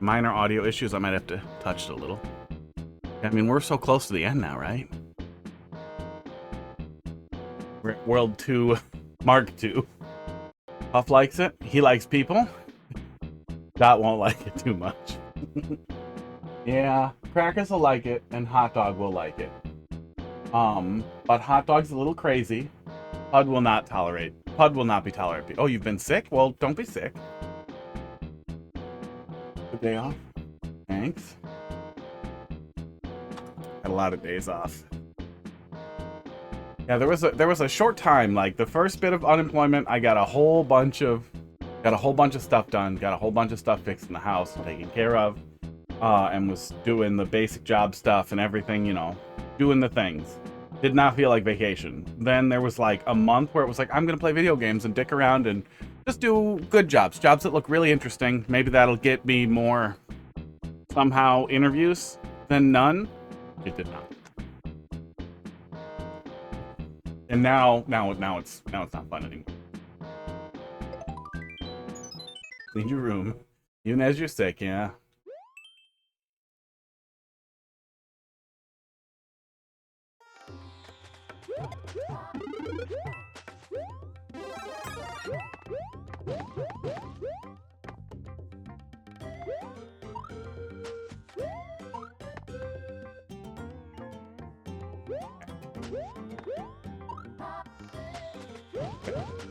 Minor audio issues. I might have to touch it a little. I mean, we're so close to the end now, right? We're at World 2, Mark 2. Puff likes it. He likes people. Dot won't like it too much. Yeah, Crackers will like it, and Hot Dog will like it. But Hot Dog's a little crazy. Pud will not tolerate. Pud will not be tolerated. Oh, you've been sick? Well, don't be sick. Good day off. Thanks. Had a lot of days off. Yeah, there was a short time, like the first bit of unemployment, I got a whole bunch of stuff done, got a whole bunch of stuff fixed in the house and taken care of, and was doing the basic job stuff and everything, you know, doing the things. Did not feel like vacation. Then there was like a month where it was like, I'm gonna play video games and dick around and just do good jobs that look really interesting. Maybe that'll get me more somehow interviews than none. It did not. And now it's not fun anymore. Clean your room, even as you're sick, yeah.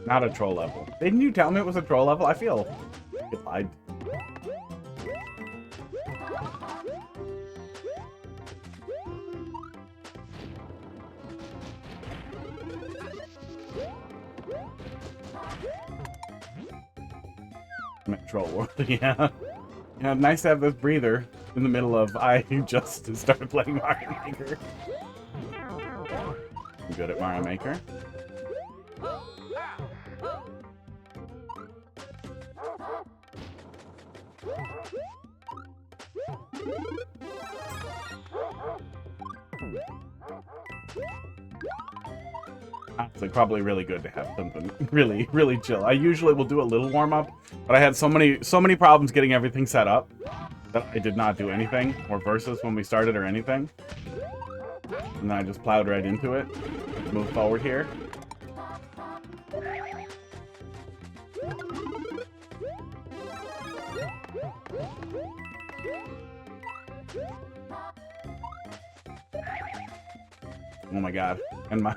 Not a troll level. Didn't you tell me it was a troll level? I feel you lied. Troll world, yeah. Yeah, nice to have this breather in the middle of I just started playing Mario Maker. I'm good at Mario Maker. It's probably really good to have something really chill. I usually will do a little warm up, but I had so many problems getting everything set up that I did not do anything or versus when we started or anything. And then I just plowed right into it. Move forward here. Oh my god. And my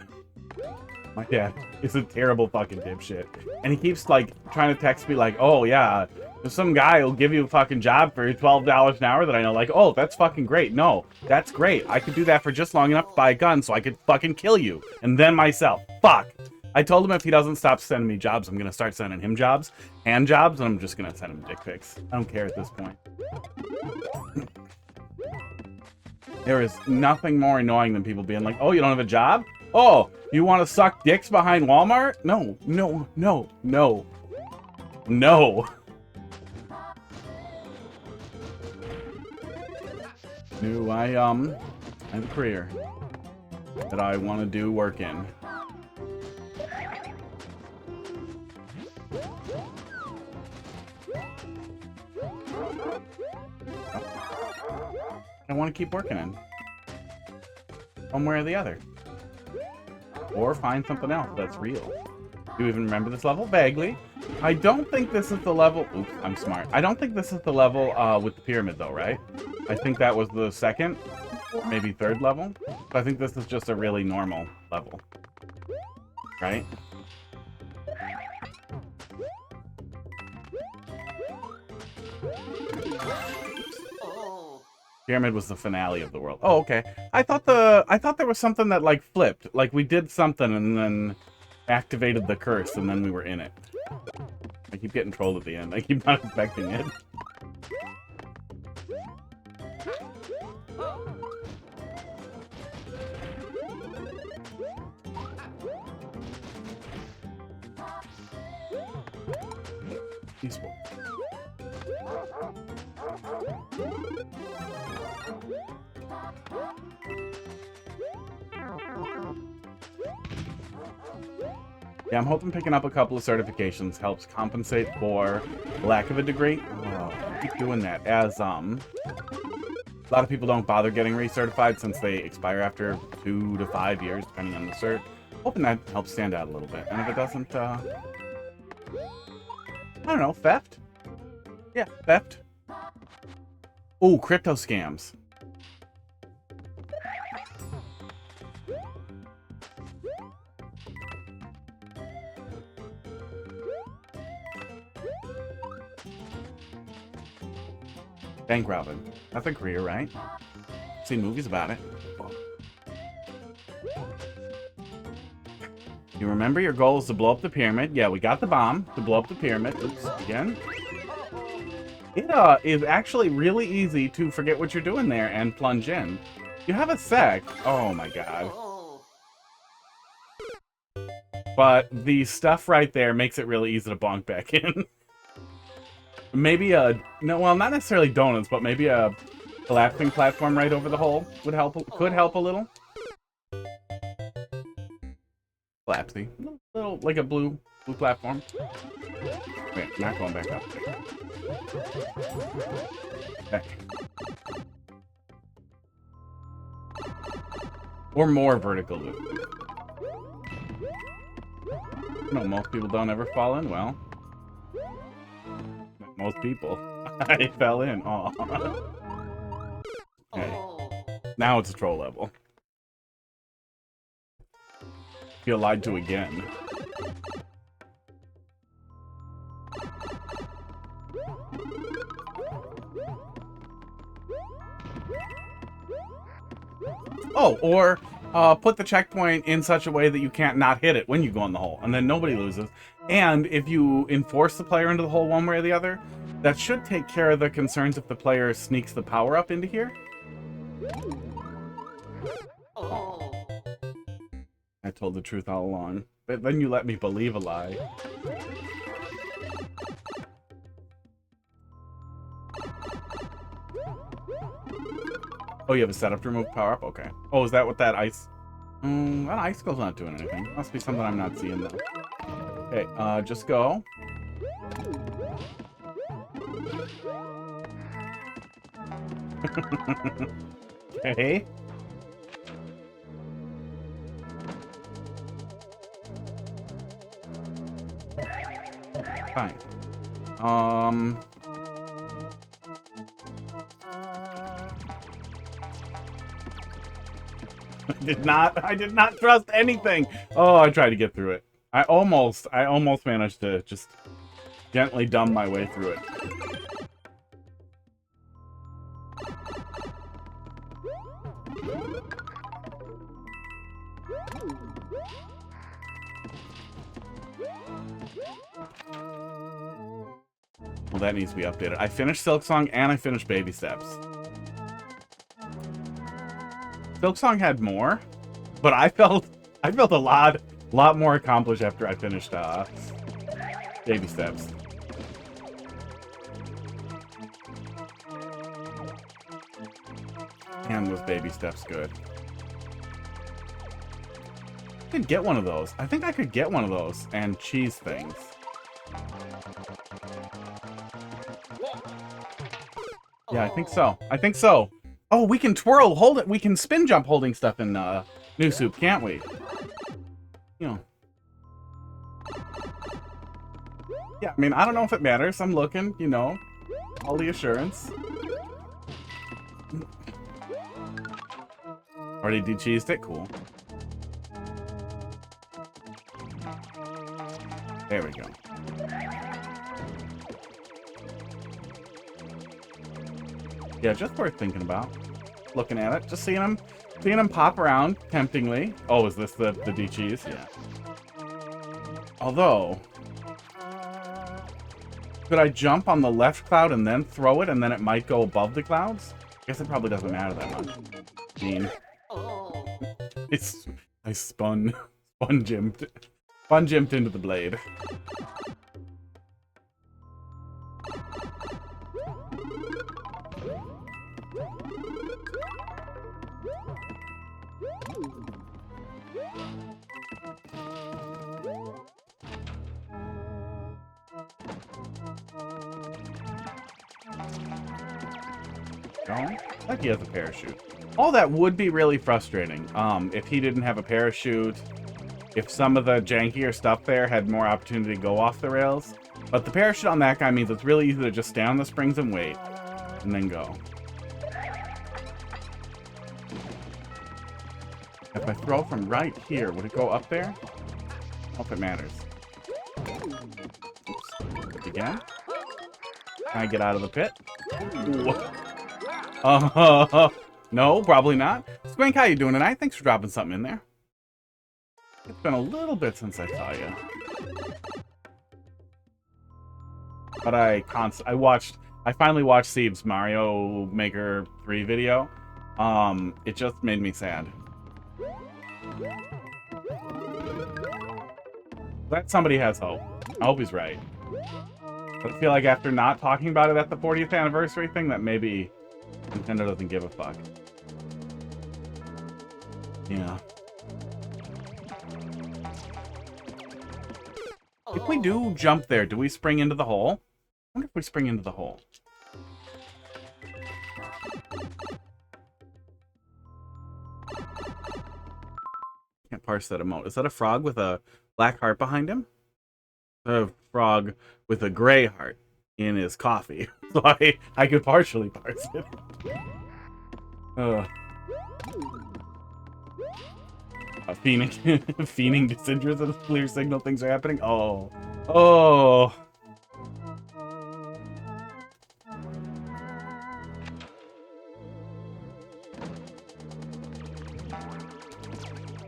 dad is a terrible fucking dipshit. And he keeps, like, trying to text me, like, oh, yeah, there's some guy who'll give you a fucking job for $12 an hour that I know. Like, oh, that's fucking great. No, that's great. I could do that for just long enough to buy a gun so I could fucking kill you. And then myself. Fuck. I told him if he doesn't stop sending me jobs, I'm going to start sending him jobs. Hand jobs, and I'm just going to send him dick pics. I don't care at this point. There is nothing more annoying than people being like, oh, you don't have a job? Oh, you want to suck dicks behind Walmart? No, no, no, no, no. No, I have a career that I want to do work in. I want to keep working in. One way or the other. Or find something else that's real. Do you even remember this level? Vaguely. I don't think this is the level... Oops, I'm smart. I don't think this is the level with the pyramid, though, right? I think that was the second, or maybe third level. So I think this is just a really normal level. Right? Pyramid was the finale of the world. Oh, okay. I thought there was something that like flipped. Like we did something and then activated the curse and then we were in it. I keep getting trolled at the end. I keep not expecting it. Peaceful. Yeah, I'm hoping picking up a couple of certifications helps compensate for lack of a degree. Oh, I keep doing that, as a lot of people don't bother getting recertified since they expire after 2 to 5 years, depending on the cert. Hoping that helps stand out a little bit. And if it doesn't, I don't know, theft? Yeah, theft. Ooh, crypto scams. Bank robbing. That's a career, right? Seen movies about it. You remember your goal is to blow up the pyramid. Yeah, we got the bomb to blow up the pyramid. Oops, again. It is actually really easy to forget what you're doing there and plunge in. You have a sec. Oh my god. But the stuff right there makes it really easy to bonk back in. Maybe no, well, not necessarily donuts, but maybe a collapsing platform right over the hole would help. Could help a little. Collapsy, little like a blue platform. Wait, not going back up. Okay. Or more vertical loop. No, most people don't ever fall in. Well, most people. I fell in. Oh. Okay. Now it's a troll level. Feel lied to again. Oh, or put the checkpoint in such a way that you can't not hit it when you go in the hole, and then nobody loses. And if you enforce the player into the hole one way or the other, that should take care of the concerns if the player sneaks the power up into here. I told the truth all along, but then you let me believe a lie. Oh, you have a setup to remove power up? Okay. Oh, is that what that ice... that icicle's not doing anything. Must be something I'm not seeing, though. Okay, just go. Okay. Fine. I did not trust anything. Oh, I tried to get through it. I almost managed to just gently dumb my way through it. Well, that needs to be updated. I finished Silk Song and I finished Baby Steps. Silk Song had more, but I felt a lot more accomplished after I finished Baby Steps. And was Baby Steps good? I could get one of those. I think I could get one of those and cheese things. Yeah, I think so. I think so. Oh, we can twirl, hold it. We can spin jump holding stuff in New Soup, can't we? You know. Yeah, I mean, I don't know if it matters. I'm looking, you know, all the assurance. Already de-cheesed it? Cool. There we go. Yeah, just worth thinking about. Looking at it, just seeing him pop around temptingly. Oh, is this the de-cheese? Yeah. Although, could I jump on the left cloud and then throw it, and then it might go above the clouds? I guess it probably doesn't matter that much. I mean, I spun jimped into the blade. Oh, like he has a parachute. Oh, that would be really frustrating. If he didn't have a parachute, if some of the jankier stuff there had more opportunity to go off the rails. But the parachute on that guy means it's really easy to just stay on the springs and wait, and then go. If I throw from right here, would it go up there? I don't know if it matters. Oops. Again? Can I get out of the pit? No, probably not. Squink, how you doing tonight? Thanks for dropping something in there. It's been a little bit since I saw you. But I finally watched Steve's Mario Maker 3 video. It just made me sad. Glad somebody has hope. I hope he's right. But I feel like after not talking about it at the 40th anniversary thing, that maybe Nintendo doesn't give a fuck. Yeah. If we do jump there, do we spring into the hole? I wonder if we spring into the hole. Can't parse that emote. Is that a frog with a black heart behind him? A frog with a gray heart in his coffee. So I could partially parse it. Fiending disinterest is a clear signal things are happening. Oh. Oh.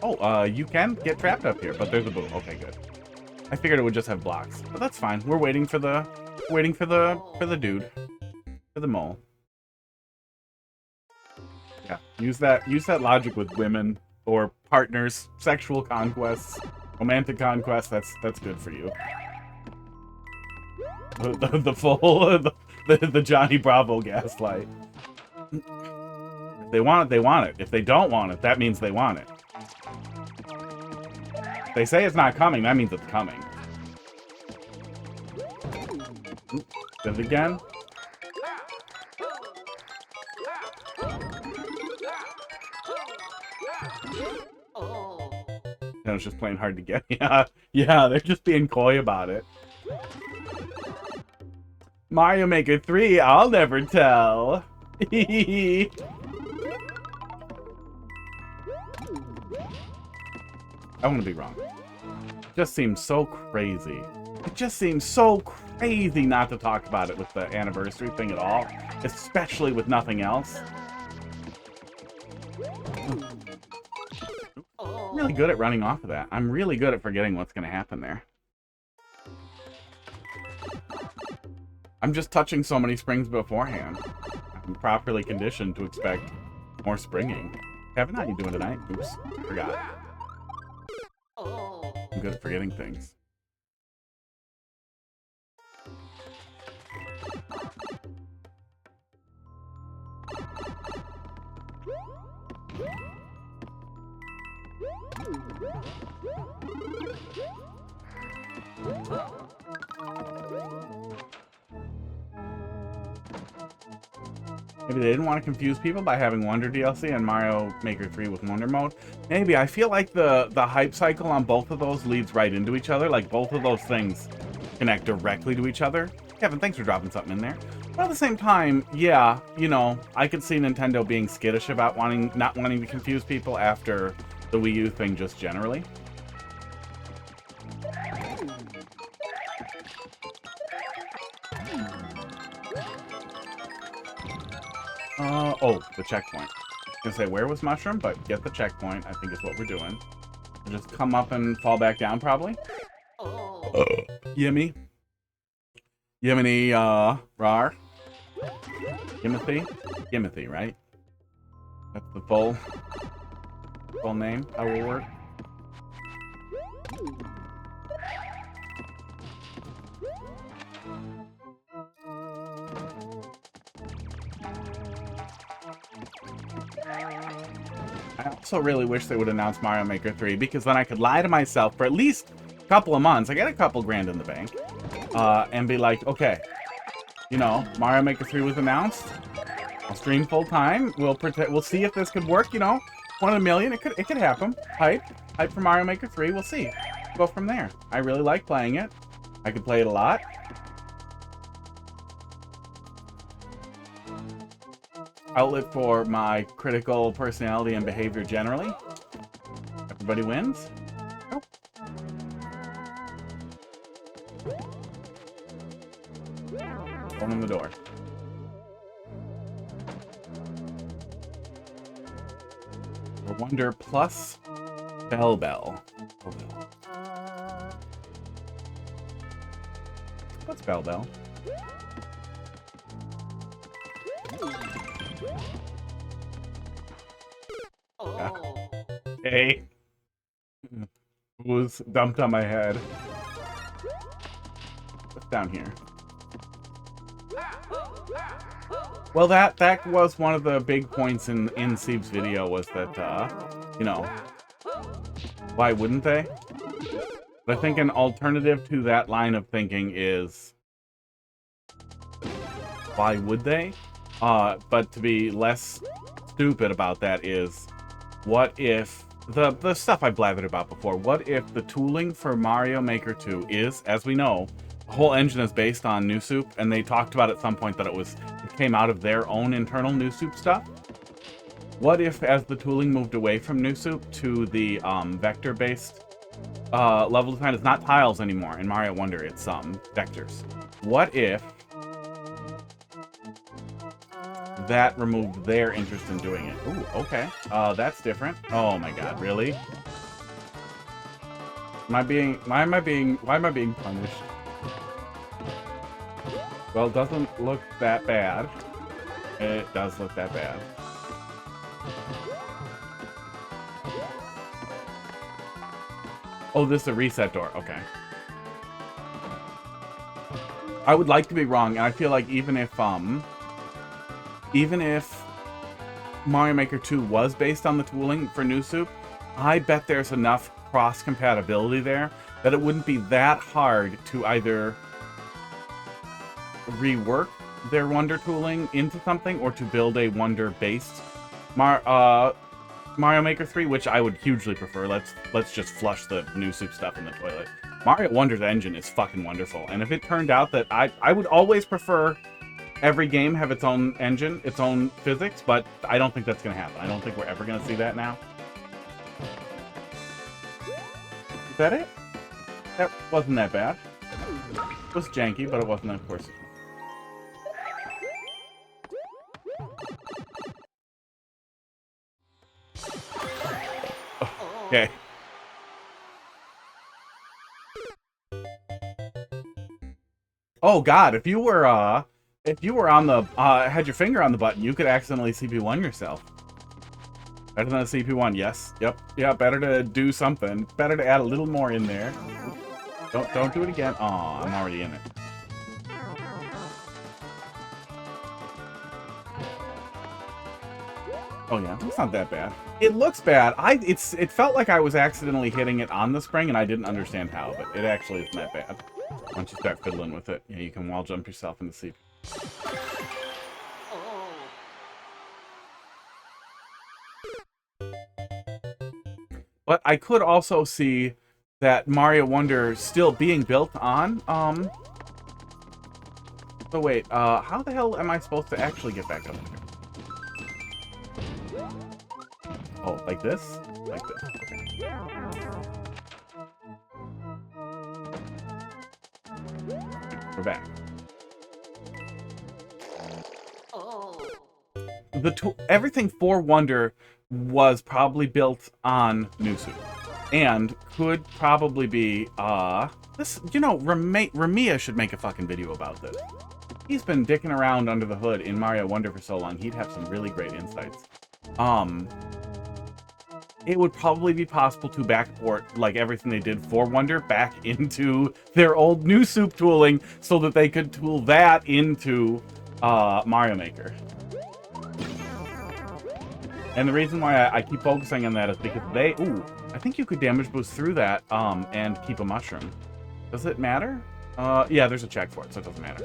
Oh, you can get trapped up here, but there's a boom. Okay, good. I figured it would just have blocks, but that's fine. We're waiting for the dude, for the mole. Yeah, use that logic with women or partners, sexual conquests, romantic conquests. That's good for you. The full the Johnny Bravo gaslight. If they want it, they want it. If they don't want it, that means they want it. If they say it's not coming, that means it's coming. Did it again? I was just playing hard to get. Yeah, they're just being coy about it. Mario Maker 3, I'll never tell. I want to be wrong. It just seems so crazy. It just seems so crazy not to talk about it with the anniversary thing at all, especially with nothing else. I'm really good at running off of that. I'm really good at forgetting what's going to happen there. I'm just touching so many springs beforehand. I'm properly conditioned to expect more springing. Kevin, how you doing tonight? Oops, forgot. I'm good at forgetting things. Maybe they didn't want to confuse people by having Wonder DLC and Mario Maker 3 with Wonder Mode. Maybe. I feel like the hype cycle on both of those leads right into each other. Like, both of those things connect directly to each other. Kevin, thanks for dropping something in there. But at the same time, yeah, you know, I could see Nintendo being skittish about not wanting to confuse people after the Wii U thing just generally. Oh, the checkpoint. I was gonna say, where was Mushroom? But get the checkpoint, I think is what we're doing. We'll just come up and fall back down, probably. Yimmy. YimmyRawr. Yimothy, right? That's the full name. How will it work? I also really wish they would announce Mario Maker 3, because then I could lie to myself for at least a couple of months. I get a couple grand in the bank. And be like, okay, you know, Mario Maker 3 was announced. I'll stream full time. We'll see if this could work, you know. 1 in a million, it could happen. Hype for Mario Maker 3, we'll see. Go from there. I really like playing it. I could play it a lot. Outlet for my critical personality and behavior generally. Everybody wins. Oh. Open the door. Wonder plus Bell. What's Bell? Yeah. Hey. Was dumped on my head. What's down here? Well, that was one of the big points in Sieb's video, was that, you know, why wouldn't they? But I think an alternative to that line of thinking is, why would they? But to be less stupid about that is, what if, the stuff I blathered about before, what if the tooling for Mario Maker 2 is, as we know, the whole engine is based on New Soup, and they talked about at some point that it came out of their own internal New Soup stuff. What if, as the tooling moved away from New Soup to the vector-based level design, it's not tiles anymore in Mario Wonder, it's vectors. What if that removed their interest in doing it? Ooh, okay. That's different. Oh my god, really? Why am I being punished? Well, it doesn't look that bad. It does look that bad. Oh, this is a reset door. Okay. I would like to be wrong, and I feel like even if Mario Maker 2 was based on the tooling for New Soup, I bet there's enough cross-compatibility there that it wouldn't be that hard to either rework their Wonder tooling into something or to build a Wonder-based Mario Maker 3, which I would hugely prefer. Let's just flush the New Soup stuff in the toilet. Mario Wonder's engine is fucking wonderful, and if it turned out that I would always prefer every game have its own engine, its own physics, but I don't think that's going to happen. I don't think we're ever going to see that now. Is that it? That wasn't that bad. It was janky, but it wasn't, of course. Okay. Oh god, if you were on the had your finger on the button, you could accidentally CP1 yourself. Better than a CP1, yes. Yep. Yeah, better to do something. Better to add a little more in there. Don't do it again. Aw, I'm already in it. Oh yeah, it's not that bad. It looks bad. It felt like I was accidentally hitting it on the spring and I didn't understand how, but it actually isn't that bad. Once you start fiddling with it, yeah, you can wall jump yourself in the seat. But I could also see that Mario Wonder still being built on, So wait, how the hell am I supposed to actually get back up there? Oh, like this? Like this. Okay. We're back. Everything for Wonder was probably built on New Soup. And could probably be, this, you know, Ramiya should make a fucking video about this. He's been dicking around under the hood in Mario Wonder for so long, he'd have some really great insights. It would probably be possible to backport, like, everything they did for Wonder back into their old New Soup tooling so that they could tool that into Mario Maker. And the reason why I keep focusing on that is because I think you could damage boost through that and keep a mushroom. Does it matter? Yeah, there's a check for it, so it doesn't matter.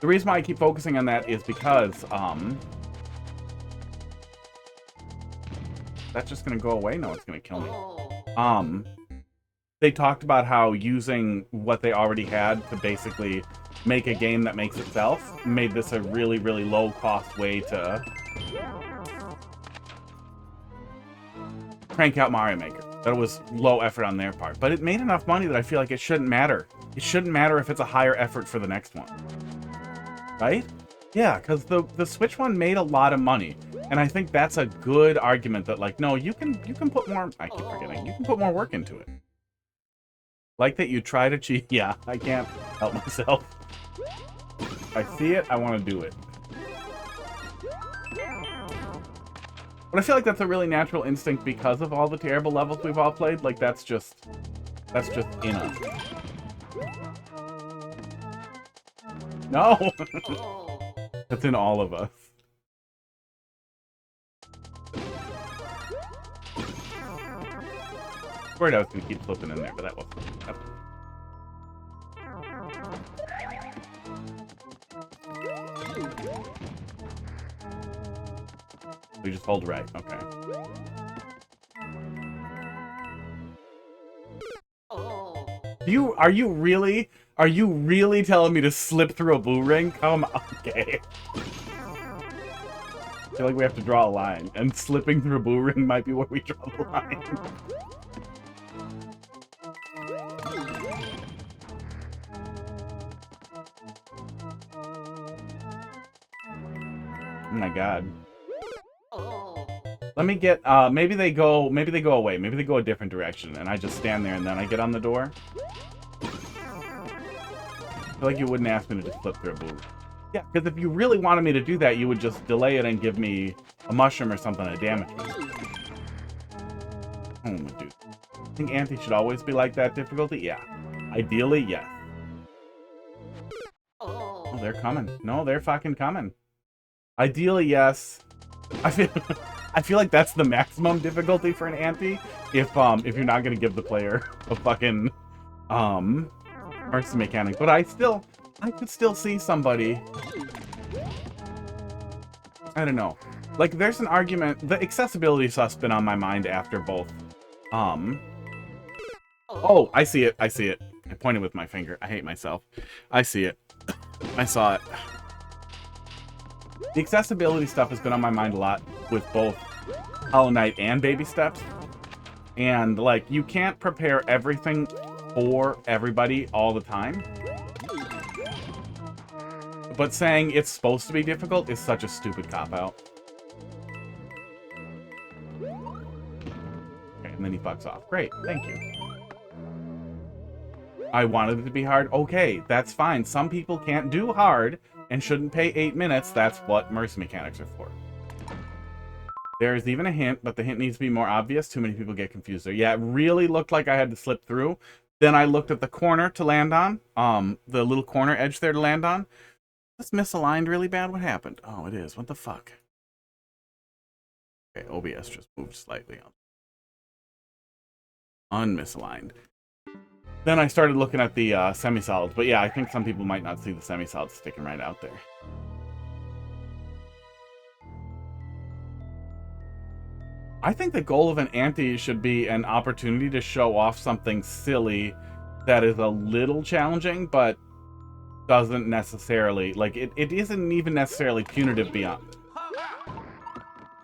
The reason why I keep focusing on that is because, that's just gonna go away? No, it's gonna kill me. They talked about how using what they already had to basically make a game that makes itself made this a really, really low-cost way to crank out Mario Maker. That it was low effort on their part. But it made enough money that I feel like it shouldn't matter. It shouldn't matter if it's a higher effort for the next one. Right? Yeah, because the Switch one made a lot of money. And I think that's a good argument that, like, no, you can put more... I keep forgetting. You can put more work into it. Like that you try to cheat. Yeah, I can't help myself. If I see it, I want to do it. But I feel like that's a really natural instinct because of all the terrible levels we've all played. Like, that's just in us. No! That's in all of us. Worried I was gonna keep flipping in there, but that wasn't. We just hold right, okay. Are you really telling me to slip through a blue ring? Come on, okay. I feel like we have to draw a line, and slipping through a blue ring might be where we draw the line. Oh my god. Let me get, maybe they go away. Maybe they go a different direction, and I just stand there and then I get on the door. I feel like you wouldn't ask me to just flip through a blue. Yeah, because if you really wanted me to do that, you would just delay it and give me a mushroom or something to damage me. Oh my dude. I think Ante should always be like that difficulty? Yeah. Ideally, yes. Oh, they're coming. No, they're fucking coming. Ideally, yes. I feel like that's the maximum difficulty for an Ante if you're not gonna give the player a fucking mercy mechanic. But I could still see somebody. I don't know. Like, there's an argument. The accessibility stuff's been on my mind after both. Oh, I see it. I see it. I pointed with my finger. I hate myself. I see it. I saw it. The accessibility stuff has been on my mind a lot with both Hollow Knight and Baby Steps. And, like, you can't prepare everything for everybody all the time. But saying it's supposed to be difficult is such a stupid cop-out. Okay, and then he fucks off. Great, thank you. I wanted it to be hard. Okay, that's fine. Some people can't do hard and shouldn't pay 8 minutes. That's what mercy mechanics are for. There's even a hint, but the hint needs to be more obvious. Too many people get confused there. Yeah, it really looked like I had to slip through. Then I looked at the corner to land on. The little corner edge there to land on. This misaligned really bad. What happened? Oh, it is. What the fuck? Okay, OBS just moved slightly up. Unmisaligned. Then I started looking at the semi-solids. But yeah, I think some people might not see the semi-solids sticking right out there. I think the goal of an Ante should be an opportunity to show off something silly that is a little challenging, but doesn't necessarily, like, it isn't even necessarily punitive beyond.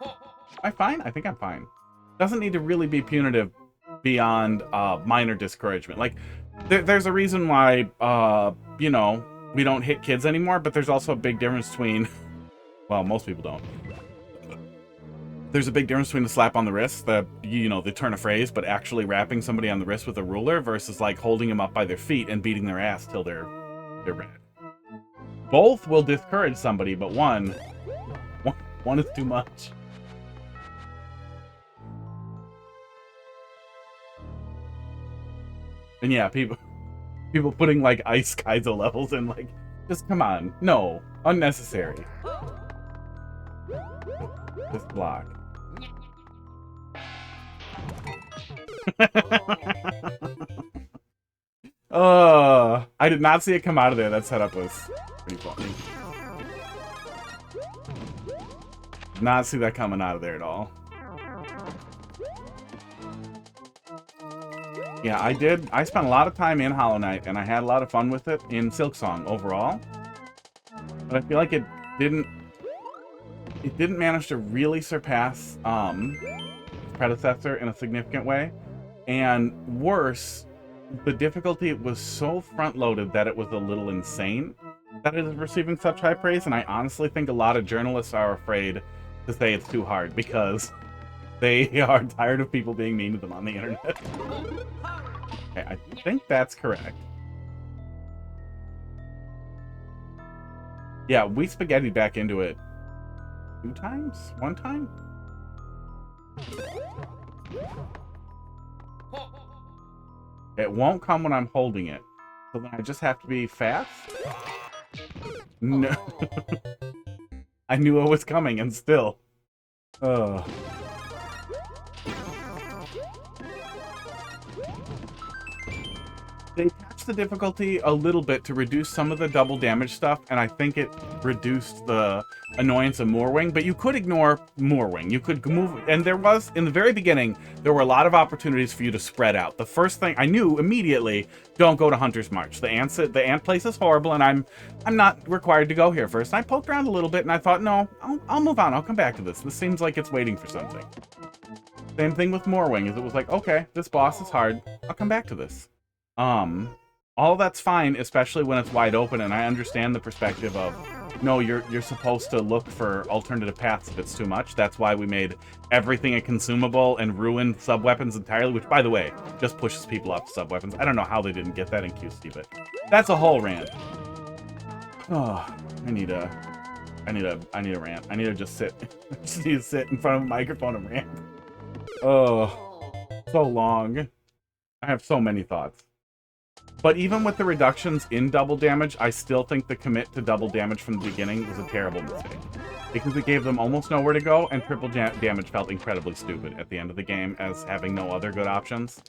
Am I fine? I think I'm fine. Doesn't need to really be punitive beyond minor discouragement. Like, there's a reason why, you know, we don't hit kids anymore, but there's also a big difference between, well, most people don't. There's a big difference between the slap on the wrist, the turn of phrase, but actually wrapping somebody on the wrist with a ruler versus, like, holding them up by their feet and beating their ass till they're red. Both will discourage somebody, but one is too much. And yeah, people putting, like, ice Kaizo levels in, like, just come on. No. Unnecessary. This block. I did not see it come out of there. That setup was pretty funny. Did not see that coming out of there at all. Yeah, I did. I spent a lot of time in Hollow Knight, and I had a lot of fun with it in Silksong overall. But I feel like it didn't manage to really surpass its predecessor in a significant way. And worse, the difficulty was so front-loaded that it was a little insane that it is receiving such high praise. And I honestly think a lot of journalists are afraid to say it's too hard because they are tired of people being mean to them on the internet. Okay, I think that's correct. Yeah, we spaghettied back into it 2 times? 1 time? It won't come when I'm holding it. So then I just have to be fast? No. I knew it was coming and still. Ugh. They patched the difficulty a little bit to reduce some of the double damage stuff, and I think it reduced the annoyance of Moorwing, but you could ignore Moorwing. You could move, and there was, in the very beginning, there were a lot of opportunities for you to spread out. The first thing I knew immediately, don't go to Hunter's March. The ant place is horrible, and I'm not required to go here first. And I poked around a little bit, and I thought, no, I'll move on. I'll come back to this. This seems like it's waiting for something. Same thing with Moorwing, is it was like, okay, this boss is hard. I'll come back to this. All that's fine, especially when it's wide open, and I understand the perspective of, no, you're supposed to look for alternative paths if it's too much. That's why we made everything a consumable and ruined sub-weapons entirely, which, by the way, just pushes people off sub-weapons. I don't know how they didn't get that in QC, but that's a whole rant. Oh, I need a rant. I need to just sit. I just need to sit in front of a microphone and rant. Oh, so long. I have so many thoughts. But even with the reductions in double damage, I still think the commit to double damage from the beginning was a terrible mistake. Because it gave them almost nowhere to go, and triple damage felt incredibly stupid at the end of the game as having no other good options.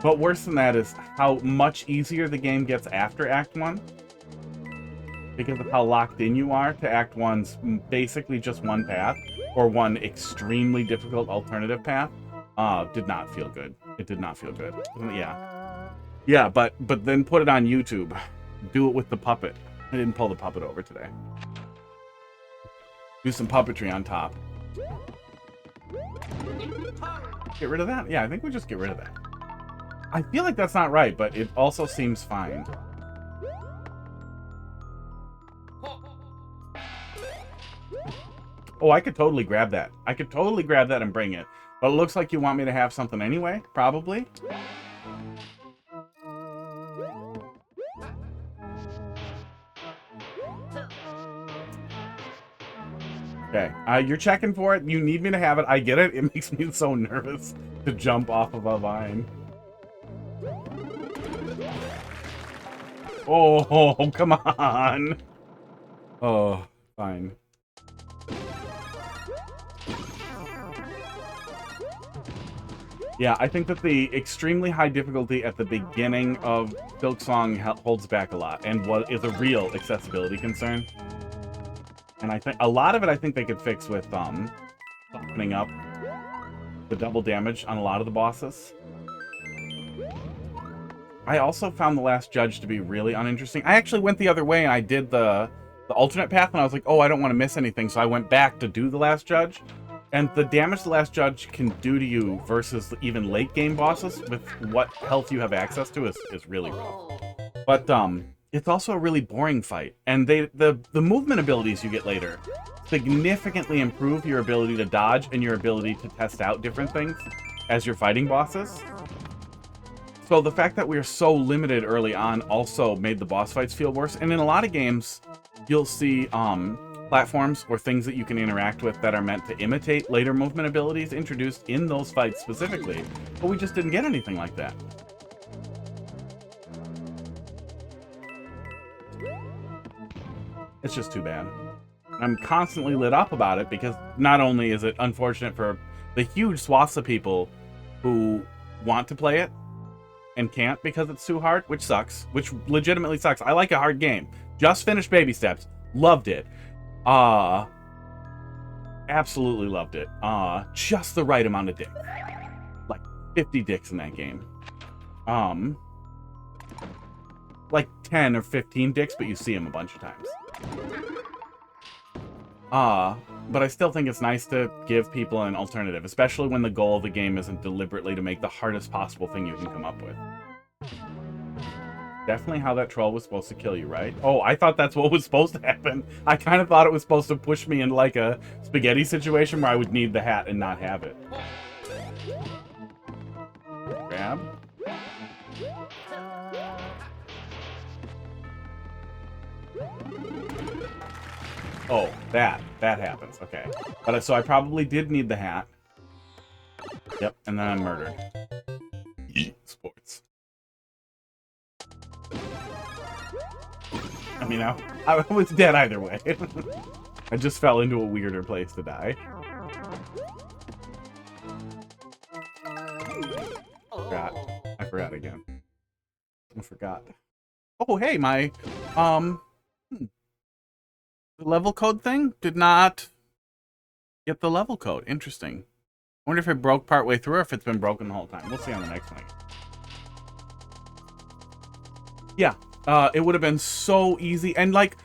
But worse than that is how much easier the game gets after Act 1. Because of how locked in you are to Act 1's basically just one path, or one extremely difficult alternative path. Did not feel good. It did not feel good. Yeah. Yeah, but then put it on YouTube. Do it with the puppet. I didn't pull the puppet over today. Do some puppetry on top. Get rid of that? Yeah, I think we just get rid of that. I feel like that's not right, but it also seems fine. Oh, I could totally grab that. I could totally grab that and bring it. But it looks like you want me to have something anyway, probably. Okay, you're checking for it. You need me to have it. I get it. It makes me so nervous to jump off of a vine. Oh, come on. Oh, fine. Yeah, I think that the extremely high difficulty at the beginning of Silksong holds back a lot, and what is a real accessibility concern. And I think a lot of it, I think they could fix with opening up the double damage on a lot of the bosses. I also found the last judge to be really uninteresting. I actually went the other way and I did the alternate path, and I was like, oh, I don't want to miss anything, so I went back to do the last judge. And the damage the last judge can do to you versus even late game bosses with what health you have access to is really rough. But it's also a really boring fight. And the movement abilities you get later significantly improve your ability to dodge and your ability to test out different things as you're fighting bosses. So the fact that we're so limited early on also made the boss fights feel worse. And in a lot of games, you'll see platforms or things that you can interact with that are meant to imitate later movement abilities introduced in those fights specifically, but we just didn't get anything like that. It's just too bad. I'm constantly lit up about it because not only is it unfortunate for the huge swaths of people who want to play it and can't because it's too hard, which sucks, which legitimately sucks. I like a hard game. Just finished Baby Steps. Loved it. Absolutely loved it. Just the right amount of dick. Like 50 dicks in that game. Like 10 or 15 dicks, but you see them a bunch of times. But I still think it's nice to give people an alternative, especially when the goal of the game isn't deliberately to make the hardest possible thing you can come up with. Definitely how that troll was supposed to kill you, right? Oh, I thought that's what was supposed to happen. I kind of thought it was supposed to push me into like a spaghetti situation where I would need the hat and not have it. Grab. Oh, that happens. Okay. But so I probably did need the hat. Yep, and then I'm murdered. Sports. I mean, I was dead either way. I just fell into a weirder place to die. I forgot again. I forgot. Oh, hey, my, the level code thing did not get the level code. Interesting. I wonder if it broke partway through or if it's been broken the whole time. We'll see on the next one. Yeah, it would have been so easy. And, like,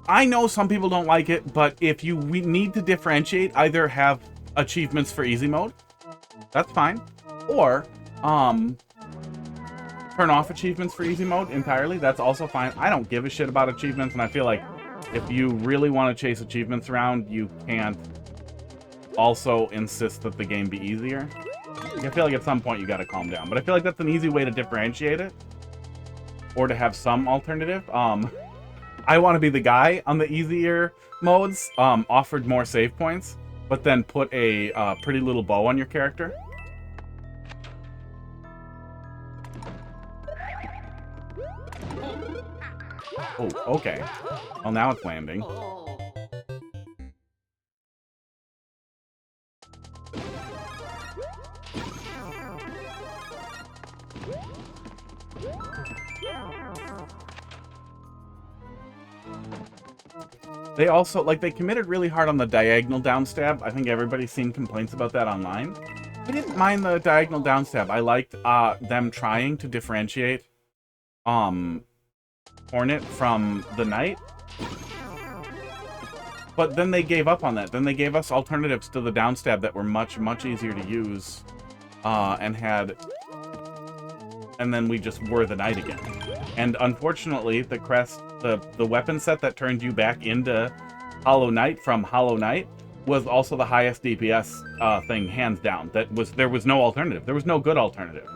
I know some people don't like it, but if we need to differentiate, either have achievements for easy mode. That's fine. Or, turn off achievements for easy mode entirely. That's also fine. I don't give a shit about achievements, and I feel like if you really want to chase achievements around, you can't also insist that the game be easier. I feel like at some point you gotta calm down, but I feel like that's an easy way to differentiate it, or to have some alternative. I want to be the guy on the easier modes, offered more save points, but then put a pretty little bow on your character. Oh, okay. Well, now it's landing. They also, like, they committed really hard on the diagonal downstab. I think everybody's seen complaints about that online. I didn't mind the diagonal downstab. I liked them trying to differentiate Hornet from the Knight. But then they gave up on that. Then they gave us alternatives to the downstab that were much, much easier to use, and then we just were the Knight again. And unfortunately, the crest, the weapon set that turned you back into Hollow Knight from Hollow Knight was also the highest DPS thing, hands down. There was no alternative. There was no good alternative.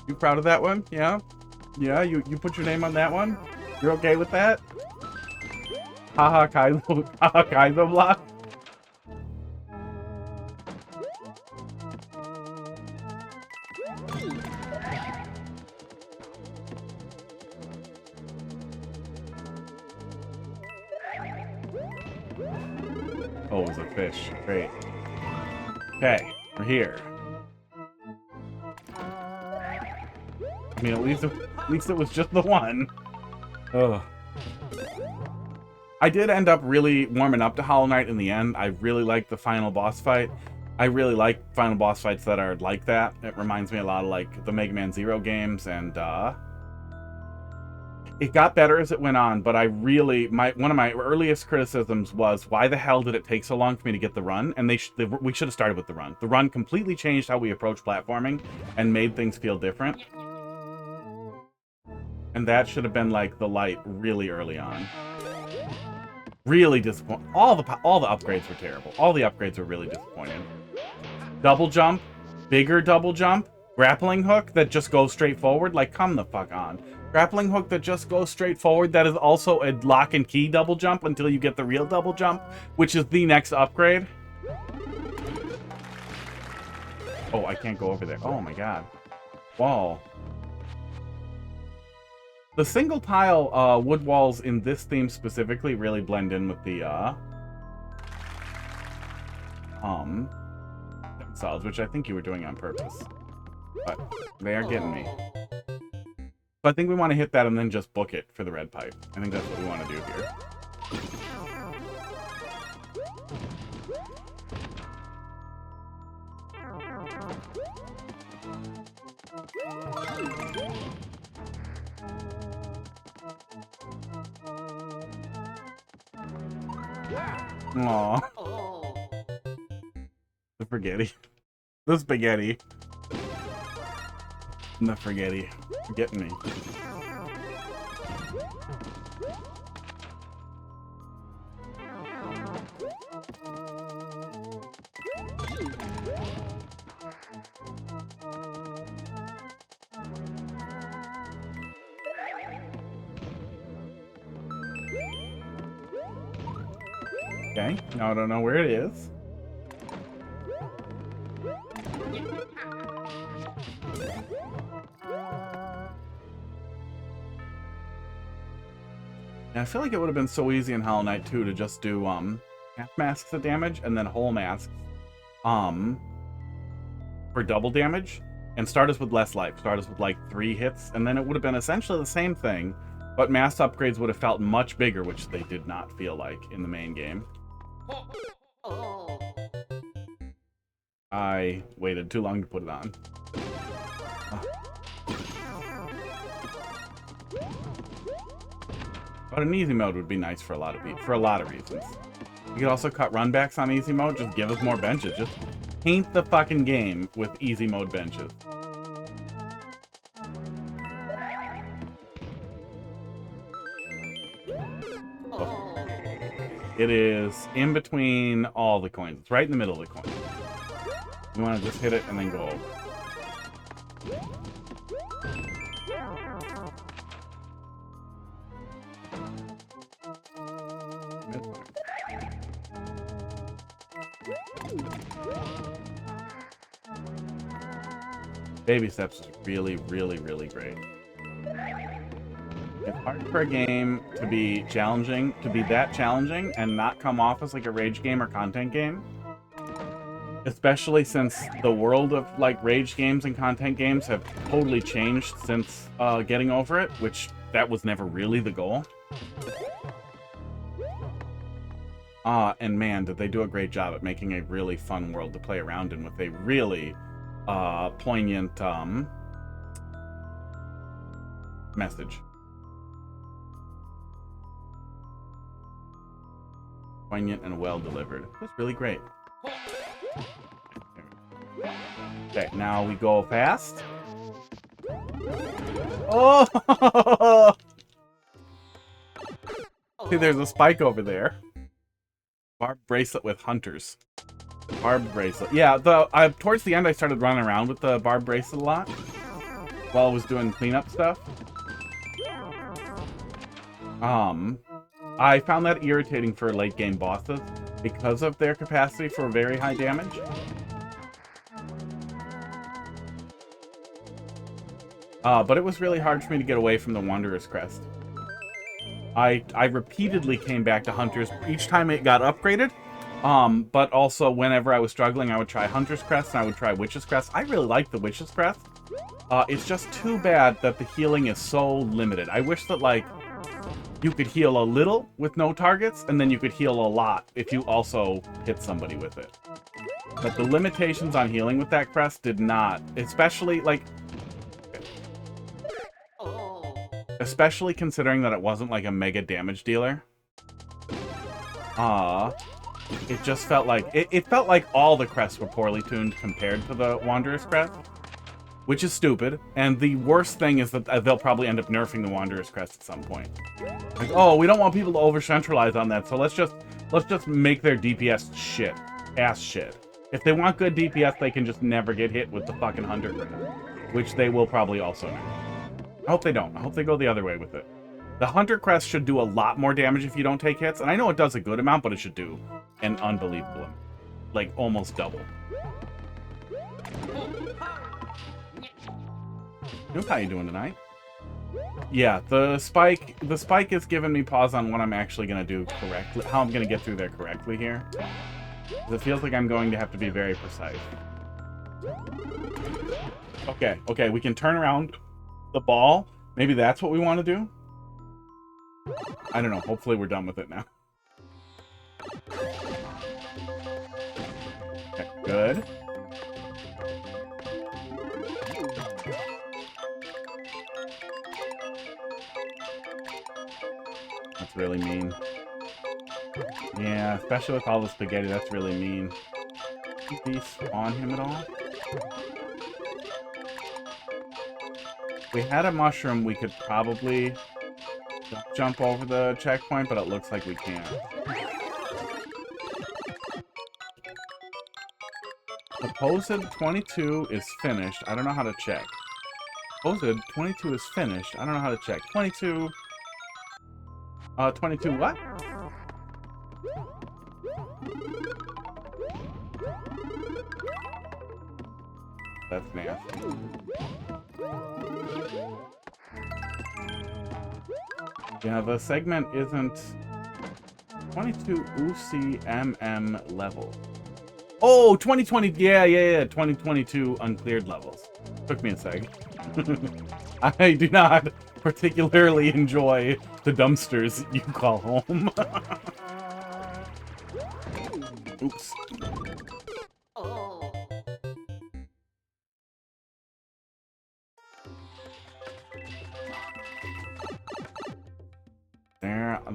You proud of that one? Yeah? Yeah, you put your name on that one? You're okay with that? Haha, Kaizo block? Oh, it was a fish. Great. Okay, we're here. I mean, at least it was just the one. Ugh. I did end up really warming up to Hollow Knight in the end. I really liked the final boss fight. I really like final boss fights that are like that. It reminds me a lot of like the Mega Man Zero games, and it got better as it went on, but I really, one of my earliest criticisms was, why the hell did it take so long for me to get the run? And we should have started with the run. The run completely changed how we approach platforming and made things feel different. And that should have been like the light really early on. Really disappointing. All the upgrades were terrible. All the upgrades were really disappointing. Double jump, bigger double jump, grappling hook that just goes straight forward. Like, come the fuck on. Grappling hook that just goes straight forward. That is also a lock and key double jump until you get the real double jump, which is the next upgrade. Oh, I can't go over there. Oh my god. Wall. The single tile wood walls in this theme specifically really blend in with the solids, which I think you were doing on purpose. But they are getting me. So I think we want to hit that and then just book it for the red pipe. I think that's what we want to do here. Aww. The spaghetti. The spaghetti. And the spaghetti. You're getting me. Okay, now I don't know where it is. And I feel like it would have been so easy in Hollow Knight 2 to just do half masks of damage and then whole masks for double damage and start us with less life. Start us with like 3 hits, and then it would have been essentially the same thing, but mass upgrades would have felt much bigger, which they did not feel like in the main game. I waited too long to put it on. But an easy mode would be nice for a lot of people, for a lot of reasons. You could also cut runbacks on easy mode. Just give us more benches. Just paint the fucking game with easy mode benches. Oh. It is in between all the coins. It's right in the middle of the coin. You want to just hit it and then go over. Baby steps is really, really, really great. It's hard for a game to be challenging, to be that challenging and not come off as like a rage game or content game. Especially since the world of like rage games and content games have totally changed since getting over it, which that was never really the goal. And man, did they do a great job at making a really fun world to play around in with a really poignant message. Poignant and well delivered. It was really great. Okay, now we go fast. Oh! See, there's a spike over there. Barbed bracelet with hunters. Barbed bracelet. Yeah, towards the end I started running around with the barbed bracelet a lot while I was doing cleanup stuff. I found that irritating for late game bosses because of their capacity for very high damage. But it was really hard for me to get away from the Wanderer's Crest. I repeatedly came back to Hunters each time it got upgraded. But also whenever I was struggling, I would try Hunter's Crest and I would try Witch's Crest. I really like the Witch's Crest. It's just too bad that the healing is so limited. I wish that, like, you could heal a little with no targets, and then you could heal a lot if you also hit somebody with it. But the limitations on healing with that crest did not, especially, like... Especially considering that it wasn't, like, a mega damage dealer. It just felt like... It felt like all the crests were poorly tuned compared to the Wanderer's Crest. Which is stupid. And the worst thing is that they'll probably end up nerfing the Wanderer's Crest at some point. Like, oh, we don't want people to over-centralize on that, so let's just make their DPS shit. Ass shit. If they want good DPS, they can just never get hit with the fucking Hunter Crest. Which they will probably also nerf. I hope they don't. I hope they go the other way with it. The Hunter Crest should do a lot more damage if you don't take hits. And I know it does a good amount, but it should do an unbelievable amount. Like, almost double. Nook, how you doing tonight? Yeah, the spike is giving me pause on what I'm actually gonna do correctly, how I'm gonna get through there correctly here. 'Cause it feels like I'm going to have to be very precise. Okay, okay, we can turn around the ball. Maybe that's what we want to do? I don't know. Hopefully we're done with it now. Okay, good. That's really mean. Yeah, especially with all the spaghetti, that's really mean. Did we spawn him at all? If we had a mushroom, we could probably jump over the checkpoint, but it looks like we can't. Supposed 22 is finished. I don't know how to check. Supposed 22 is finished. I don't know how to check. 22... 22 what? That's nasty. Yeah, the segment isn't 22 UCMM level. Oh, 2020. Yeah. 2022 uncleared levels. Took me a sec. I do not particularly enjoy the dumpsters you call home. Oops.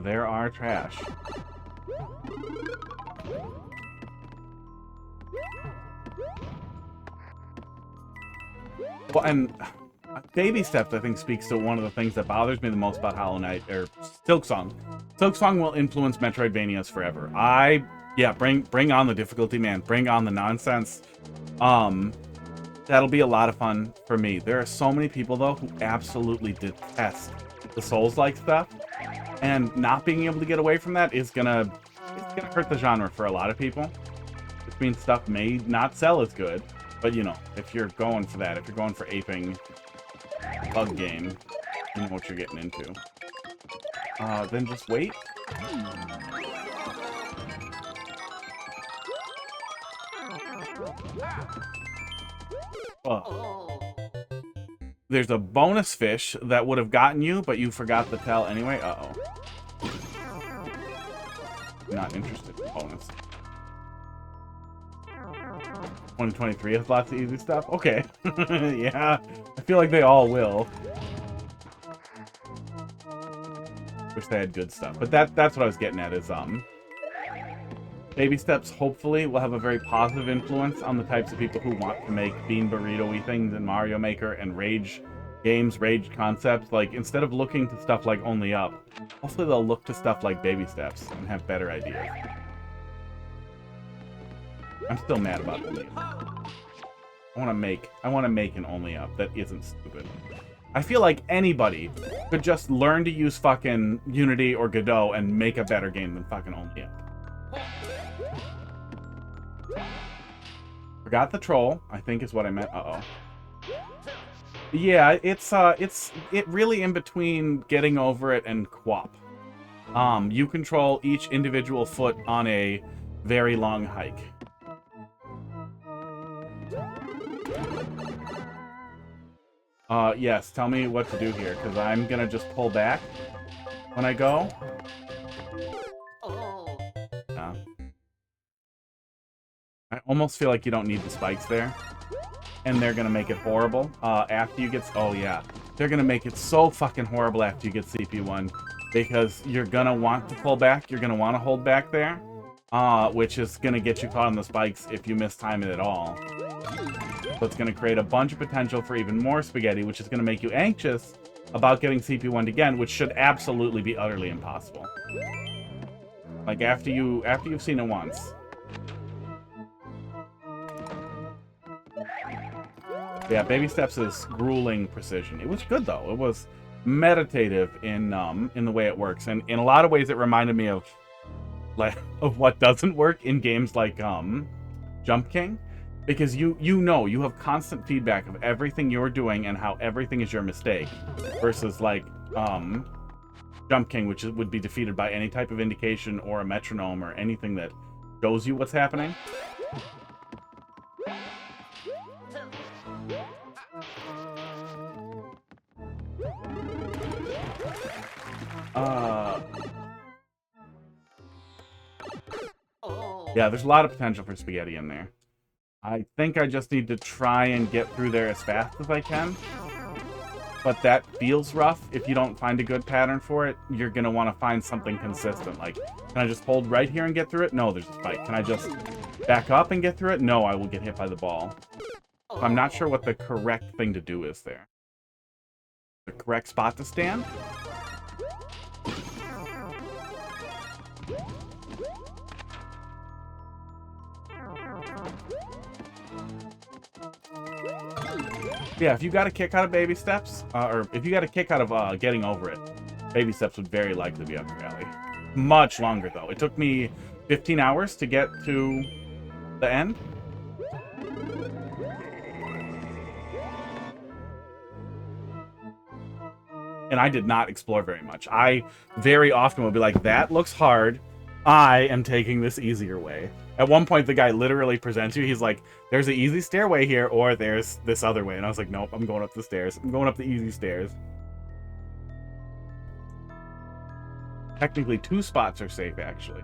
There are trash. Well, and Baby Steps, I think, speaks to one of the things that bothers me the most about Hollow Knight, or Silksong. Silksong will influence Metroidvanias forever. Yeah, bring on the difficulty, man. Bring on the nonsense. That'll be a lot of fun for me. There are so many people, though, who absolutely detest the Souls-like stuff. And not being able to get away from that is gonna hurt the genre for a lot of people. Which means stuff may not sell as good. But, you know, if you're going for that, if you're going for aping bug game, you know what you're getting into. Then just wait. Oh. There's a bonus fish that would have gotten you, but you forgot to tell anyway. Uh-oh. Not interested in bonus. 2023 has lots of easy stuff? Okay. Yeah. I feel like they all will. Wish they had good stuff. But that's what I was getting at is, Baby Steps, hopefully, will have a very positive influence on the types of people who want to make Bean Burrito-y things in Mario Maker and rage games, rage concepts. Like, instead of looking to stuff like Only Up, hopefully they'll look to stuff like Baby Steps and have better ideas. I'm still mad about Only Up. I want to make an Only Up that isn't stupid. I feel like anybody could just learn to use fucking Unity or Godot and make a better game than fucking Only Up. Forgot the troll, I think is what I meant. Uh-oh. Yeah, it's really in between getting over it and QWOP. You control each individual foot on a very long hike. Yes, tell me what to do here, because I'm gonna just pull back when I go. Yeah. I almost feel like you don't need the spikes there. And they're gonna make it horrible after you get... Oh, yeah. They're gonna make it so fucking horrible after you get CP1. Because you're gonna want to pull back. You're gonna want to hold back there. Which is gonna get you caught on the spikes if you mistime it at all. So it's gonna create a bunch of potential for even more spaghetti, which is gonna make you anxious about getting CP1'd again, which should absolutely be utterly impossible. Like, after you've seen it once. Yeah, Baby Steps is grueling precision. It was good, though. It was meditative in the way it works. And in a lot of ways, it reminded me of what doesn't work in games like Jump King. Because you know, you have constant feedback of everything you're doing and how everything is your mistake. Versus, like, Jump King, which would be defeated by any type of indication or a metronome or anything that shows you what's happening. Yeah, there's a lot of potential for spaghetti in there. I think I just need to try and get through there as fast as I can. But that feels rough. If you don't find a good pattern for it, you're going to want to find something consistent. Like, can I just hold right here and get through it? No, there's a spike. Can I just back up and get through it? No, I will get hit by the ball. So I'm not sure what the correct thing to do is there. The correct spot to stand? Yeah, if you got a kick out of baby steps, or if you got a kick out of getting over it, baby steps would very likely be up your alley. Much longer, though. It took me 15 hours to get to the end. And I did not explore very much. I very often would be like, that looks hard. I am taking this easier way. At one point, the guy literally presents you. He's like, there's an easy stairway here, or there's this other way. And I was like, nope, I'm going up the stairs. I'm going up the easy stairs. Technically, 2 spots are safe, actually.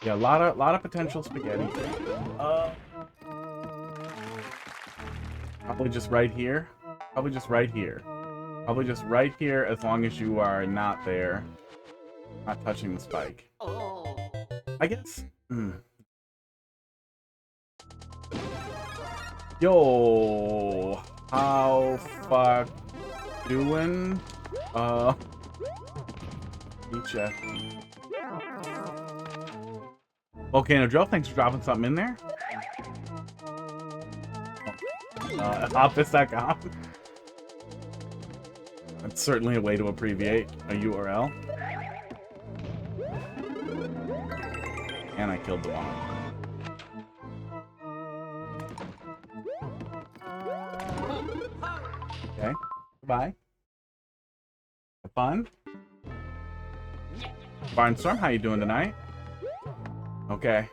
Yeah, a lot of potential spaghetti. Probably just right here. Probably just right here. Probably just right here as long as you are not there. Not touching the spike. I guess. Yo, how fuck doing? Each Volcano Joe, thanks for dropping something in there. Office.com. That's certainly a way to abbreviate a URL. And I killed the one. Okay. Goodbye. Have fun. Barnstorm, how you doing tonight? Okay.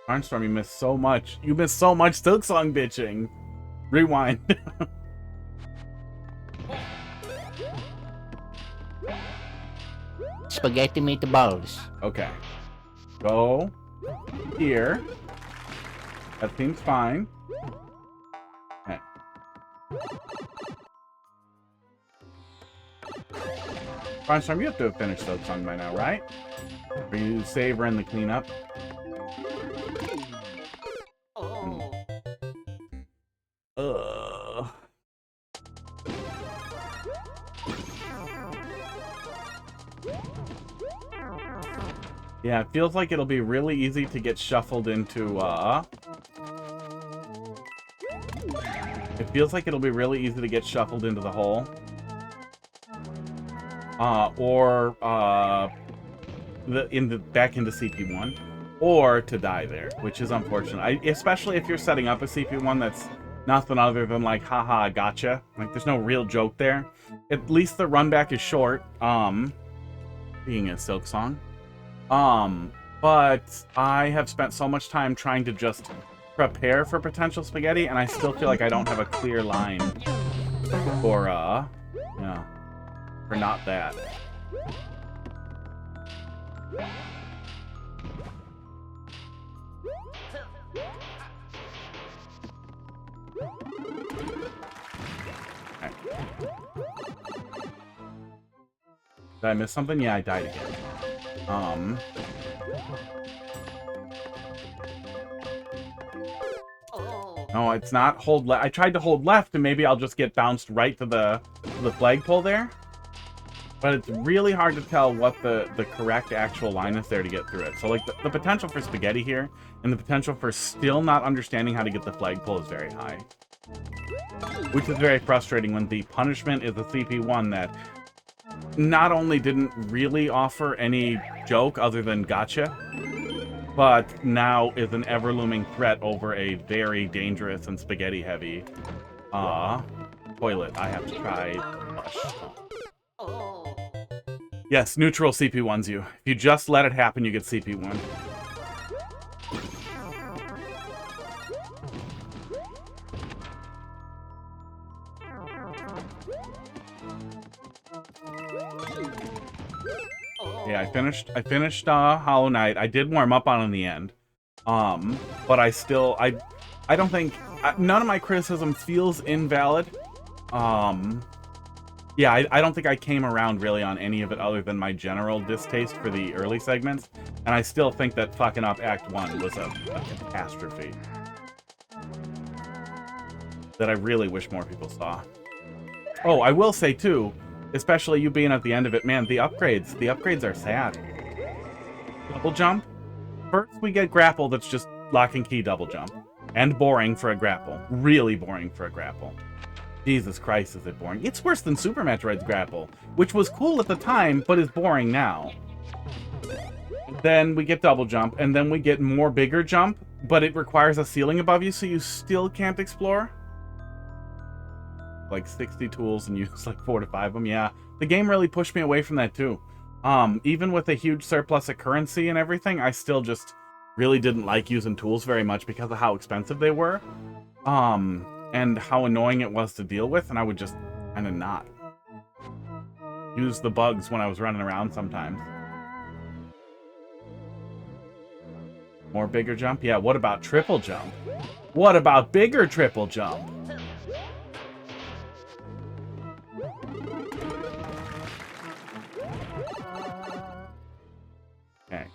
Barnstorm, you missed so much. You missed so much Silksong bitching. Rewind. Spaghetti meatballs. Okay. Go here. That seems fine. Okay. Barnstorm, you have to have finished Silksong by now, right? Are you savoring the cleanup? Yeah, it feels like it'll be really easy to get shuffled into, It feels like it'll be really easy to get shuffled into the hole. Back into CP1. Or to die there, which is unfortunate. Especially if you're setting up a CP1 that's nothing other than like, haha, I gotcha. Like, there's no real joke there. At least the run back is short. Being a Silksong. But I have spent so much time trying to just prepare for potential spaghetti, and I still feel like I don't have a clear line for, for not that. Okay. Did I miss something? Yeah, I died again. No, it's not hold left. I tried to hold left, and maybe I'll just get bounced right to the flagpole there. But it's really hard to tell what the correct actual line is there to get through it. So, like, the potential for spaghetti here, and the potential for still not understanding how to get the flagpole is very high. Which is very frustrating when the punishment is a CP1 that not only didn't really offer any joke other than gotcha, but now is an ever-looming threat over a very dangerous and spaghetti-heavy toilet. I have to try flush. Yes, neutral CP1s you. If you just let it happen, you get CP1. Yeah, I finished Hollow Knight. I did warm up on it in the end. But I don't think none of my criticism feels invalid. Yeah, I don't think I came around really on any of it other than my general distaste for the early segments, and I still think that fucking up Act 1 was a catastrophe that I really wish more people saw. Oh, I will say too, especially you being at the end of it, man, the upgrades are sad. Double jump. First we get grapple that's just lock and key double jump. And boring for a grapple. Really boring for a grapple. Jesus Christ, is it boring. It's worse than Super Metroid's grapple, which was cool at the time, but is boring now. Then we get double jump, and then we get more bigger jump, but it requires a ceiling above you, so you still can't explore. Like 60 tools and use like 4 to 5 of them. Yeah, the game really pushed me away from that too. Even with a huge surplus of currency and everything, I still just really didn't like using tools very much because of how expensive they were. And how annoying it was to deal with, and I would just kind of not use the bugs when I was running around sometimes. More bigger jump? Yeah, what about triple jump? What about bigger triple jump? Okay.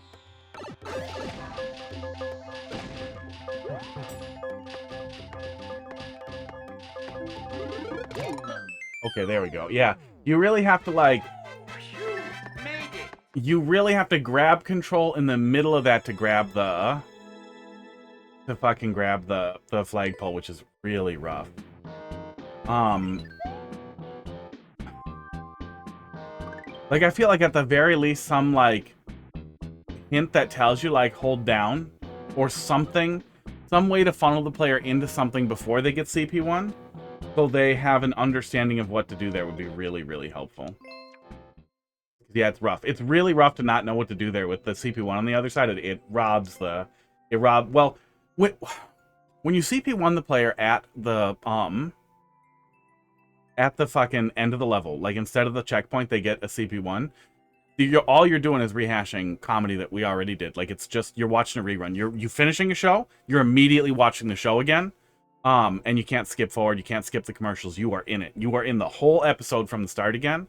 Okay, there we go. Yeah, you really have to, like... You really have to grab control in the middle of that to grab the... To fucking grab the flagpole, which is really rough. Like, I feel like at the very least some, like, hint that tells you, like, hold down or something. Some way to funnel the player into something before they get CP1. So they have an understanding of what to do there would be really, really helpful. Yeah, it's rough. It's really rough to not know what to do there with the CP1 on the other side. It robs the... Well, when you CP1 the player at the fucking end of the level, like instead of the checkpoint, they get a CP1. All you're doing is rehashing comedy that we already did. Like, it's just, you're watching a rerun. You finishing a show, you're immediately watching the show again. And you can't skip forward, you can't skip the commercials, you are in it. You are in the whole episode from the start again.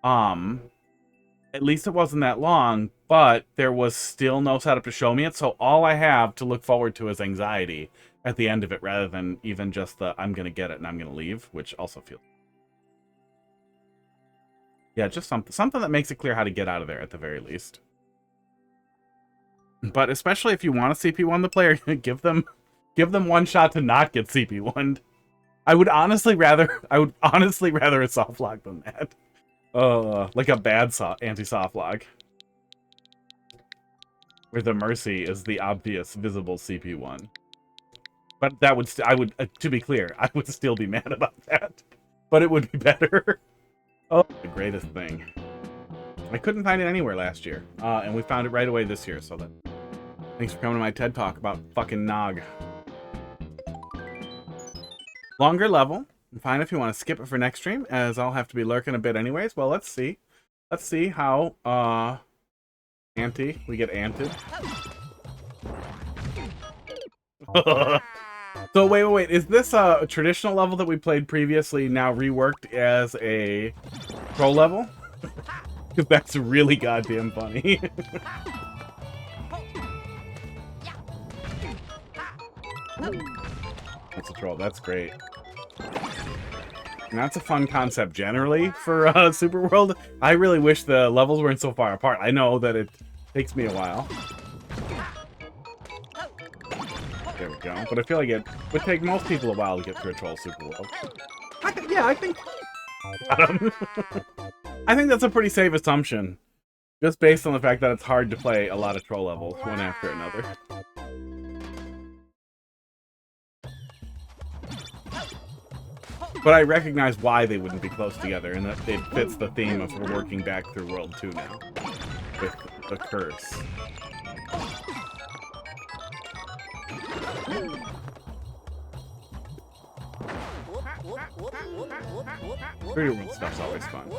At least it wasn't that long, but there was still no setup to show me it, so all I have to look forward to is anxiety at the end of it, rather than even just the, I'm gonna get it and I'm gonna leave, which also feels... Yeah, just something that makes it clear how to get out of there, at the very least. But especially if you want to CP1 the player, give them one shot to not get CP1'd. I would honestly rather a soft lock than that. Like a bad anti-soft lock. Where the mercy is the obvious visible CP1. But that would to be clear, I would still be mad about that. But it would be better. Oh, the greatest thing. I couldn't find it anywhere last year. And we found it right away this year, so that... Thanks for coming to my TED Talk about fucking Nog. Longer level. Fine if you want to skip it for next stream, as I'll have to be lurking a bit anyways. Well, let's see. Let's see how, we get anted. So, wait. Is this a traditional level that we played previously now reworked as a pro level? Because that's really goddamn funny. That's a troll. That's great. And that's a fun concept generally for Super World. I really wish the levels weren't so far apart. I know that it takes me a while. There we go. know, but I feel like it would take most people a while to get through a troll super world. Yeah, I think... I think that's a pretty safe assumption. Just based on the fact that it's hard to play a lot of troll levels, one after another. But I recognize why they wouldn't be close together, and that it fits the theme of we're working back through World 2 now. With the curse. Pretty world stuff's always fun.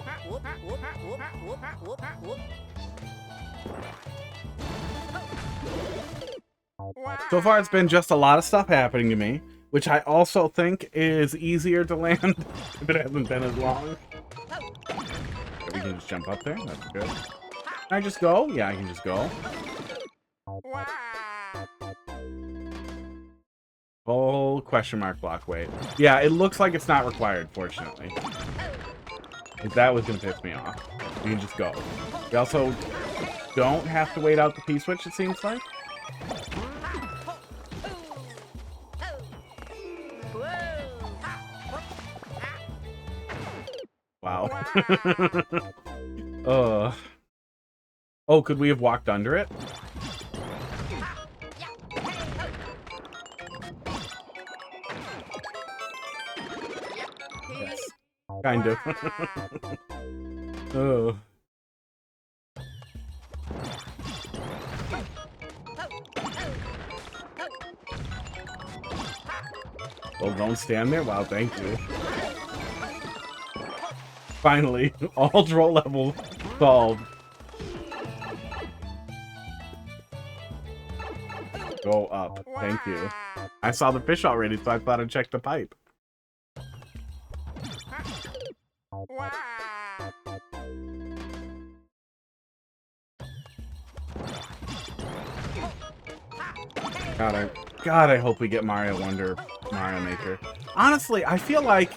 So far it's been just a lot of stuff happening to me, which I also think is easier to land if it hasn't been as long. Okay, we can just jump up there, that's good. Can I just go? Yeah, I can just go. Oh, question mark block, wait. Yeah, it looks like it's not required, fortunately. If that was gonna piss me off. You can just go. We also don't have to wait out the P-switch, it seems like. Wow. Oh, could we have walked under it? Yes. Kind of. Oh. Oh, don't stand there? Wow, thank you. Finally, all troll levels solved. Go up. Thank you. I saw the fish already, so I thought I'd check the pipe. God, I hope we get Mario Wonder, Mario Maker. Honestly, I feel like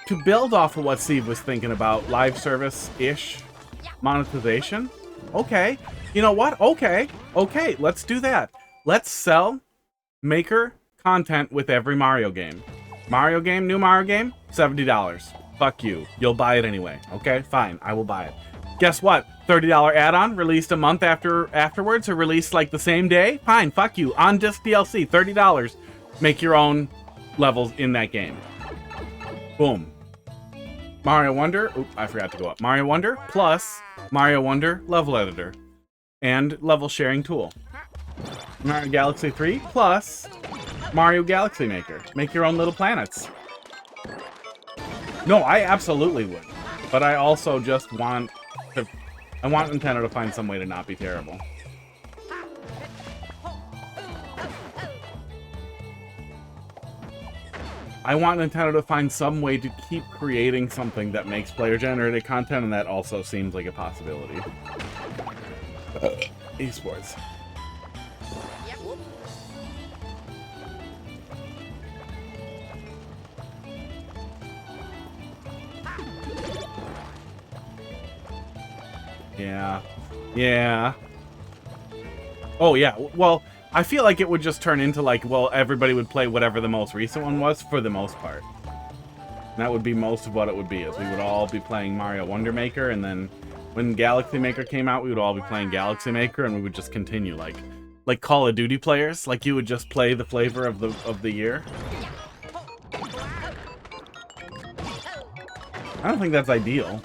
to build off of what Steve was thinking about, live service-ish monetization. Okay, you know what? Okay, let's do that. Let's sell Maker content with every Mario game. Mario game, new Mario game, $70. Fuck you. You'll buy it anyway. Okay, fine. I will buy it. Guess what? $30 add-on released a month afterwards, or released like the same day. Fine, fuck you. On disc DLC, $30. Make your own levels in that game. Boom. Mario Wonder. Oop, I forgot to go up. Mario Wonder plus Mario Wonder level editor and level sharing tool. Mario Galaxy 3 plus Mario Galaxy Maker. Make your own little planets. No, I absolutely would. But I also just want to... I want Nintendo to find some way to not be terrible. I want Nintendo to find some way to keep creating something that makes player-generated content, and that also seems like a possibility. Esports. Yeah. Oh, yeah. Well, I feel like it would just turn into, like, well, everybody would play whatever the most recent one was, for the most part. And that would be most of what it would be, is we would all be playing Mario Wonder Maker, and then when Galaxy Maker came out, we would all be playing Galaxy Maker, and we would just continue, like Call of Duty players. Like, you would just play the flavor of the year. I don't think that's ideal.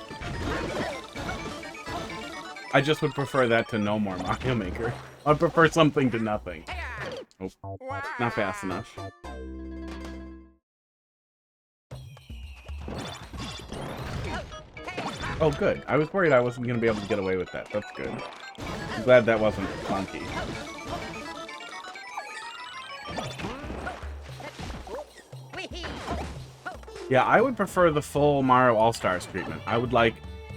I just would prefer that to no more Mario Maker. I'd prefer something to nothing. Oh, not fast enough. Oh, good. I was worried I wasn't going to be able to get away with that. That's good. I'm glad that wasn't clunky. Yeah, I would prefer the full Mario All-Stars treatment. I would like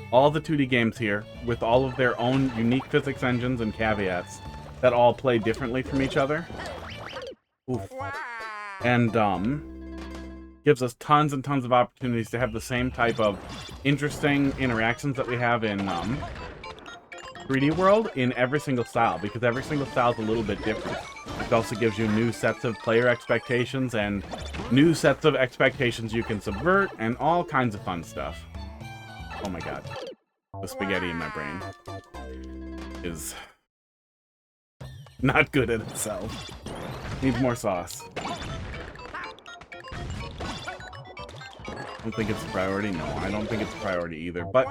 all the 2D games here, with all of their own unique physics engines and caveats that all play differently from each other. Oof. And, gives us tons and tons of opportunities to have the same type of interesting interactions that we have in 3D World in every single style, because every single style is a little bit different. It also gives you new sets of player expectations and new sets of expectations you can subvert and all kinds of fun stuff. Oh my god. The spaghetti in my brain is not good at itself. Needs more sauce. I don't think it's a priority. No, I don't think it's a priority either. But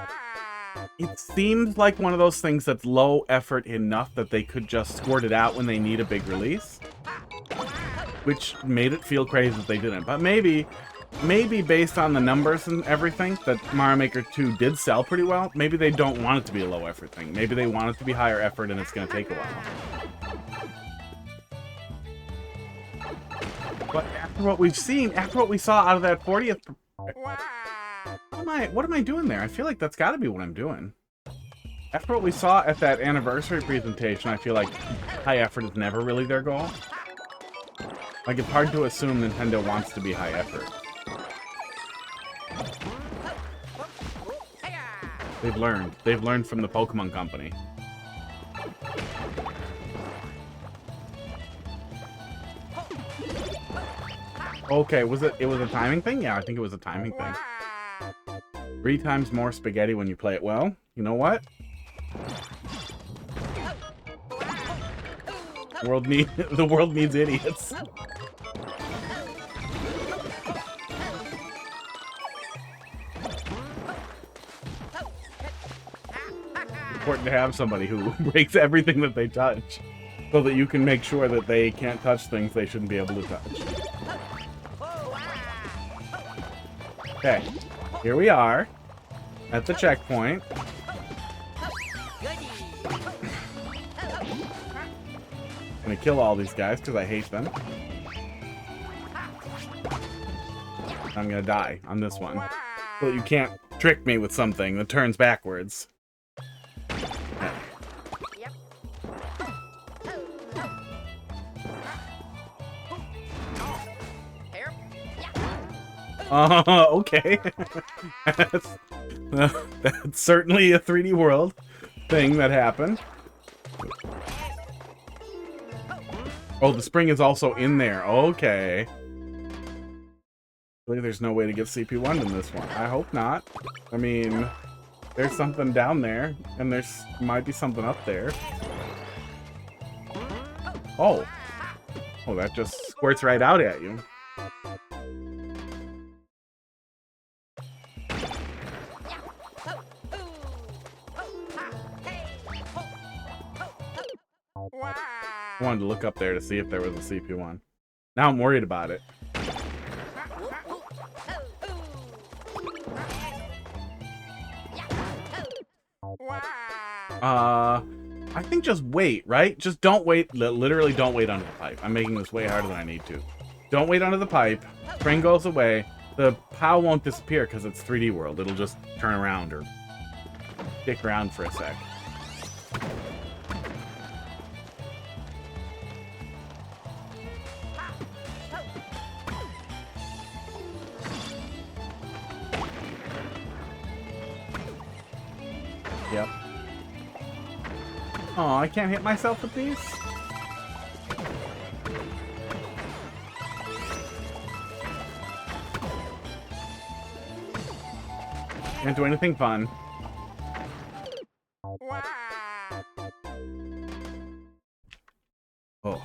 it seems like one of those things that's low effort enough that they could just squirt it out when they need a big release. Which made it feel crazy that they didn't. But maybe based on the numbers and everything, that Mario Maker 2 did sell pretty well, maybe they don't want it to be a low effort thing. Maybe they want it to be higher effort and it's going to take a while. But after what we've seen, after what we saw out of that 40th... What am I doing there? I feel like that's got to be what I'm doing. After what we saw at that anniversary presentation, I feel like high effort is never really their goal. Like, it's hard to assume Nintendo wants to be high effort. They've learned. They've learned from the Pokemon Company. Okay, it was a timing thing? Yeah, I think it was a timing thing. 3 times more spaghetti when you play it well. You know what? The world needs idiots. Important to have somebody who breaks everything that they touch, so that you can make sure that they can't touch things they shouldn't be able to touch. Okay, here we are at the checkpoint. I'm gonna kill all these guys because I hate them. I'm gonna die on this one. So you can't trick me with something that turns backwards. Okay. That's certainly a 3D World thing that happened. Oh, the spring is also in there. Okay. Really, there's no way to get CP1 in this one. I hope not. I mean, there's something down there, and there's might be something up there. Oh. Oh, that just squirts right out at you. I wanted to look up there to see if there was a CP1. Now I'm worried about it. I think just wait, right? Just don't wait. Literally don't wait under the pipe. I'm making this way harder than I need to. Don't wait under the pipe. Spring goes away. The POW won't disappear because it's 3D World. It'll just turn around or stick around for a sec. Yep. Oh, I can't hit myself with these? Can't do anything fun. Oh.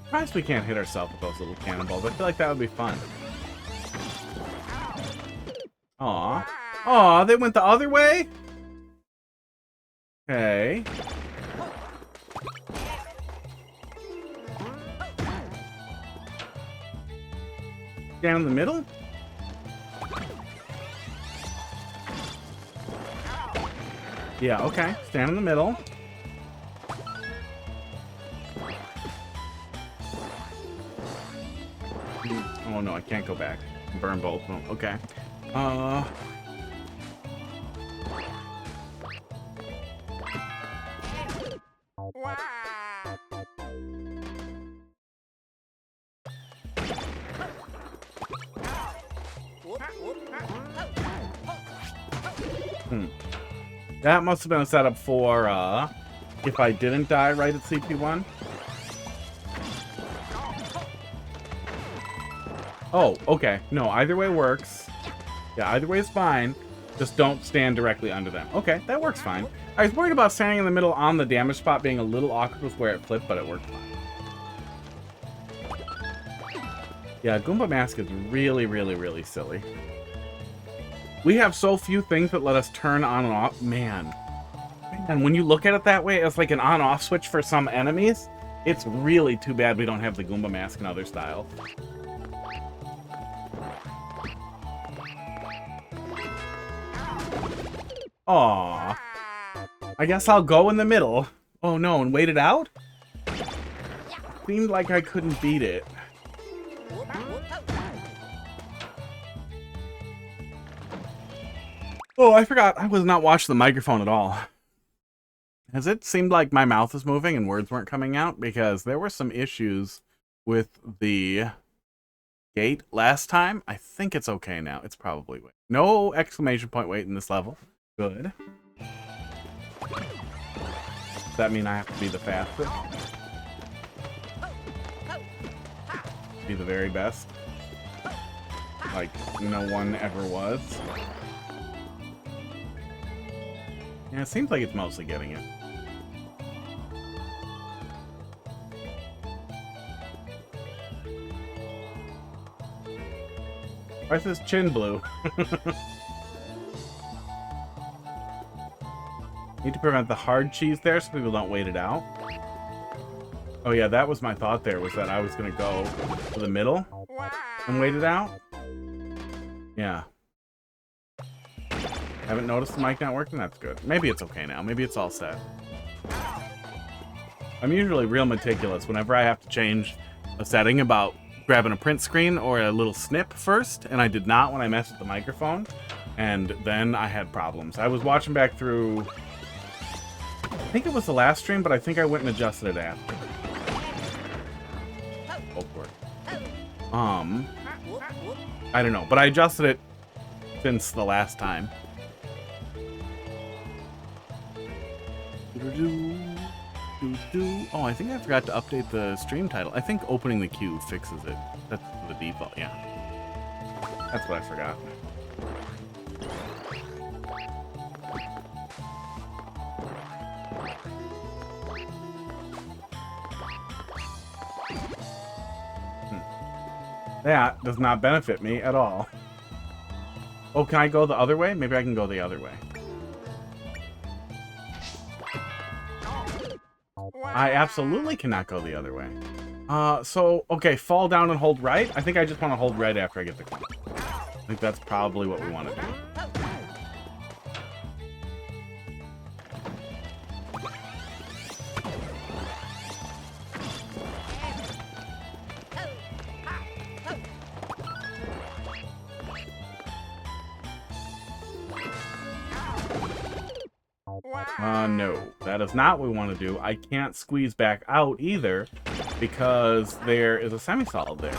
Surprised we can't hit ourselves with those little cannonballs. I feel like that would be fun. Aw. Aw, they went the other way? Okay. Down in the middle? Yeah, okay. Stand in the middle. Oh no, I can't go back. Burn both of them. Okay. That must have been a setup for, if I didn't die right at CP1. Oh, okay. No, either way works. Yeah, either way is fine. Just don't stand directly under them. Okay, that works fine. I was worried about standing in the middle on the damage spot being a little awkward with where it flipped, but it worked fine. Yeah, Goomba Mask is really, really, really silly. We have so few things that let us turn on and off. Man. And when you look at it that way, it's like an on-off switch for some enemies. It's really too bad we don't have the Goomba Mask in other styles. Aww. I guess I'll go in the middle. Oh no, and wait it out? Seemed like I couldn't beat it. Oh, I forgot. I was not watching the microphone at all. Has it seemed like my mouth was moving and words weren't coming out? Because there were some issues with the gate last time. I think it's okay now. It's probably wait. No exclamation point wait in this level. Good. Does that mean I have to be the fastest? Be the very best? Like, no one ever was? Yeah, it seems like it's mostly getting it. Why is his chin blue? Need to prevent the hard cheese there so people don't wait it out. Oh yeah, that was my thought there, was that I was going to go to the middle and wait it out. Yeah. Haven't noticed the mic not working? That's good. Maybe it's okay now. Maybe it's all set. I'm usually real meticulous whenever I have to change a setting about grabbing a print screen or a little snip first, and I did not when I messed with the microphone, and then I had problems. I was watching back through, I think it was the last stream, but I think I went and adjusted it after. Oh, for it. I don't know, but I adjusted it since the last time. Oh, I think I forgot to update the stream title. I think opening the queue fixes it. That's the default, yeah. That's what I forgot. That does not benefit me at all. Oh, can I go the other way? Maybe I can go the other way. I absolutely cannot go the other way. So, okay, fall down and hold right. I think I just want to hold right after I get the coin. I think that's probably what we want to do. No, that is not what we want to do. I can't squeeze back out either because there is a semi-solid there.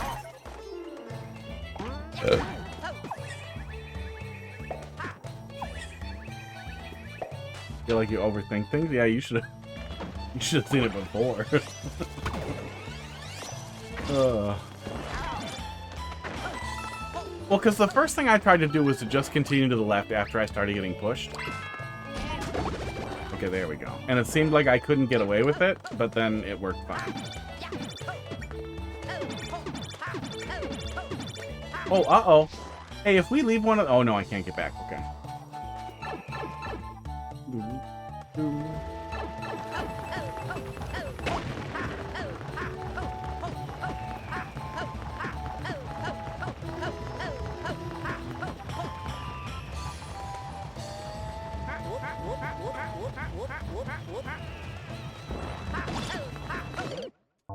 Feel like you overthink things? Yeah, you should have seen it before. Well, because the first thing I tried to do was to just continue to the left after I started getting pushed. Okay, there we go. And it seemed like I couldn't get away with it, but then it worked fine. Oh, uh-oh. Hey, if we leave one of... Oh, no, I can't get back. Okay.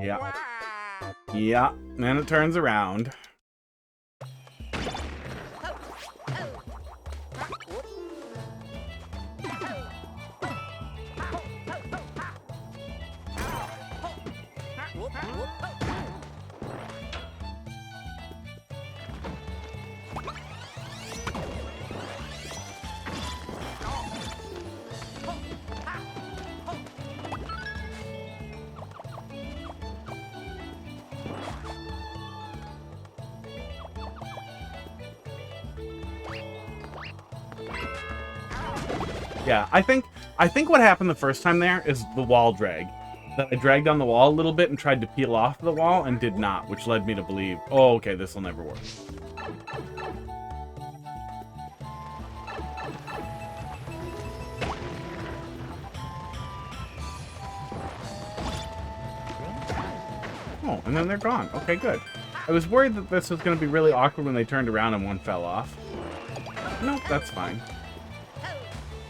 Yeah. Yeah, and it turns around. Yeah, I think what happened the first time there is the wall drag. That I dragged on the wall a little bit and tried to peel off the wall and did not, which led me to believe, oh, okay, this will never work. Oh, and then they're gone. Okay, good. I was worried that this was going to be really awkward when they turned around and one fell off. Nope, that's fine.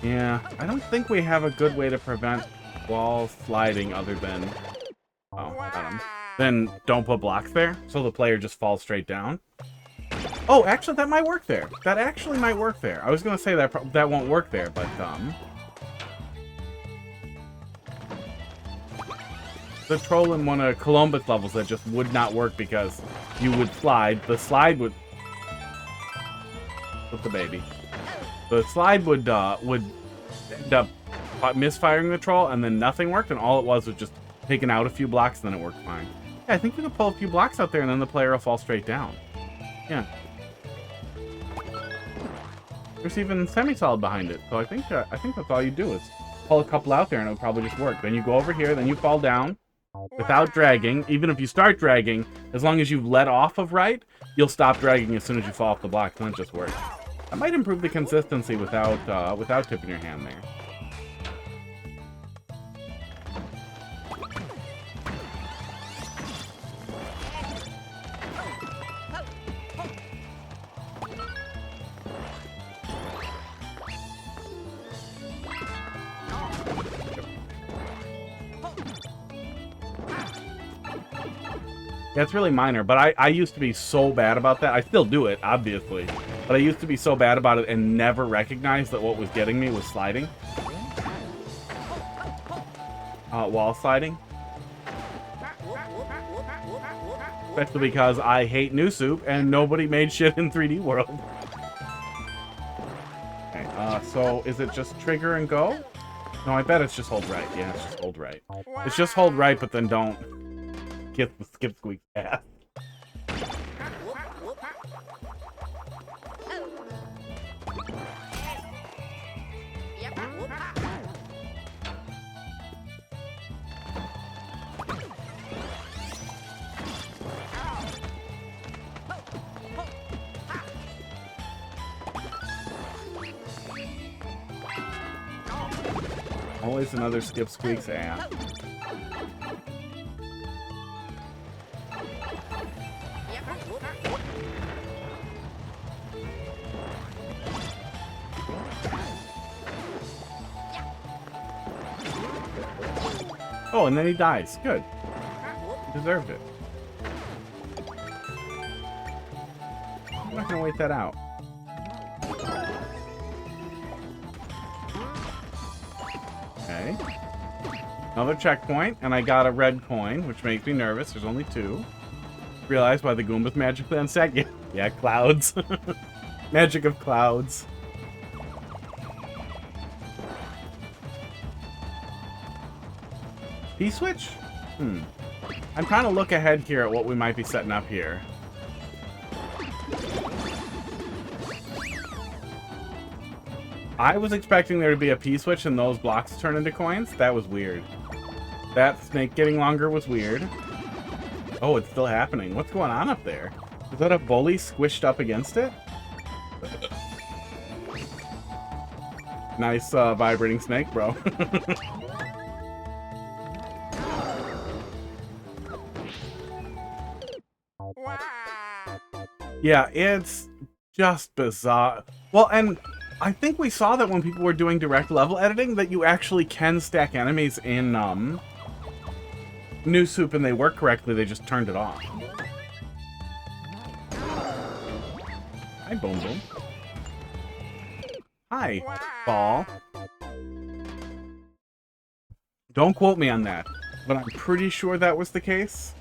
Yeah, I don't think we have a good way to prevent wall sliding other than... Oh, got him. Then don't put blocks there, so the player just falls straight down. Oh, actually, that might work there. That actually might work there. I was going to say that won't work there, but... The troll in one of Columbus levels that just would not work because you would slide. The slide would... With the baby. The slide would end up misfiring the troll, and then nothing worked, and all it was just taking out a few blocks, and then it worked fine. Yeah, I think we could pull a few blocks out there, and then the player will fall straight down. Yeah. There's even semi-solid behind it, so I think that's all you do is pull a couple out there, and it'll probably just work. Then you go over here, then you fall down without dragging. Even if you start dragging, as long as you've let off of right, you'll stop dragging as soon as you fall off the block, and it just works. That might improve the consistency without tipping your hand there. Yeah, it's really minor, but I used to be so bad about that. I still do it, obviously. But I used to be so bad about it and never recognize that what was getting me was sliding. Wall sliding. Especially because I hate New Soup and nobody made shit in 3D World. Okay, so is it just trigger and go? No, I bet it's just hold right. Yeah, it's just hold right. It's just hold right, but then don't skip squeak ass. Always another skip squeak's ass. Oh, and then he dies. Good. He deserved it. I'm not gonna wait that out. Okay. Another checkpoint, and I got a red coin, which makes me nervous. There's only 2. Realize why the Goombas magically unset. Yeah, clouds. Magic of clouds. P-switch? I'm trying to look ahead here at what we might be setting up here. I was expecting there to be a P-switch and those blocks turn into coins. That was weird. That snake getting longer was weird. Oh, it's still happening. What's going on up there? Is that a bully squished up against it? Nice vibrating snake, bro. Yeah, it's just bizarre. Well, and I think we saw that when people were doing direct level editing that you actually can stack enemies in New Soup and they work correctly, they just turned it off. Hi, Boom Boom. Hi, Ball. Don't quote me on that, but I'm pretty sure that was the case.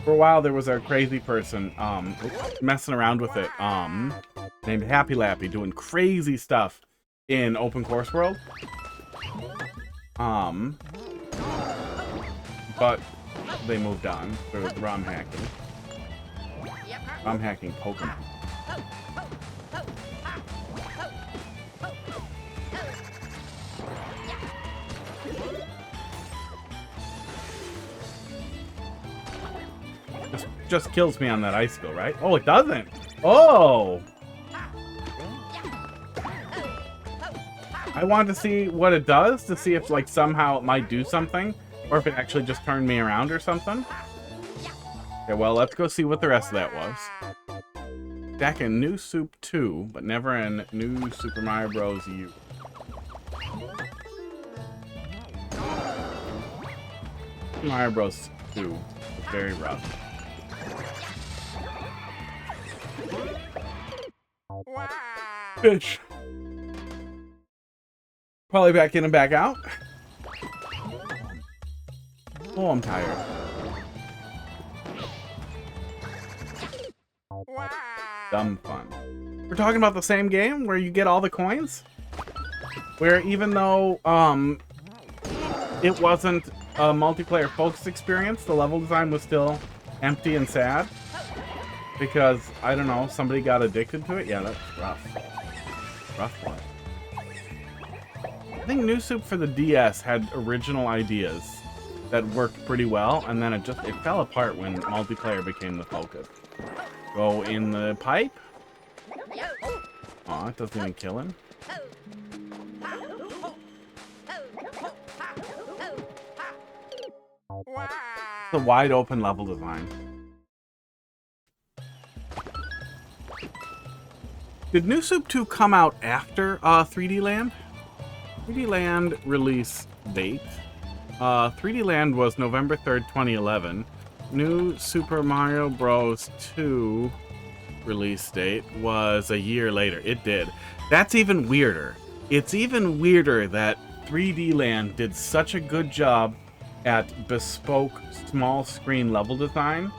For a while, there was a crazy person messing around with it named Happy Lappy doing crazy stuff in Open Course World. But they moved on. There was ROM hacking. ROM hacking Pokemon. Just kills me on that icicle, right? Oh, it doesn't. Oh! I wanted to see what it does, to see if, like, somehow it might do something, or if it actually just turned me around or something. Okay, well, let's go see what the rest of that was. Back in New Soup 2, but never in New Super Mario Bros. U. Mario Bros. 2 was very rough. Fish. Probably back in and back out. Oh, I'm tired. Dumb fun. We're talking about the same game where you get all the coins? Where even though it wasn't a multiplayer focused experience, the level design was still empty and sad. Because, I don't know, somebody got addicted to it? Yeah, that's rough. Rough one. I think New Soup for the DS had original ideas that worked pretty well, and then it fell apart when multiplayer became the focus. Go in the pipe? Aw, it doesn't even kill him. It's a wide open level design. Did New Soup 2 come out after 3D Land? 3D Land release date. 3D Land was November 3rd, 2011. New Super Mario Bros. 2 release date was a year later. It did. That's even weirder. It's even weirder that 3D Land did such a good job at bespoke small screen level design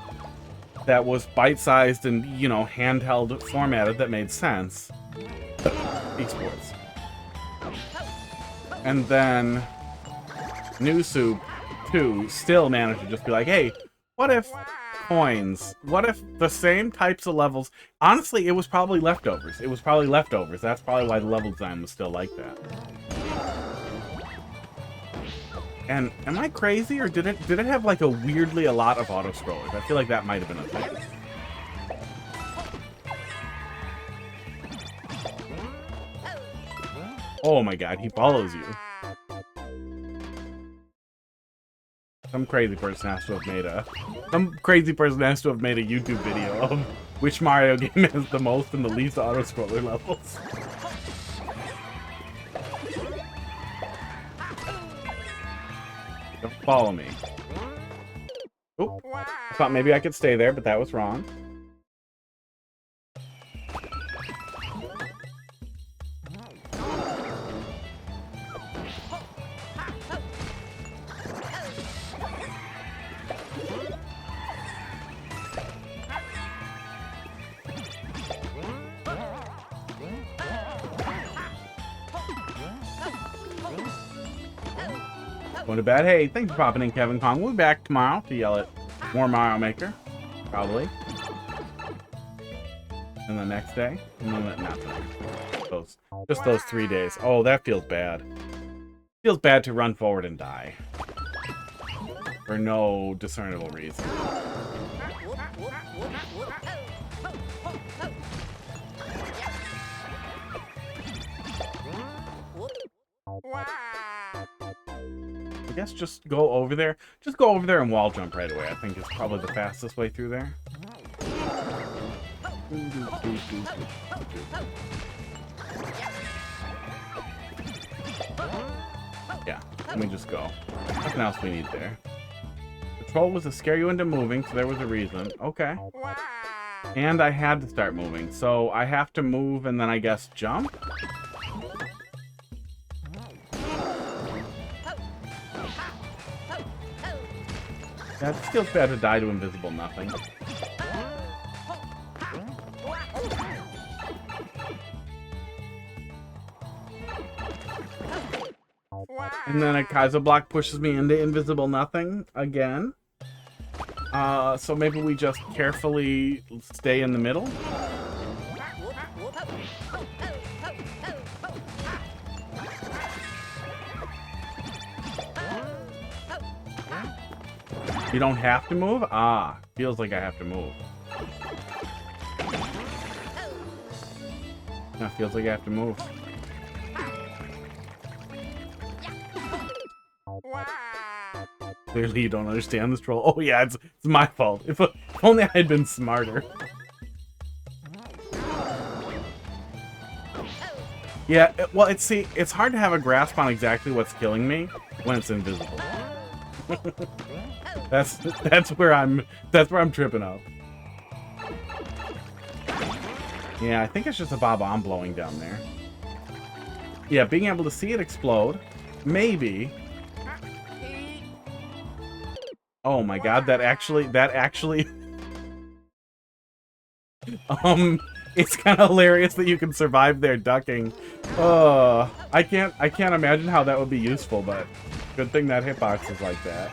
that was bite-sized and, you know, handheld formatted that made sense. Esports. And then New Soup 2 still managed to just be like, hey, what if coins? What if the same types of levels? Honestly, it was probably leftovers. It was probably leftovers. That's probably why the level design was still like that. And am I crazy, or did it have like a weirdly a lot of auto scrollers? I feel like that might have been a thing. Oh my god, he follows you. Some crazy person has to have made a YouTube video of which Mario game has the most and the least auto scroller levels. Don't follow me. Oh, I thought maybe I could stay there, but that was wrong. Going to bed. Hey, thanks for popping in, Kevin Kong. We'll be back tomorrow to yell at more Mario Maker. Probably. And the next day. No, not the next. Just those 3 days. Oh, that feels bad. Feels bad to run forward and die. For no discernible reason. I guess just go over there. Just go over there and wall jump right away. I think it's probably the fastest way through there. Yeah, let me just go. Nothing else we need there. Patrol was to scare you into moving, so there was a reason. Okay. And I had to start moving, so I have to move and then I guess jump? Yeah, it feels bad to die to invisible nothing. And then a Kaizo block pushes me into invisible nothing again. So maybe we just carefully stay in the middle. You don't have to move? Ah, feels like I have to move. That feels like I have to move. Clearly you don't understand this troll. Oh yeah, it's my fault. If only I had been smarter. Yeah, well, it's hard to have a grasp on exactly what's killing me when it's invisible. that's where I'm tripping up. Yeah, I think it's just a bob-omb blowing down there. Yeah, being able to see it explode, maybe. Oh my god, that actually it's kind of hilarious that you can survive there ducking. I can't imagine how that would be useful, but good thing that hitbox is like that.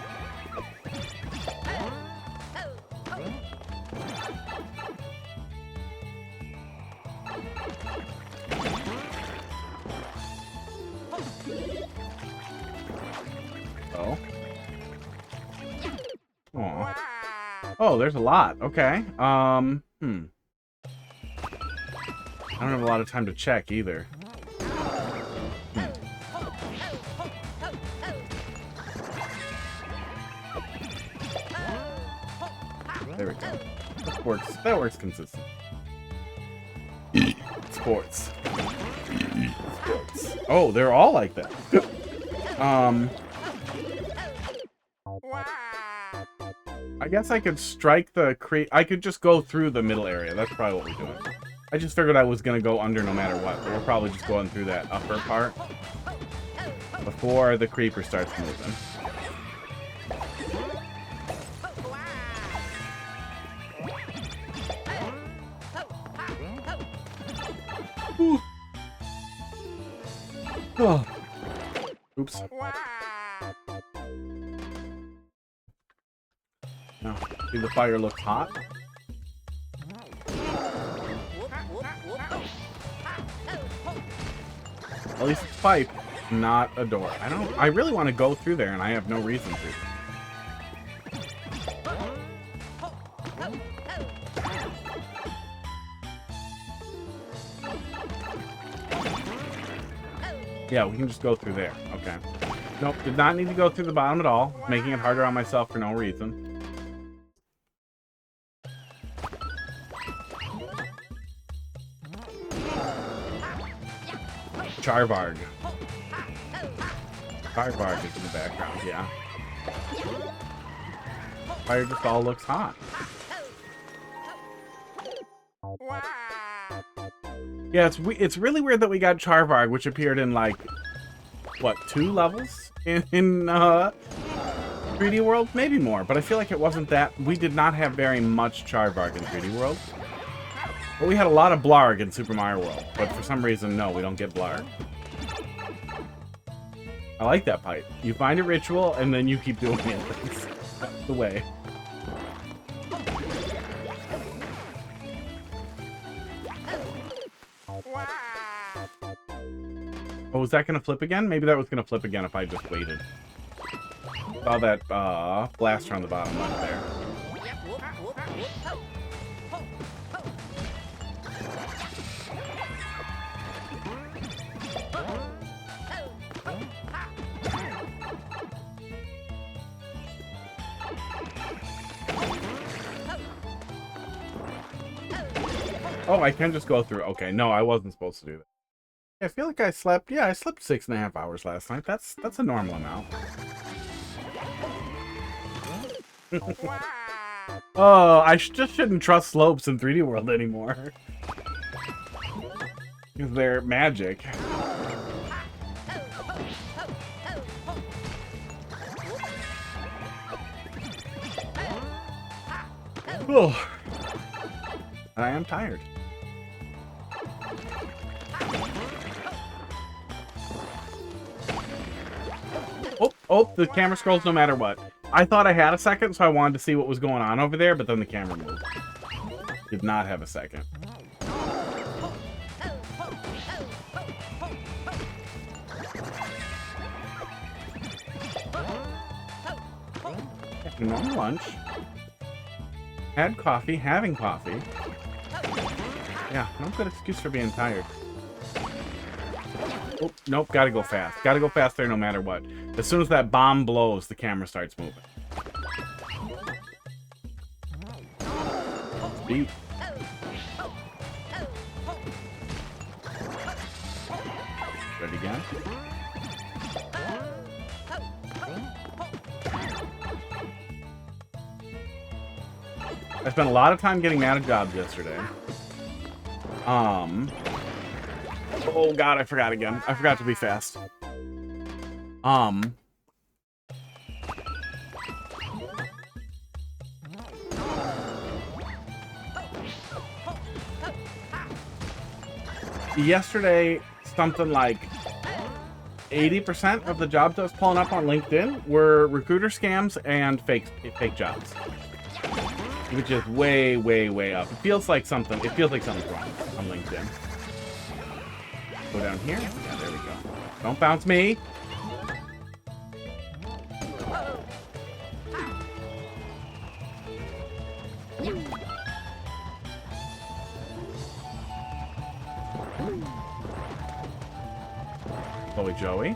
Oh. Aw. Oh, there's a lot. Okay. I don't have a lot of time to check either. There we go. That works consistent. Sports. Oh, they're all like that. I guess I could strike the I could just go through the middle area. That's probably what we're doing. I just figured I was gonna go under no matter what, but we're probably just going through that upper part before the creeper starts moving. Ooh. Oh. Oops. No. See, the fire looks hot. At least it's pipe, not a door. I really want to go through there, and I have no reason to. Yeah, we can just go through there. Okay. Nope, did not need to go through the bottom at all. Making it harder on myself for no reason. Charvarg. Charvarg is in the background, yeah. Fire just all looks hot. Yeah, it's really weird that we got Charvarg, which appeared in like, what, 2 levels in 3D World? Maybe more, but I feel like it wasn't that. We did not have very much Charvarg in 3D World. But we had a lot of Blarg in Super Mario World, but for some reason, no, we don't get Blarg. I like that pipe. You find a ritual, and then you keep doing it. That's the way. Oh, was that going to flip again? Maybe that was going to flip again if I just waited. Saw that blaster on the bottom left there. Oh, I can just go through. Okay, no, I wasn't supposed to do that. I feel like I slept. Yeah, I slept 6.5 hours last night. That's a normal amount. Oh, I just shouldn't trust slopes in 3D World anymore. Because they're magic. Oh. I am tired. Oh, the camera scrolls no matter what. I thought I had a second, so I wanted to see what was going on over there, but then the camera moved. Did not have a second. Normal lunch. Had coffee, having coffee. Yeah, no good excuse for being tired. Oh, nope, gotta go fast. Gotta go fast there no matter what. As soon as that bomb blows, the camera starts moving. Beat. Ready again. I spent a lot of time getting mad at jobs yesterday. Oh god, I forgot again. I forgot to be fast. Yesterday, something like 80% of the jobs I was pulling up on LinkedIn were recruiter scams and fake jobs. Which is way, way, way up. It feels like something's wrong on LinkedIn. Go down here. Yeah, there we go. Don't bounce me. Chloe Joey.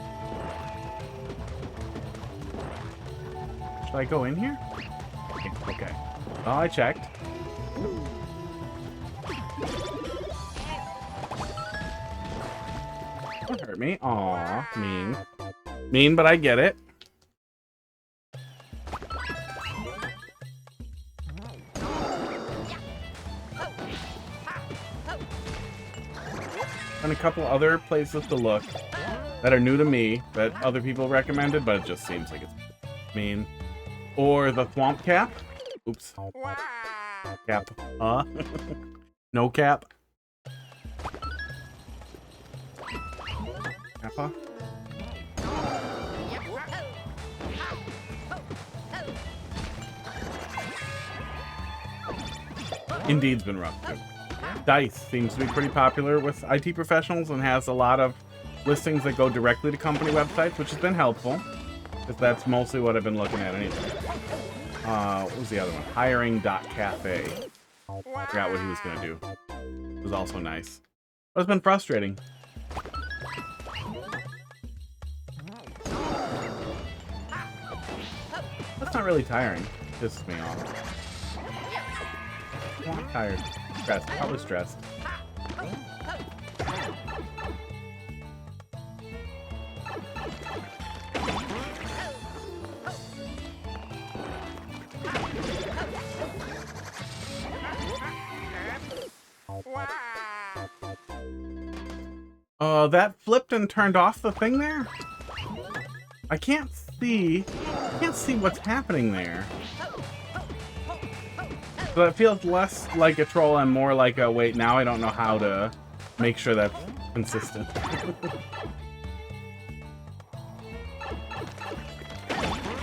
Should I go in here? Okay. Oh, I checked. Don't hurt me. Aw, mean. Mean, but I get it. And a couple other places to look that are new to me that other people recommended, but it just seems like it's mean. Or the Thwomp Cap. Oops. Cap. No cap. Kappa. Indeed's been rough too. Dice seems to be pretty popular with IT professionals and has a lot of listings that go directly to company websites, which has been helpful. Because that's mostly what I've been looking at anyway. What was the other one? Hiring.cafe. I forgot what he was going to do. It was also nice. But it's been frustrating. That's not really tiring. It pisses me off. I'm tired. Stressed. Probably stressed. That flipped and turned off the thing there? I can't see what's happening there. So it feels less like a troll and more like a, wait, now I don't know how to make sure that's consistent.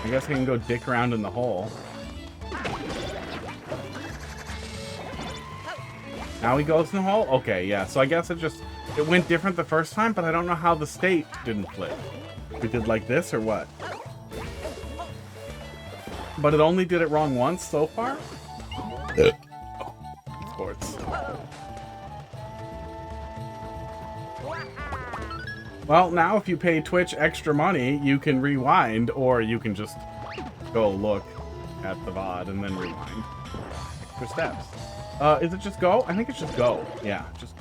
I guess I can go dick around in the hole. Now he goes in the hole? Okay, yeah, so I guess it went different the first time, but I don't know how the state didn't flip. We did like this or what? But it only did it wrong once so far? Sports. Well, now if you pay Twitch extra money, you can rewind, or you can just go look at the VOD and then rewind. Extra steps. Is it just go? I think it's just go. Yeah, just...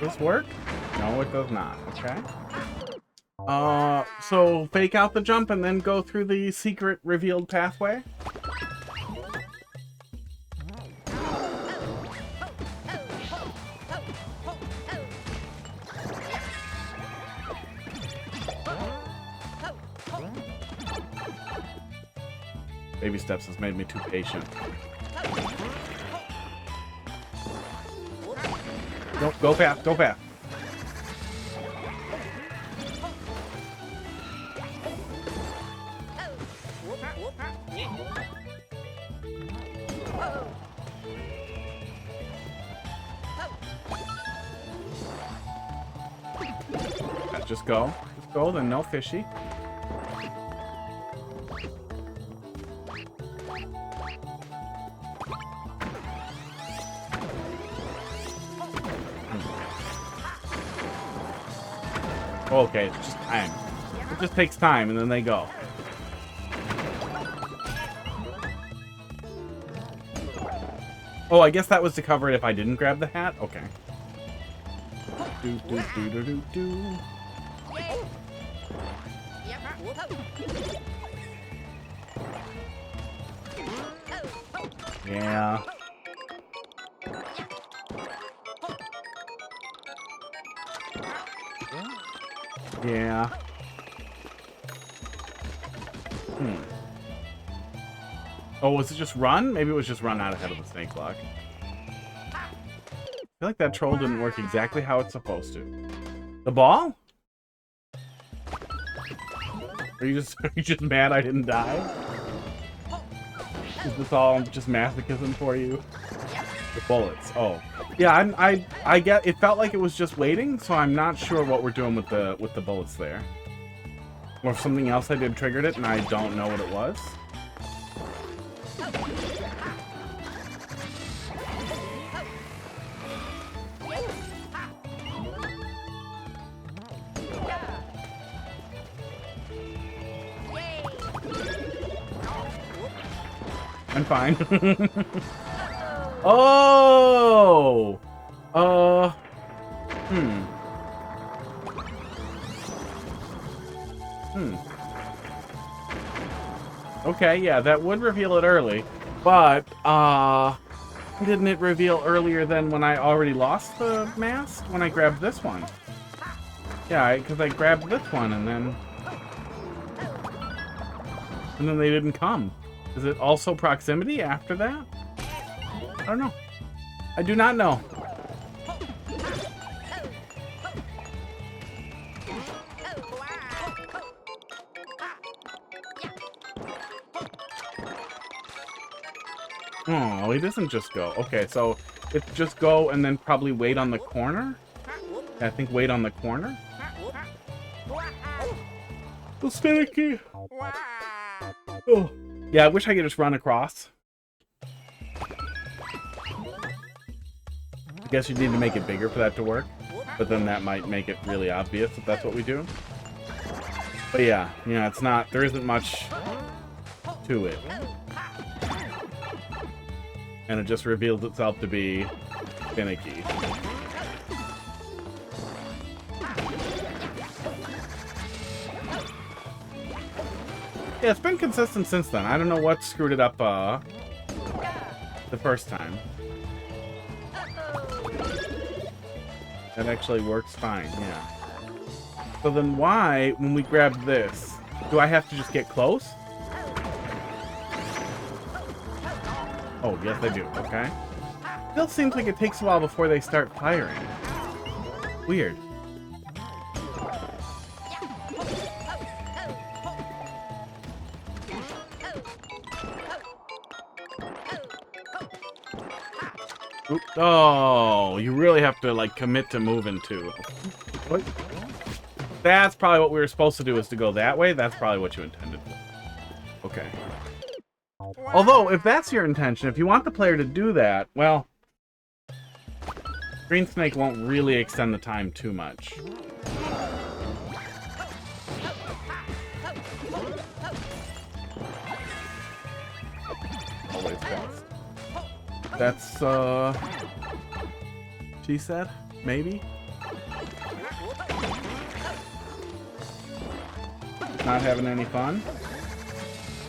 Does this work? No, it does not. Okay. So fake out the jump and then go through the secret revealed pathway? Baby steps has made me too patient. Go fast, go fast. Just go. Just go, then no fishy. Okay, it's just time. It just takes time, and then they go. Oh, I guess that was to cover it if I didn't grab the hat? Okay. Do. Yeah. Yeah. Oh, was it just run? Maybe it was just run out ahead of the snake block. I feel like that troll didn't work exactly how it's supposed to. The ball? Are you just mad I didn't die? Is this all just masochism for you? The bullets. Oh. Yeah, I get it felt like it was just waiting, so I'm not sure what we're doing with the bullets there. Or if something else I did triggered it and I don't know what it was. I'm fine. Oh! Okay, yeah, that would reveal it early. But, didn't it reveal earlier than when I already lost the mask? When I grabbed this one. Yeah, because I grabbed this one and then they didn't come. Is it also proximity after that? I don't know. I do not know. Oh, it doesn't just go. Okay, so it's just go and then probably wait on the corner? I think wait on the corner? The sticky! Oh. Yeah, I wish I could just run across. I guess you need to make it bigger for that to work. But then that might make it really obvious if that's what we do. But yeah, it's not, there isn't much to it. And it just reveals itself to be finicky. Yeah, it's been consistent since then. I don't know what screwed it up the first time. That actually works fine, yeah. So then why, when we grab this, do I have to just get close? Oh, yes I do, okay. Still seems like it takes a while before they start firing. Weird. Oop. Oh, you really have to, like, commit to moving, too. What? That's probably what we were supposed to do, is to go that way. That's probably what you intended. Okay. Although, if that's your intention, if you want the player to do that, well, Green Snake won't really extend the time too much. Always fast. That's, she said? Maybe? Not having any fun?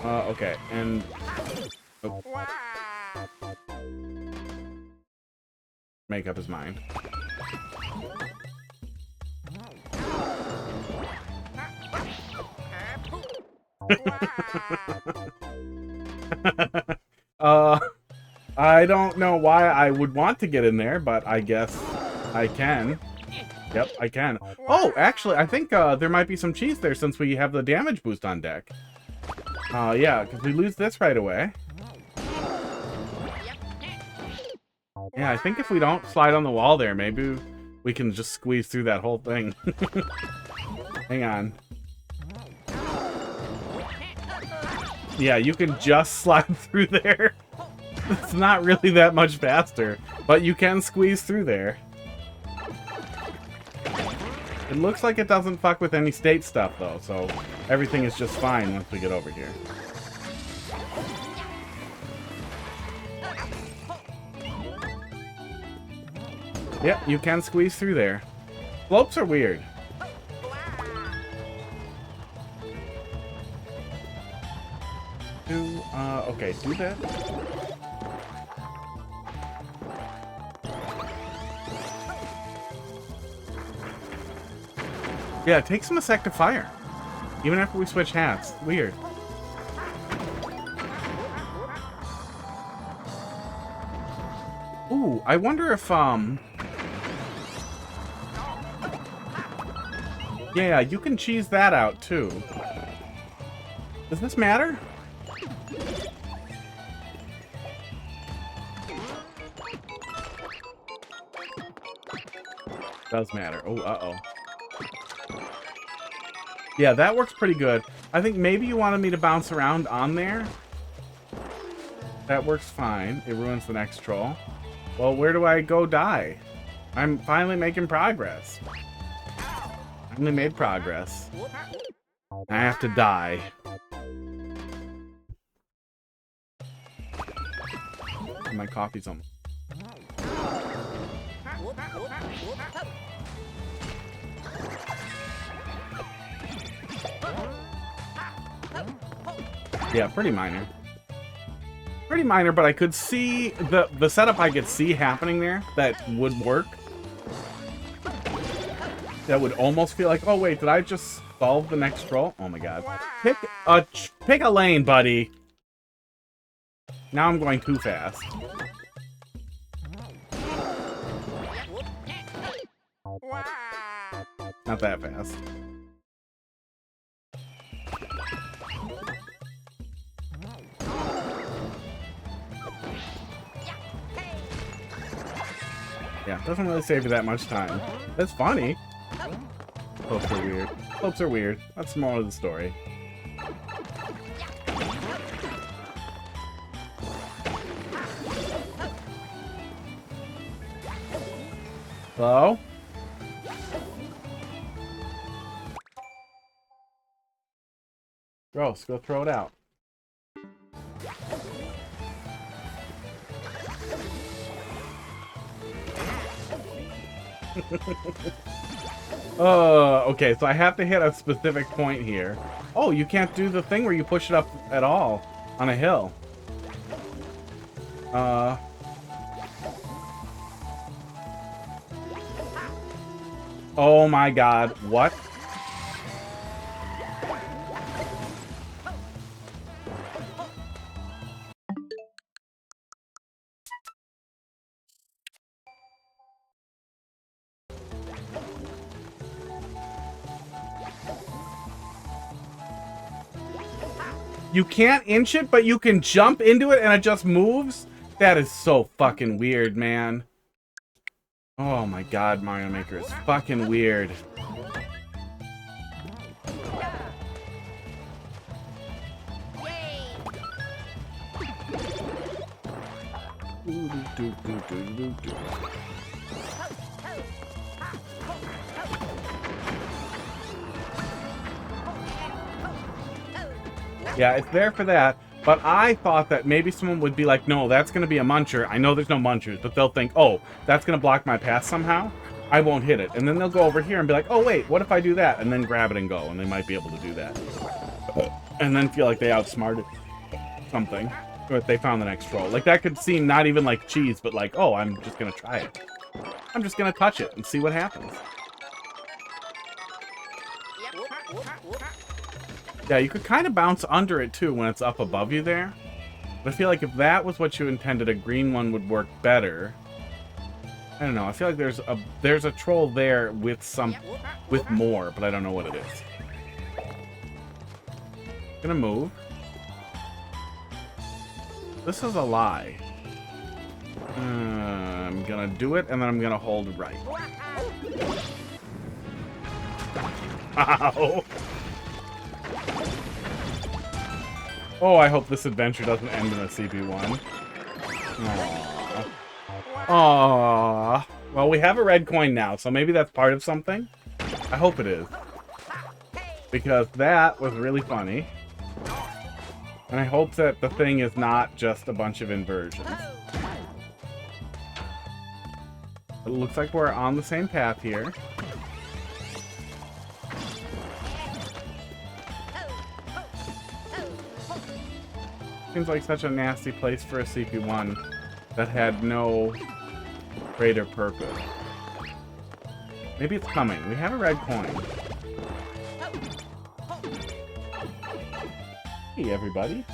Okay, and... Oh. Make up his mind. I don't know why I would want to get in there, but I guess I can. Yep, I can. Oh, actually, I think there might be some cheese there since we have the damage boost on deck. Yeah, because we lose this right away. Yeah, I think if we don't slide on the wall there, maybe we can just squeeze through that whole thing. Hang on. Yeah, you can just slide through there. It's not really that much faster, but you can squeeze through there. It looks like it doesn't fuck with any state stuff, though, so everything is just fine once we get over here. Yep, you can squeeze through there. Slopes are weird. Okay, do that. Yeah, it takes them a sec to fire. Even after we switch hats. Weird. Ooh, I wonder if, yeah, you can cheese that out, too. Does this matter? Does matter. Oh, uh-oh. Yeah, that works pretty good. I think maybe you wanted me to bounce around on there. That works fine. It ruins the next troll. Well, where do I go die? I'm finally making progress. Finally made progress. I have to die. My coffee's almost... Yeah, pretty minor. Pretty minor, but I could see the setup I could see happening there that would work. That would almost feel like, oh wait, did I just solve the next troll? Oh my god. Pick a lane, buddy. Now I'm going too fast. Not that fast. Yeah, doesn't really save you that much time. That's funny. Slopes are weird. Slopes are weird. That's the moral of the story. Hello? Gross, go throw it out. Okay, so I have to hit a specific point here. Oh, you can't do the thing where you push it up at all on a hill. Oh my god, what? You can't inch it, but you can jump into it and it just moves? That is so fucking weird, man. Oh my god, Mario Maker is fucking weird. Yeah, it's there for that, but I thought that maybe someone would be like, no, that's going to be a muncher. I know there's no munchers, but they'll think, oh, that's going to block my path somehow. I won't hit it. And then they'll go over here and be like, oh, wait, what if I do that? And then grab it and go, and they might be able to do that. And then feel like they outsmarted something, or if they found the next troll. Like, that could seem not even like cheese, but like, oh, I'm just going to try it. I'm just going to touch it and see what happens. Yeah, you could kind of bounce under it, too, when it's up above you there. But I feel like if that was what you intended, a green one would work better. I don't know. I feel like there's a troll there with more, but I don't know what it is. Gonna move. This is a lie. I'm gonna do it, and then I'm gonna hold right. Ow! Oh, I hope this adventure doesn't end in a CP1. Aww. Aww. Well, we have a red coin now, so maybe that's part of something. I hope it is. Because that was really funny. And I hope that the thing is not just a bunch of inversions. It looks like we're on the same path here. Seems like such a nasty place for a CP1 that had no greater purpose. Maybe it's coming. We have a red coin. Hey, everybody.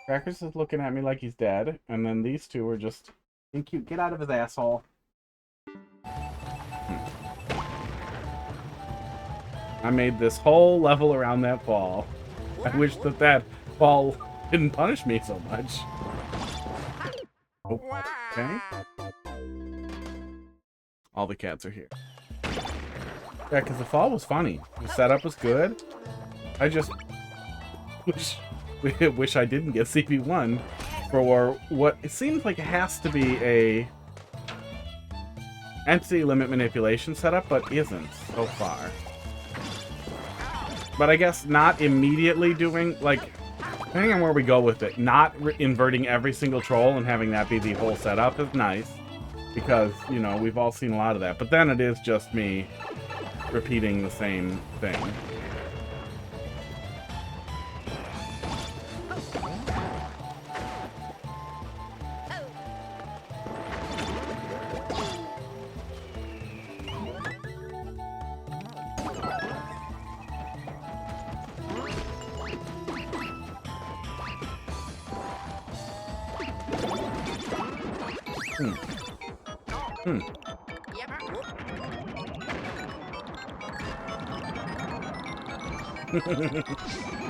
Crackers is looking at me like he's dead, and then these two are just being cute. Get out of his asshole. I made this whole level around that ball. I wish that ball didn't punish me so much. Oh, okay. All the cats are here. Yeah, because the fall was funny. The setup was good. I just wish I didn't get CP1 for what it seems like it has to be a entity limit manipulation setup, but isn't so far. But I guess not immediately doing, like, depending on where we go with it, not inverting every single troll and having that be the whole setup is nice. Because, you know, we've all seen a lot of that. But then it is just me repeating the same thing.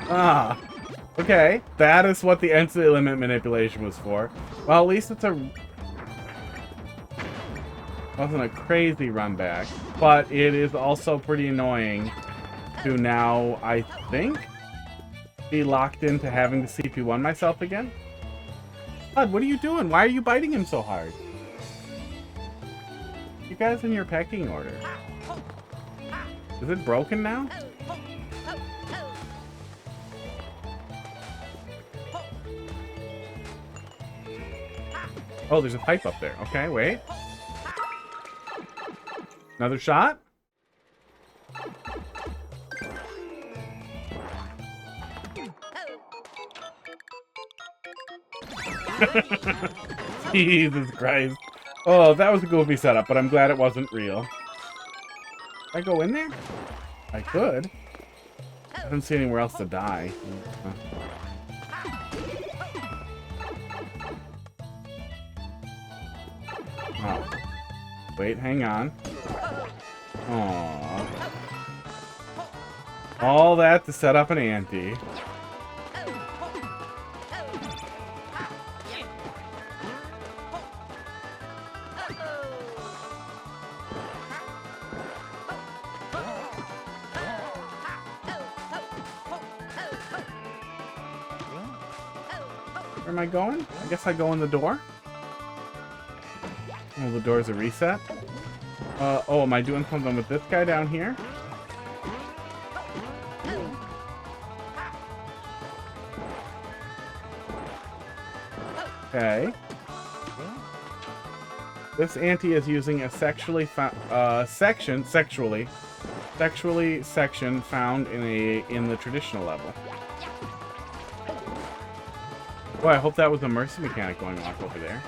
Ah, okay. That is what the entity limit manipulation was for. Well, at least wasn't a crazy run back, but it is also pretty annoying to now, I think, be locked into having to CP1 myself again. Bud, what are you doing? Why are you biting him so hard? You guys in your pecking order. Is it broken now? Oh, there's a pipe up there. Okay, wait. Another shot? Jesus Christ. Oh, that was a goofy setup, but I'm glad it wasn't real. Can I go in there? I could. I don't see anywhere else to die. Oh. Wait, hang on. Aww. All that to set up an ante. Where am I going? I guess I go in the door. Oh, the door's a reset. Oh, am I doing something with this guy down here? Okay. This ante is using a sexually section found in the traditional level. Boy, I hope that was a mercy mechanic going off over there.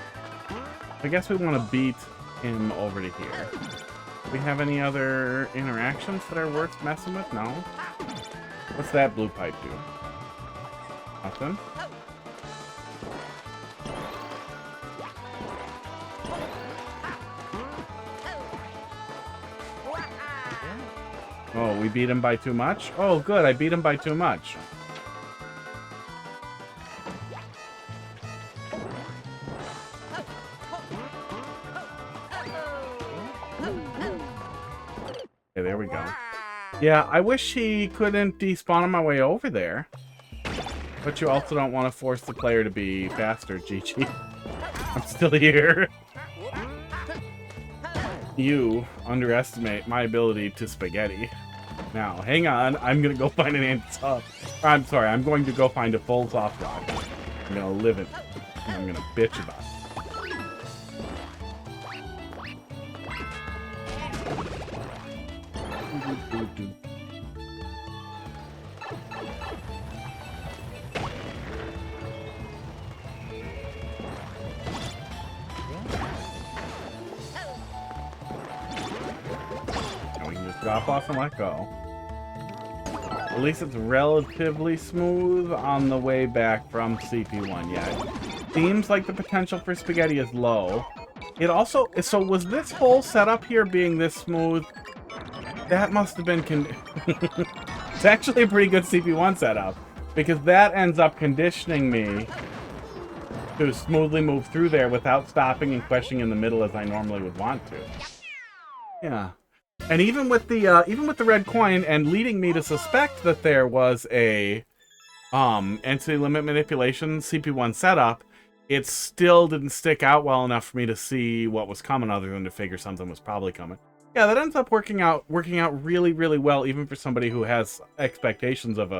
I guess we want to beat him over to here. Do we have any other interactions that are worth messing with? No. What's that blue pipe do? Nothing. Oh, we beat him by too much? Oh, good. I beat him by too much. Okay, there we go. Yeah, I wish he couldn't despawn on my way over there. But you also don't want to force the player to be faster, GG. I'm still here. You underestimate my ability to spaghetti. Now, hang on. I'm going to go find an anti-soft. I'm sorry. I'm going to go find a full soft rock. I'm going to live it. And I'm going to bitch about it. Now we can just drop off and let go. At least it's relatively smooth on the way back from CP1. Yeah, it seems like the potential for spaghetti is low. It also... So was this whole setup here being this smooth? That must have been... It's actually a pretty good CP1 setup. Because that ends up conditioning me to smoothly move through there without stopping and questioning in the middle as I normally would want to. Yeah. And even with the red coin and leading me to suspect that there was a entity limit manipulation CP1 setup, it still didn't stick out well enough for me to see what was coming other than to figure something was probably coming. Yeah, that ends up working out really, really well, even for somebody who has expectations of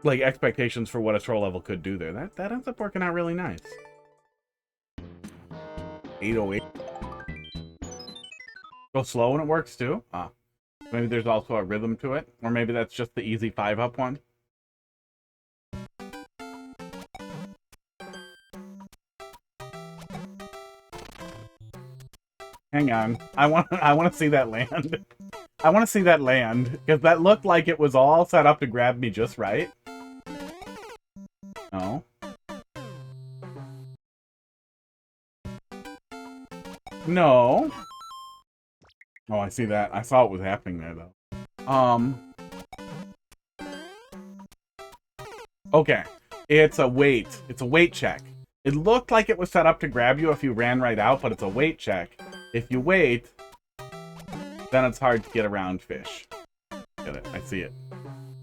expectations for what a troll level could do there. That ends up working out really nice. 808. Go slow when it works too? Ah. Maybe there's also a rhythm to it. Or maybe that's just the easy 5-up one. Hang on. I want to see that land. I want to see that land. Because that looked like it was all set up to grab me just right. No. No. Oh, I see that. I saw what was happening there, though. Okay. It's a wait. It's a wait check. It looked like it was set up to grab you if you ran right out, but it's a wait check. If you wait, then it's hard to get around fish. Get it. I see it.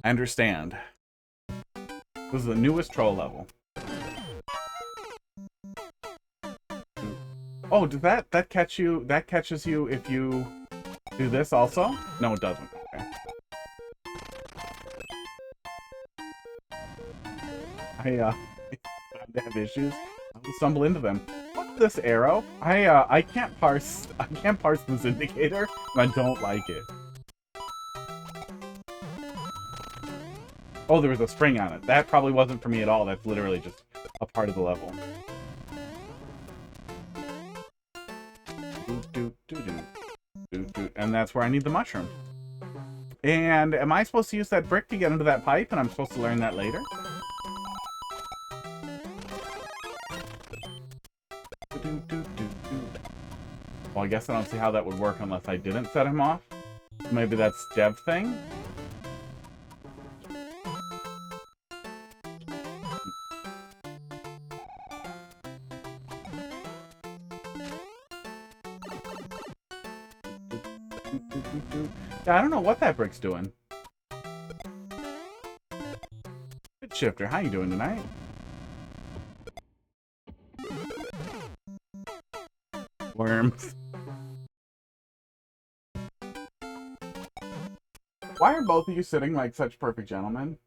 I understand. This is the newest troll level. Oh, does that catch you? That catches you if you do this also? No, it doesn't. Okay. I have issues. I will stumble into them. What's this arrow? I can't parse this indicator, and I don't like it. Oh, there was a spring on it. That probably wasn't for me at all. That's literally just a part of the level. And that's where I need the mushroom. And am I supposed to use that brick to get into that pipe, and I'm supposed to learn that later? Well, I guess I don't see how that would work unless I didn't set him off. Maybe that's Dev thing? Yeah, I don't know what that brick's doing. Good Shifter, how you doing tonight? Worms. Why are both of you sitting like such perfect gentlemen?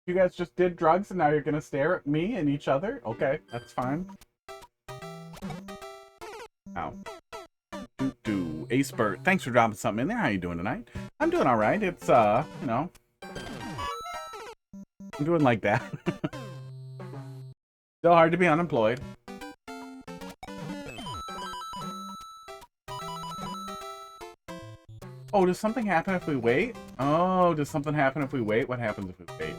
You guys just did drugs and now you're gonna stare at me and each other? Okay, that's fine. Ow. Acebert, thanks for dropping something in there. How you doing tonight? I'm doing alright. It's, you know. I'm doing like that. Still hard to be unemployed. Oh, does something happen if we wait? Oh, does something happen if we wait? What happens if we wait?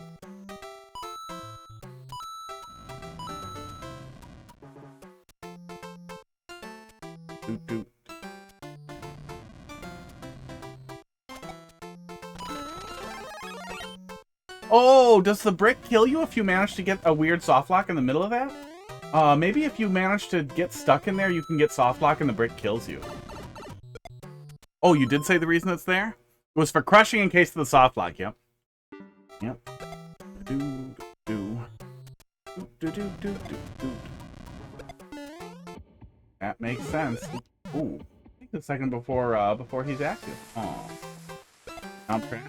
Oh, does the brick kill you if you manage to get a weird soft lock in the middle of that? Maybe if you manage to get stuck in there, you can get soft lock and the brick kills you. Oh, you did say the reason it's there? It was for crushing in case of the soft lock, yep. Yep. That makes sense. Ooh. Take a second before he's active. Oh. Soundtrack.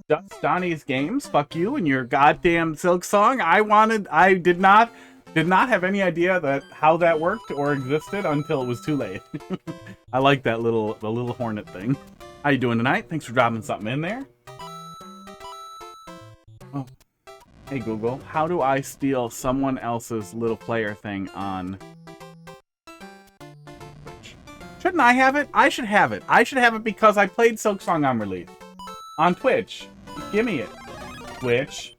Just Donnie's games. Fuck you and your goddamn Silk Song. I did not have any idea that how that worked or existed until it was too late. I like that the little hornet thing. How you doing tonight? Thanks for dropping something in there. Oh. Hey Google, how do I steal someone else's little player thing on Twitch? Shouldn't I have it? I should have it. I should have it because I played Silk Song on release. On Twitch. Give me it. Twitch.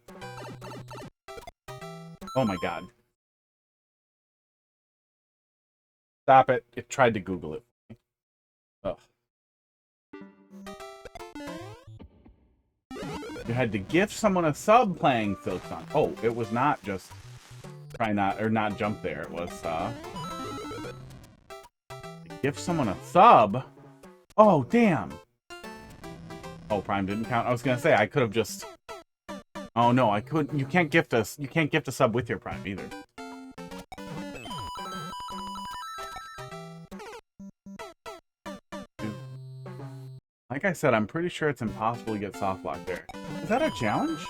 Oh my god. Stop it. It tried to Google it. Ugh. You had to gift someone a sub playing Silk Song. Oh, it was not just not jump there. It was gift someone a sub. Oh, damn. Oh, Prime didn't count. I was gonna say I could have just. Oh no, I couldn't. You can't gift us. You can't gift a sub with your Prime either. Like I said, I'm pretty sure it's impossible to get soft lock there. Is that a challenge?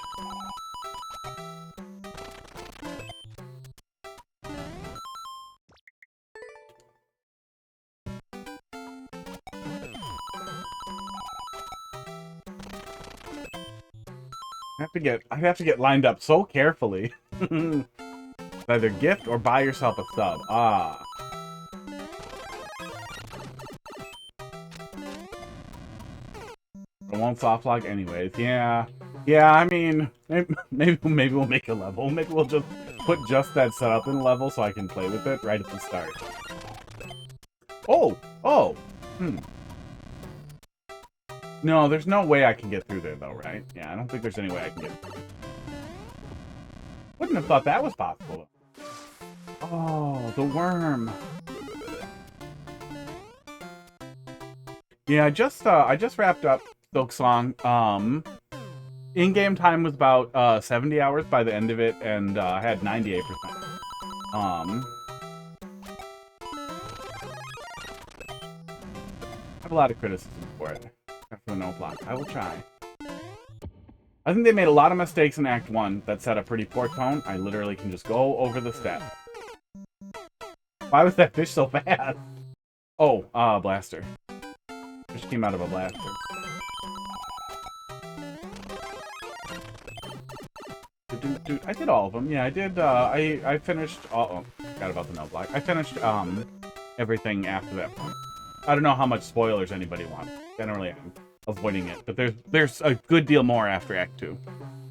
I have to get lined up so carefully. Either gift or buy yourself a sub. Ah. I won't soft lock anyways. Yeah. Yeah, I mean, maybe we'll make a level. Maybe we'll just put just that setup in a level so I can play with it right at the start. Oh! Oh! No, there's no way I can get through there, though, right? Yeah, I don't think there's any way I can get through. Wouldn't have thought that was possible. Oh, the worm. Yeah, I just wrapped up Silk Song. In-game time was about 70 hours by the end of it, and I had 98%. I have a lot of criticism for it. Except for the no block. I will try. I think they made a lot of mistakes in Act 1 that set a pretty poor tone. I literally can just go over the step. Why was that fish so fast? Oh, blaster. Fish came out of a blaster. Dude, I did all of them. Yeah, I did. I finished. Oh, forgot about the no block. I finished everything after that point. I don't know how much spoilers anybody wants. Generally, I'm avoiding it, but there's a good deal more after Act 2.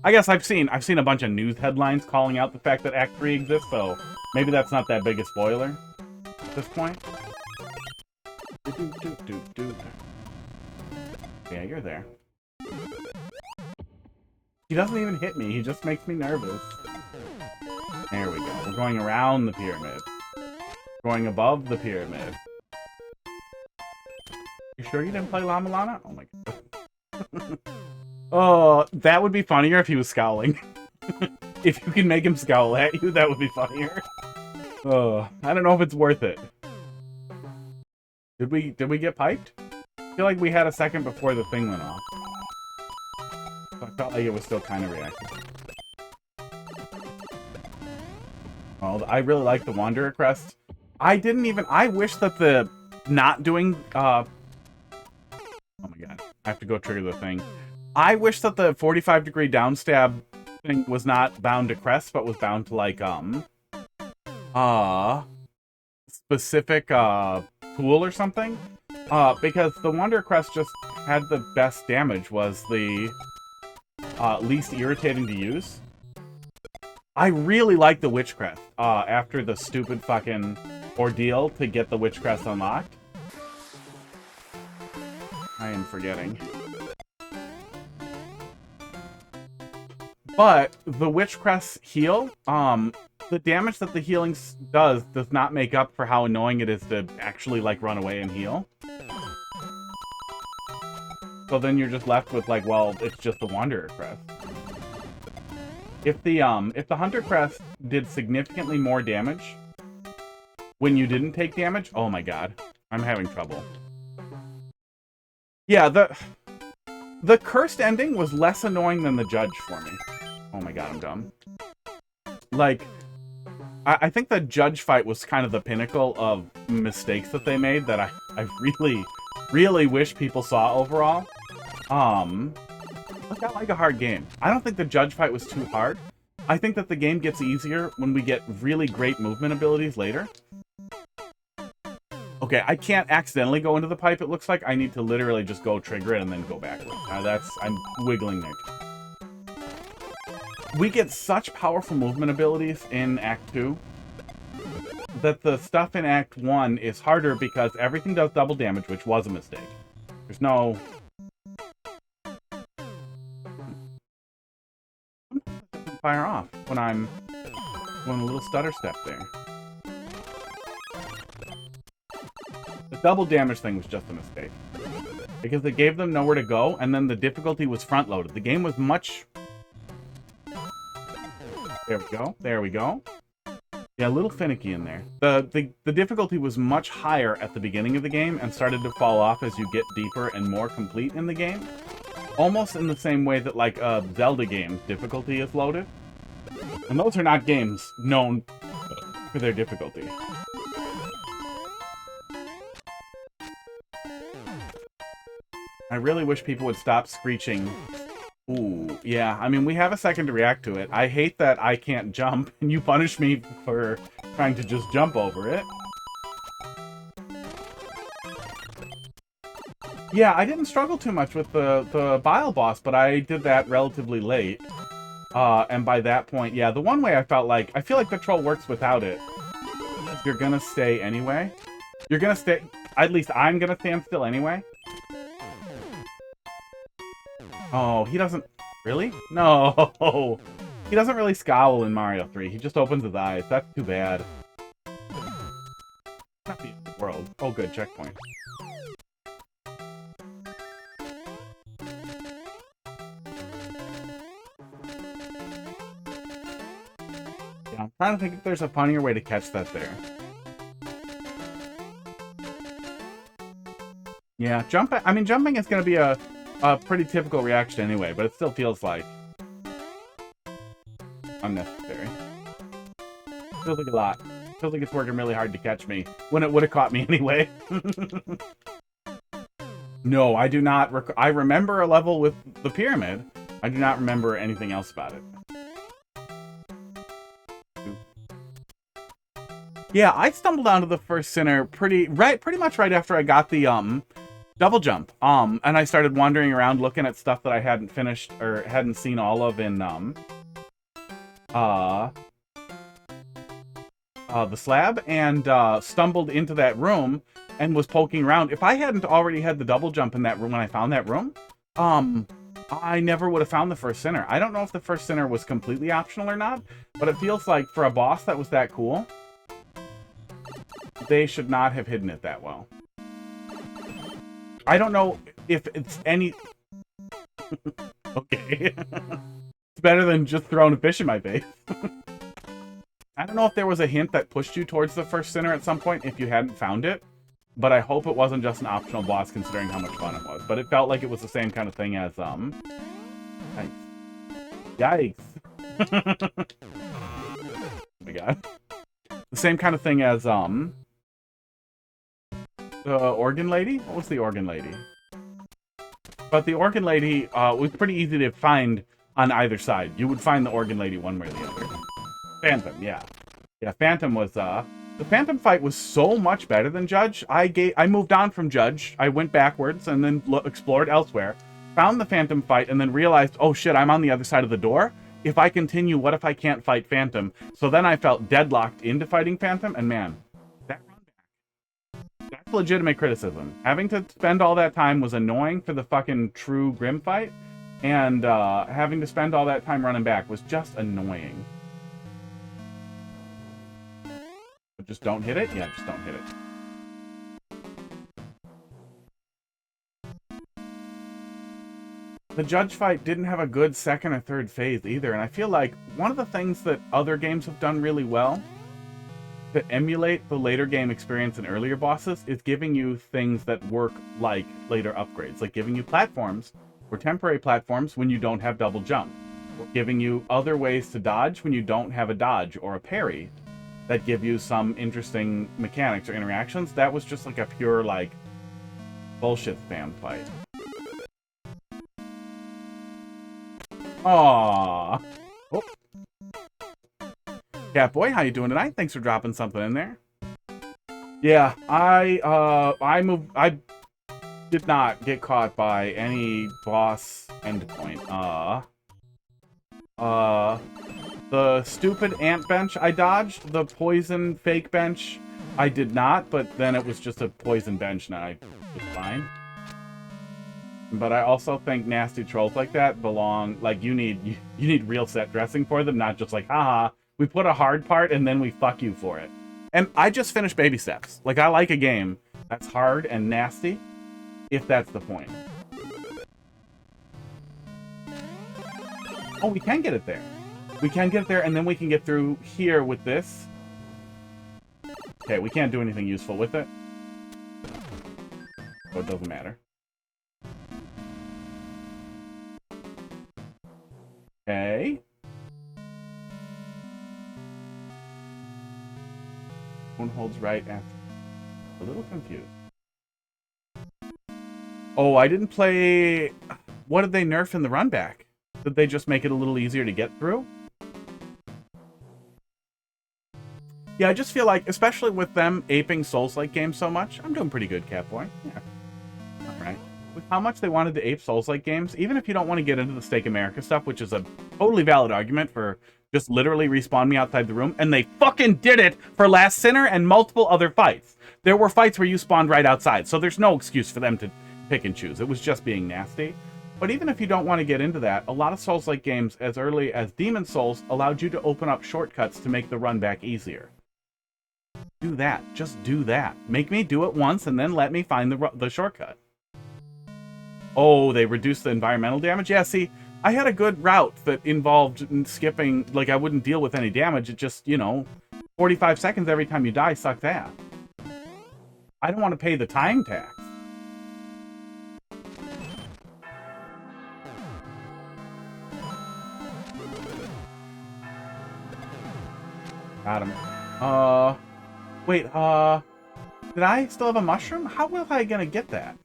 I guess I've seen a bunch of news headlines calling out the fact that Act 3 exists, so maybe that's not that big a spoiler at this point. Yeah, you're there. He doesn't even hit me. He just makes me nervous. There we go. We're going around the pyramid. Going above the pyramid. You sure you didn't play Llama Lana? Oh my god. Oh, that would be funnier if he was scowling. If you can make him scowl at you, that would be funnier. Oh, I don't know if it's worth it. Did we get piped? I feel like we had a second before the thing went off. So I felt like it was still kind of reactive. Oh, I really like the Wanderer crest. I wish that the not doing, oh my god, I have to go trigger the thing. I wish that the 45-degree downstab thing was not bound to crest, but was bound to, like, specific, tool or something. Because the Wanderer crest just had the best damage, was the, least irritating to use. I really like the Witch Crest, after the stupid fucking ordeal to get the Witch Crest unlocked. I am forgetting. But the Witch Crest heal, the damage that the healing does not make up for how annoying it is to actually, like, run away and heal. So then you're just left with, like, well, it's just the Wanderer Crest. If the Hunter Crest did significantly more damage when you didn't take damage, oh my god, I'm having trouble. Yeah, the cursed ending was less annoying than the judge for me. Oh my god, I'm dumb. Like, I think the judge fight was kind of the pinnacle of mistakes that they made that I really, really wish people saw overall. Look, I like a hard game. I don't think the judge fight was too hard. I think that the game gets easier when we get really great movement abilities later. Okay, I can't accidentally go into the pipe, it looks like. I need to literally just go trigger it and then go backwards. I'm wiggling there. We get such powerful movement abilities in Act 2 that the stuff in Act 1 is harder because everything does double damage, which was a mistake. There's no... fire off when I'm doing a little stutter step there. The double damage thing was just a mistake. Because it gave them nowhere to go, and then the difficulty was front-loaded. The game was much... There we go. There we go. Yeah, a little finicky in there. The difficulty was much higher at the beginning of the game and started to fall off as you get deeper and more complete in the game. Almost in the same way that, like, a Zelda game's difficulty is loaded. And those are not games known for their difficulty. I really wish people would stop screeching. Ooh, yeah, I mean, we have a second to react to it. I hate that I can't jump, and you punish me for trying to just jump over it. Yeah, I didn't struggle too much with the Bile boss, but I did that relatively late. And by that point, yeah, the one way I felt like... I feel like Control works without it. You're gonna stay anyway. You're gonna stay... At least I'm gonna stand still anyway. Oh, he doesn't... Really? No! He doesn't really scowl in Mario 3. He just opens his eyes. That's too bad. Not the end of the world. Oh, good. Checkpoint. Yeah, I'm trying to think if there's a funnier way to catch that there. Yeah, jumping... I mean, jumping is going to be a pretty typical reaction anyway, but it still feels like unnecessary. Feels like a lot. Feels like it's working really hard to catch me, when it would have caught me anyway. No, I do not I remember a level with the pyramid. I do not remember anything else about it. Yeah, I stumbled onto the first sinner pretty much right after I got the double jump. And I started wandering around looking at stuff that I hadn't finished or hadn't seen all of in the slab, and stumbled into that room and was poking around. If I hadn't already had the double jump in that room when I found that room, I never would have found the first sinner. I don't know if the first sinner was completely optional or not, but it feels like for a boss that was that cool, they should not have hidden it that well. I don't know if it's any... Okay. It's better than just throwing a fish in my face. I don't know if there was a hint that pushed you towards the first sinner at some point if you hadn't found it, but I hope it wasn't just an optional boss considering how much fun it was. But it felt like it was the same kind of thing as, Yikes. Oh my god. The same kind of thing as, the organ lady? What was the organ lady? But the organ lady was pretty easy to find on either side. You would find the organ lady one way or the other. Phantom, yeah. Yeah, Phantom was, the Phantom fight was so much better than Judge. I moved on from Judge. I went backwards and then explored elsewhere. Found the Phantom fight and then realized, oh shit, I'm on the other side of the door. If I continue, what if I can't fight Phantom? So then I felt deadlocked into fighting Phantom, and man, that run back, that that's legitimate criticism. Having to spend all that time was annoying for the fucking true Grim fight, and having to spend all that time running back was just annoying. But just don't hit it? Yeah, just don't hit it. The judge fight didn't have a good second or third phase either, and I feel like one of the things that other games have done really well to emulate the later game experience in earlier bosses is giving you things that work like later upgrades, like giving you platforms or temporary platforms when you don't have double jump, or giving you other ways to dodge when you don't have a dodge or a parry that give you some interesting mechanics or interactions. That was just like a pure, like, bullshit spam fight. Aww. Oh. Catboy, how you doing tonight? Thanks for dropping something in there. Yeah, I did not get caught by any boss endpoint. The stupid ant bench I dodged, the poison fake bench I did not, but then it was just a poison bench and I was fine. But I also think nasty trolls like that belong, like, you need real set dressing for them, not just like, haha, we put a hard part and then we fuck you for it. And I just finished Baby Steps. Like, I like a game that's hard and nasty, if that's the point. Oh, we can get it there. We can get it there, and then we can get through here with this. Okay, we can't do anything useful with it. So it doesn't matter. Okay. One holds right after. A little confused. Oh, I didn't play... What did they nerf in the run back? Did they just make it a little easier to get through? Yeah, I just feel like, especially with them aping Souls-like games so much, I'm doing pretty good, Catboy. Yeah. Alright. With how much they wanted to ape Souls-like games, even if you don't want to get into the Stake America stuff, which is a totally valid argument for just literally respawn me outside the room, and they fucking did it for Last Sinner and multiple other fights. There were fights where you spawned right outside, so there's no excuse for them to pick and choose. It was just being nasty. But even if you don't want to get into that, a lot of Souls-like games, as early as Demon's Souls, allowed you to open up shortcuts to make the run back easier. Do that. Just do that. Make me do it once, and then let me find the shortcut. Oh, they reduced the environmental damage? Yeah, see, I had a good route that involved skipping, like, I wouldn't deal with any damage. It just, you know, 45 seconds every time you die sucks ass. I don't want to pay the time tax. Got him. Wait, did I still have a mushroom? How was I gonna get that?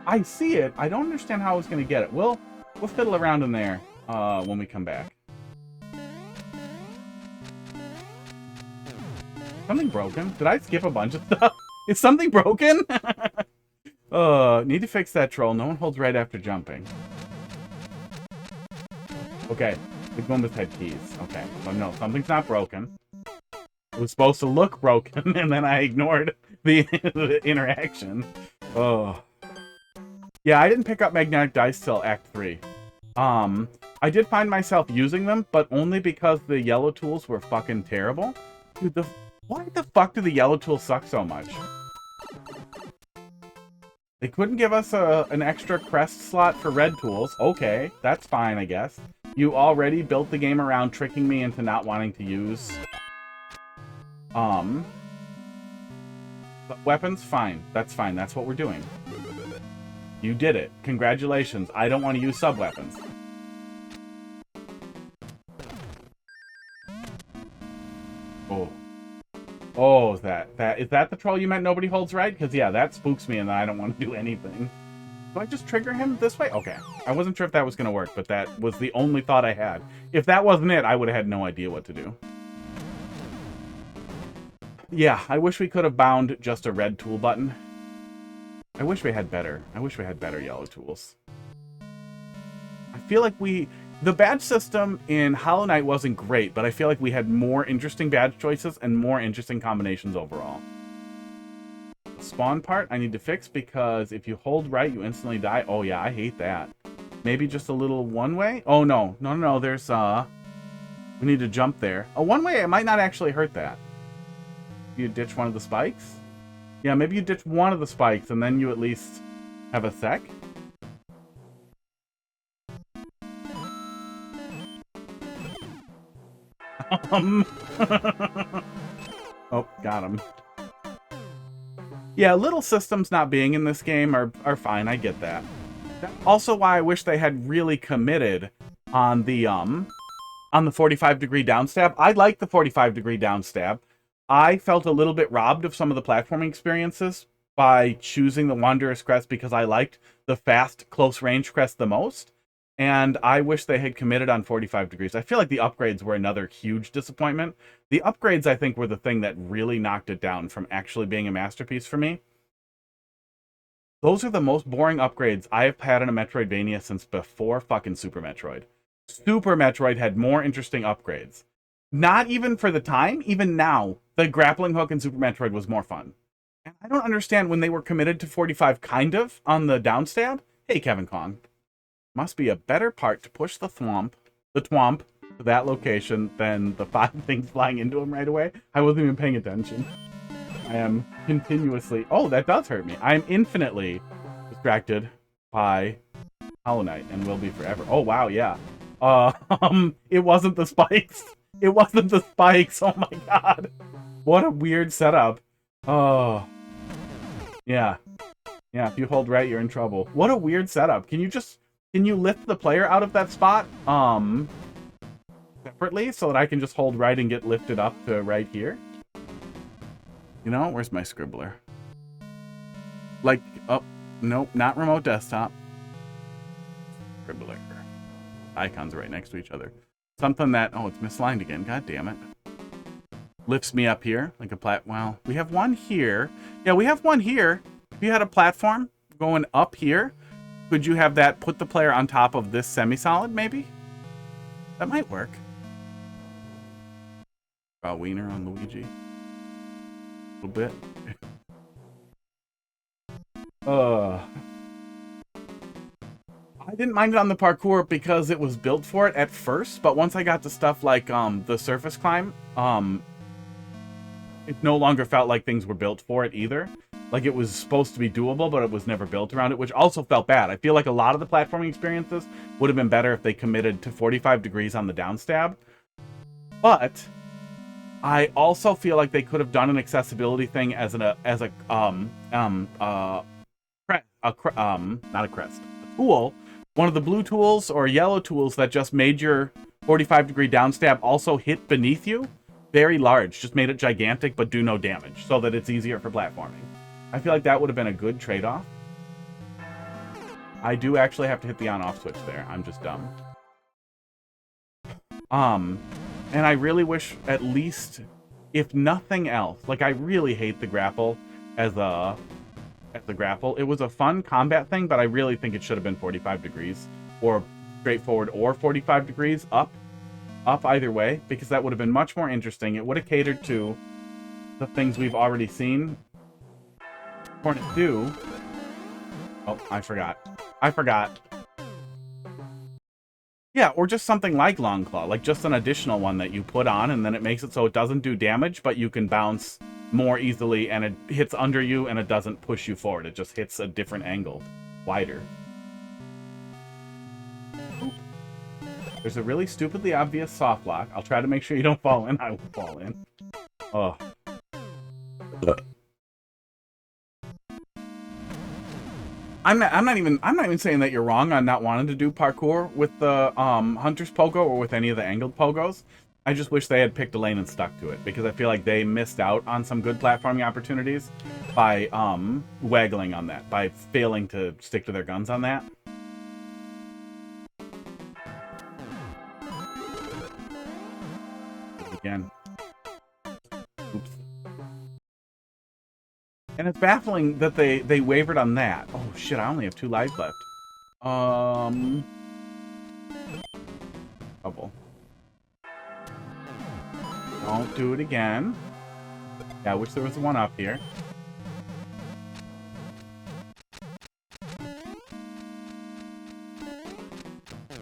I see it. I don't understand how I was gonna get it. We'll fiddle around in there, when we come back. Something broken? Did I skip a bunch of stuff? Is something broken? Need to fix that troll. No one holds right after jumping. Okay. The Goombas had keys. Okay. So no, something's not broken. It was supposed to look broken, and then I ignored the interaction. Oh. Yeah, I didn't pick up magnetic dice till Act 3. I did find myself using them, but only because the yellow tools were fucking terrible. Dude, why the fuck do the yellow tools suck so much? They couldn't give us an extra crest slot for red tools. Okay, that's fine, I guess. You already built the game around tricking me into not wanting to use... weapons? Fine. That's fine. That's what we're doing. You did it. Congratulations. I don't want to use sub-weapons. Oh. Oh, is that the troll you meant nobody holds right? Because, yeah, that spooks me and I don't want to do anything. Do I just trigger him this way? Okay. I wasn't sure if that was going to work, but that was the only thought I had. If that wasn't it, I would have had no idea what to do. Yeah, I wish we could have bound just a red tool button. I wish we had better yellow tools. I feel like the badge system in Hollow Knight wasn't great, but I feel like we had more interesting badge choices and more interesting combinations overall. spawn part I need to fix because if you hold right, you instantly die. Oh yeah, I hate that. Maybe just a little one-way? Oh no, no, there's we need to jump there. A one-way, it might not actually hurt that. You ditch one of the spikes? Yeah, maybe you ditch one of the spikes and then you at least have a sec. Oh, got him. Yeah, little systems not being in this game are fine. I get that. That's also why I wish they had really committed on the 45-degree downstab. I like the 45-degree downstab. I felt a little bit robbed of some of the platforming experiences by choosing the Wanderer's Crest because I liked the fast, close-range crest the most. And I wish they had committed on 45 degrees. I feel like the upgrades were another huge disappointment. The upgrades, I think, were the thing that really knocked it down from actually being a masterpiece for me. Those are the most boring upgrades I have had in a Metroidvania since before fucking Super Metroid. Super Metroid had more interesting upgrades. Not even for the time, even now, the grappling hook in Super Metroid was more fun. And I don't understand when they were committed to 45 kind of on the downstab. Hey, Kevin Kong. Must be a better part to push the thwomp to that location than the 5 things flying into him right away. I wasn't even paying attention. I am continuously... Oh, that does hurt me. I am infinitely distracted by Hollow Knight and will be forever. Oh, wow, yeah. It wasn't the spikes. It wasn't the spikes. Oh, my God. What a weird setup. Oh. Yeah. Yeah, if you hold right, you're in trouble. What a weird setup. Can you lift the player out of that spot, separately so that I can just hold right and get lifted up to right here? You know, where's my scribbler? Like, oh, nope, not remote desktop. Scribbler. Icons are right next to each other. Something that, oh, it's misaligned again, god damn it. Lifts me up here, like a well, we have one here. Yeah, we have one here. If you had a platform going up here, could you have that put the player on top of this semi-solid, maybe? That might work. Wiener on Luigi. A little bit. I didn't mind it on the parkour because it was built for it at first, but once I got to stuff like the surface climb, it no longer felt like things were built for it either. Like it was supposed to be doable, but it was never built around it, which also felt bad. I feel like a lot of the platforming experiences would have been better if they committed to 45 degrees on the downstab. But I also feel like they could have done an accessibility thing as not a crest, a tool, one of the blue tools or yellow tools that just made your 45-degree downstab also hit beneath you. Very large, just made it gigantic but do no damage, so that it's easier for platforming. I feel like that would have been a good trade-off. I do actually have to hit the on-off switch there. I'm just dumb. And I really wish, at least, if nothing else, like I really hate the grapple as the grapple. It was a fun combat thing, but I really think it should have been 45 degrees or straightforward or 45 degrees up either way, because that would have been much more interesting. It would have catered to the things we've already seen. Hornet 2. Oh, I forgot. Yeah, or just something like Long Claw, like just an additional one that you put on, and then it makes it so it doesn't do damage, but you can bounce more easily, and it hits under you, and it doesn't push you forward. It just hits a different angle, wider. There's a really stupidly obvious soft lock. I'll try to make sure you don't fall in. I will fall in. Oh. I'm not even saying that you're wrong on not wanting to do parkour with the Hunter's Pogo or with any of the angled pogos. I just wish they had picked a lane and stuck to it, because I feel like they missed out on some good platforming opportunities by waggling on that, by failing to stick to their guns on that. Again. Oops. And it's baffling that they wavered on that. Oh shit, I only have 2 lives left. Couple. Don't do it again. Yeah, I wish there was one up here.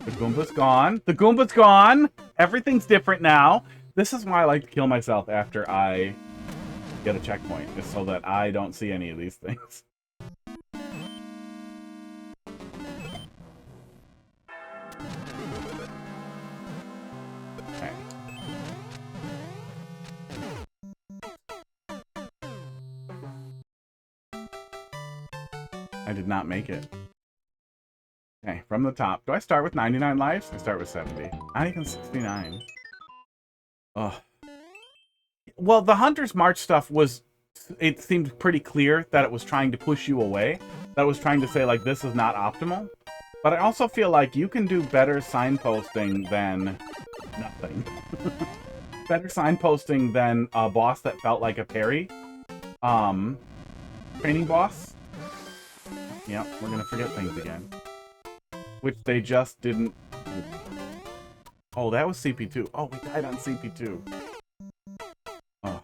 The Goomba's gone. The Goomba's gone! Everything's different now. This is why I like to kill myself after I get a checkpoint, just so that I don't see any of these things. Okay. I did not make it. Okay, from the top. Do I start with 99 lives? I start with 70. Not even 69. Ugh. Well, the Hunter's March stuff was... It seemed pretty clear that it was trying to push you away. That it was trying to say, like, this is not optimal. But I also feel like you can do better signposting than nothing. Better signposting than a boss that felt like a parry. Training boss. Yep, we're gonna forget things again. Which they just didn't... Oh, that was CP2. Oh, we died on CP2. Oh.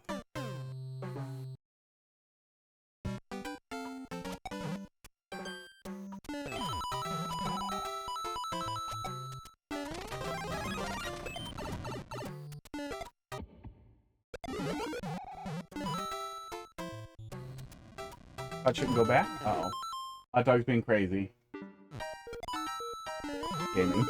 I shouldn't go back? Uh-oh. I thought he was being crazy. Gaming.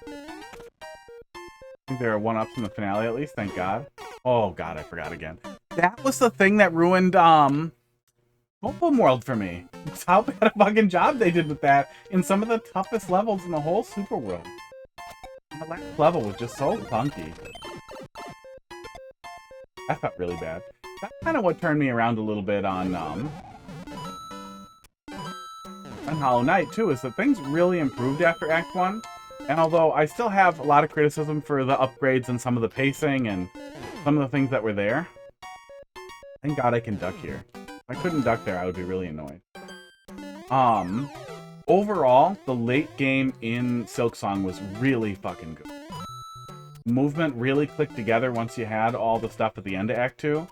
I think there are one-ups in the finale at least, thank God. Oh God, I forgot again. That was the thing that ruined Open World for me. It's how bad a fucking job they did with that in some of the toughest levels in the whole Super World. The last level was just so funky. That felt really bad. That's kind of what turned me around a little bit on Hollow Knight, too, is that things really improved after Act 1. And although I still have a lot of criticism for the upgrades and some of the pacing and some of the things that were there, thank God I can duck here. If I couldn't duck there, I would be really annoyed. Overall, the late game in Silksong was really fucking good. Movement really clicked together once you had all the stuff at the end of Act 2.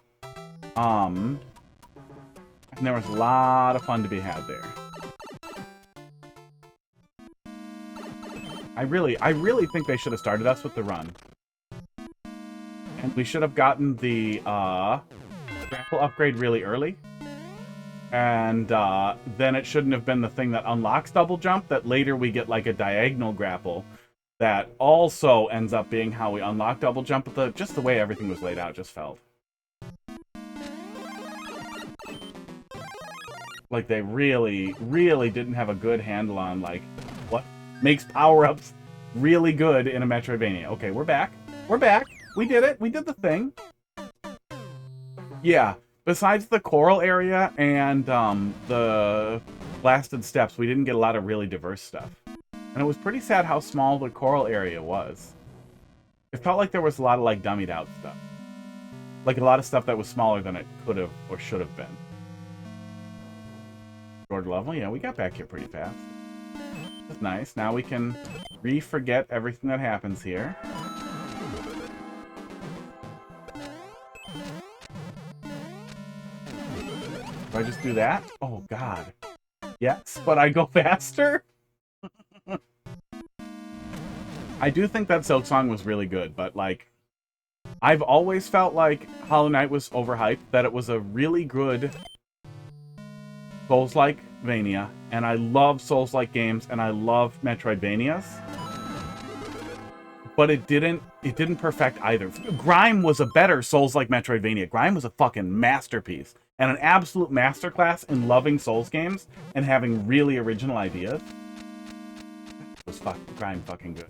And there was a lot of fun to be had there. I really think they should have started us with the run. And we should have gotten the grapple upgrade really early. And then it shouldn't have been the thing that unlocks double jump, that later we get like a diagonal grapple that also ends up being how we unlock double jump, but just the way everything was laid out just felt. Like they really, really didn't have a good handle on like what makes power-ups really good in a Metroidvania. Okay, we're back. We're back. We did it. We did the thing. Yeah, besides the coral area and the blasted steps, we didn't get a lot of really diverse stuff. And it was pretty sad how small the coral area was. It felt like there was a lot of like dummied out stuff. Like a lot of stuff that was smaller than it could have or should have been. Short level? Yeah, we got back here pretty fast. That's nice. Now we can re-forget everything that happens here. Do I just do that? Oh, God. Yes, but I go faster? I do think that Silksong was really good, but, like, I've always felt like Hollow Knight was overhyped, that it was a really good Souls-like Vania, and I love Souls-like games, and I love Metroidvanias. But it didn't perfect either. Grime was a better Souls-like Metroidvania. Grime was a fucking masterpiece, and an absolute masterclass in loving Souls games and having really original ideas. It was Grime fucking good.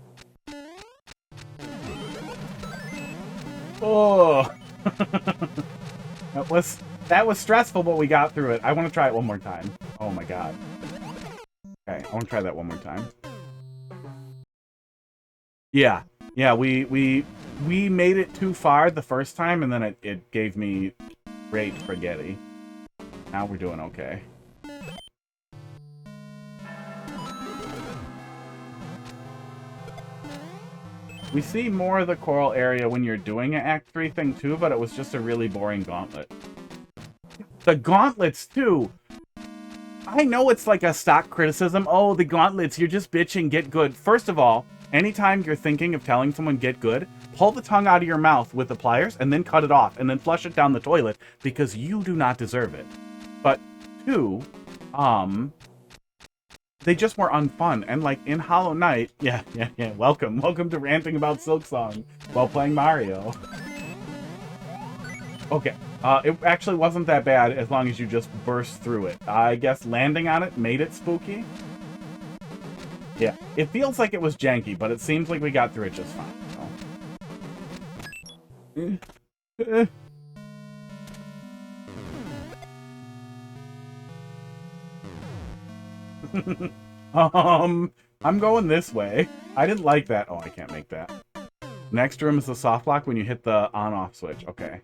Oh, that was stressful, but we got through it. I want to try it one more time. Oh my God. Okay, I want to try that one more time. Yeah, we made it too far the first time, and then it gave me great spaghetti. Now we're doing okay. We see more of the coral area when you're doing an Act 3 thing too, but it was just a really boring gauntlet. The gauntlets too! I know it's like a stock criticism. Oh, the gauntlets, you're just bitching, get good. First of all, anytime you're thinking of telling someone get good, pull the tongue out of your mouth with the pliers and then cut it off and then flush it down the toilet because you do not deserve it. But two, they just were unfun. And like in Hollow Knight, yeah. Welcome to ranting about Silksong while playing Mario. Okay. It actually wasn't that bad as long as you just burst through it. I guess landing on it made it spooky. Yeah, it feels like it was janky, but it seems like we got through it just fine. So. I'm going this way. I didn't like that. Oh, I can't make that. Next room is the soft block when you hit the on-off switch. Okay.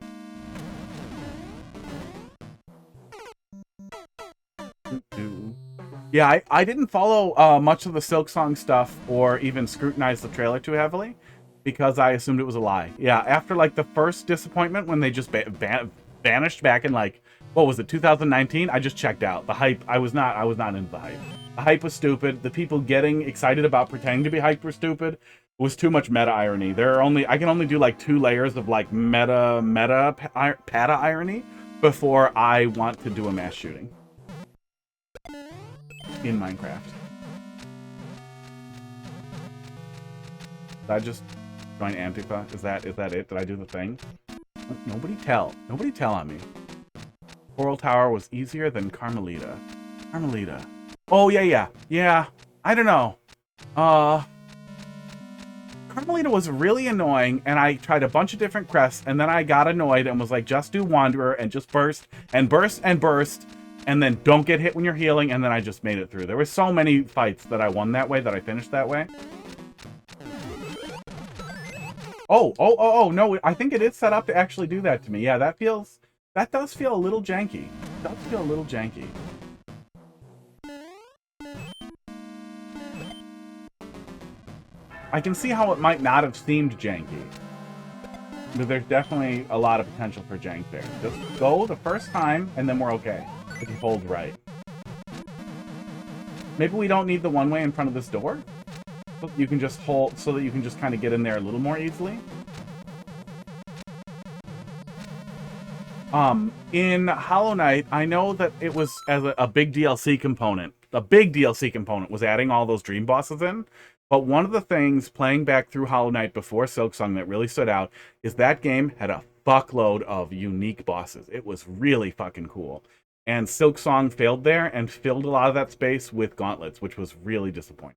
Yeah, I didn't follow much of the Silksong stuff or even scrutinize the trailer too heavily because I assumed it was a lie. Yeah, after like the first disappointment when they just vanished back in like, what was it, 2019? I just checked out. The hype, I was not into the hype. The hype was stupid. The people getting excited about pretending to be hyped were stupid. It was too much meta irony. I can only do like 2 layers of like meta irony before I want to do a mass shooting in Minecraft. Did I just join Antifa? Is that it? Did I do the thing? Nobody tell on me. Coral Tower was easier than Carmelita. Carmelita. Oh, yeah. I don't know. Carmelita was really annoying, and I tried a bunch of different crests, and then I got annoyed and was like, just do Wanderer and just burst and burst and burst. And then don't get hit when you're healing, and then I just made it through. There were so many fights that I won that way, that I finished that way. Oh, no, I think it is set up to actually do that to me. Yeah, that does feel a little janky. It does feel a little janky. I can see how it might not have seemed janky. But there's definitely a lot of potential for jank there. Just go the first time, and then we're okay. If you hold right. Maybe we don't need the one-way in front of this door? So you can just hold, so that you can just kind of get in there a little more easily. In Hollow Knight, I know that it was as a big DLC component. A big DLC component was adding all those dream bosses in. But one of the things playing back through Hollow Knight before Silksong that really stood out is that game had a fuckload of unique bosses. It was really fucking cool. And Silksong failed there and filled a lot of that space with gauntlets, which was really disappointing.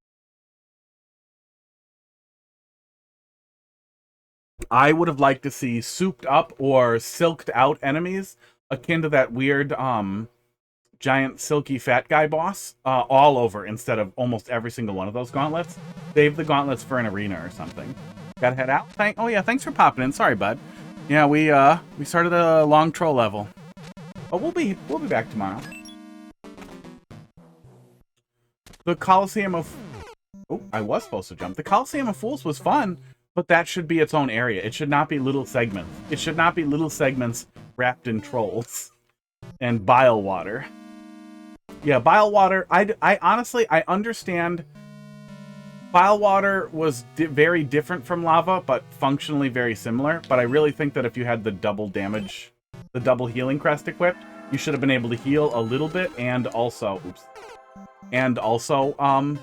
I would have liked to see souped up or silked out enemies akin to that weird giant silky fat guy boss all over instead of almost every single one of those gauntlets. Save the gauntlets for an arena or something. Gotta head out. Oh yeah, thanks for popping in. Sorry, bud. Yeah, we started a long troll level. But we'll be back tomorrow. The Coliseum of... Oh, I was supposed to jump. The Coliseum of Fools was fun, but that should be its own area. It should not be little segments. It should not be little segments wrapped in trolls and bile water. Yeah, bile water. I honestly, I understand. Bile water was very different from lava, but functionally very similar. But I really think that if you had the double damage... the double healing crest equipped, you should have been able to heal a little bit and also,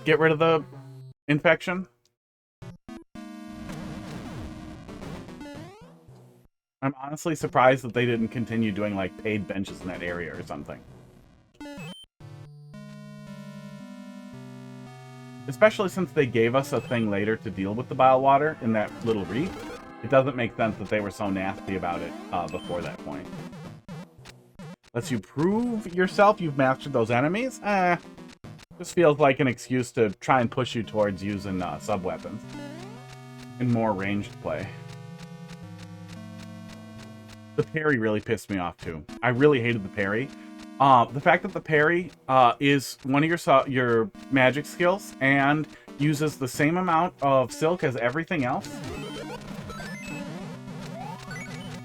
get rid of the infection. I'm honestly surprised that they didn't continue doing like paid benches in that area or something. Especially since they gave us a thing later to deal with the bile water in that little reef. It doesn't make sense that they were so nasty about it before that point. Lets you prove yourself you've mastered those enemies? This feels like an excuse to try and push you towards using sub-weapons. In more ranged play. The parry really pissed me off too. I really hated the parry. The fact that the parry is one of your magic skills and uses the same amount of silk as everything else.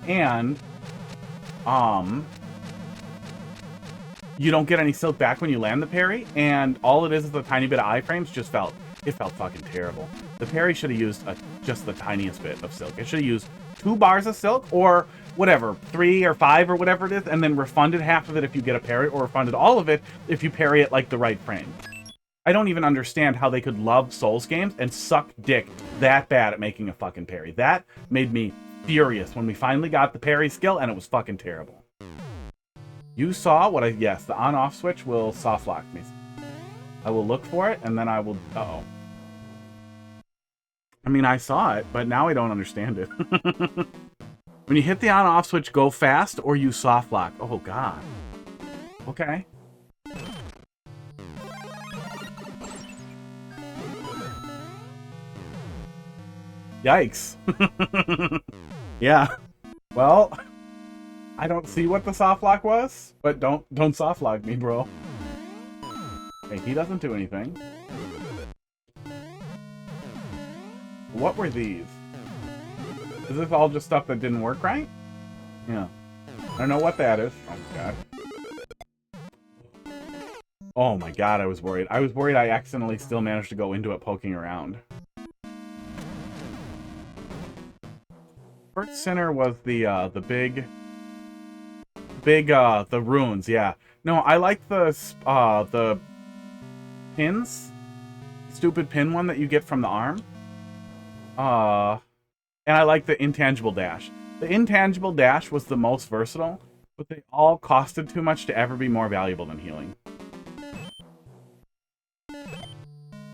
And you don't get any silk back when you land the parry, and all it is a tiny bit of iframes. It felt fucking terrible. The parry should have used just the tiniest bit of silk. It should have used 2 bars of silk, or whatever, 3 or 5 or whatever it is, and then refunded half of it if you get a parry, or refunded all of it if you parry it like the right frame. I don't even understand how they could love Souls games and suck dick that bad at making a fucking parry. That made me furious when we finally got the parry skill, and it was fucking terrible. You saw what yes, the on-off switch will soft lock me. I will look for it, and then I will... Uh-oh. I mean, I saw it, but now I don't understand it. When you hit the on-off switch, go fast, or you soft lock. Oh, God. Okay. Yikes. Yeah. Well, I don't see what the soft lock was, but don't soft lock me, bro. Hey, he doesn't do anything. What were these? Is this all just stuff that didn't work right? Yeah. I don't know what that is. Oh my god. Oh my god, I was worried. I was worried I accidentally still managed to go into it poking around. First center was the runes, yeah. No, I like the pins. Stupid pin one that you get from the arm. And I like the intangible dash. The intangible dash was the most versatile, but they all costed too much to ever be more valuable than healing.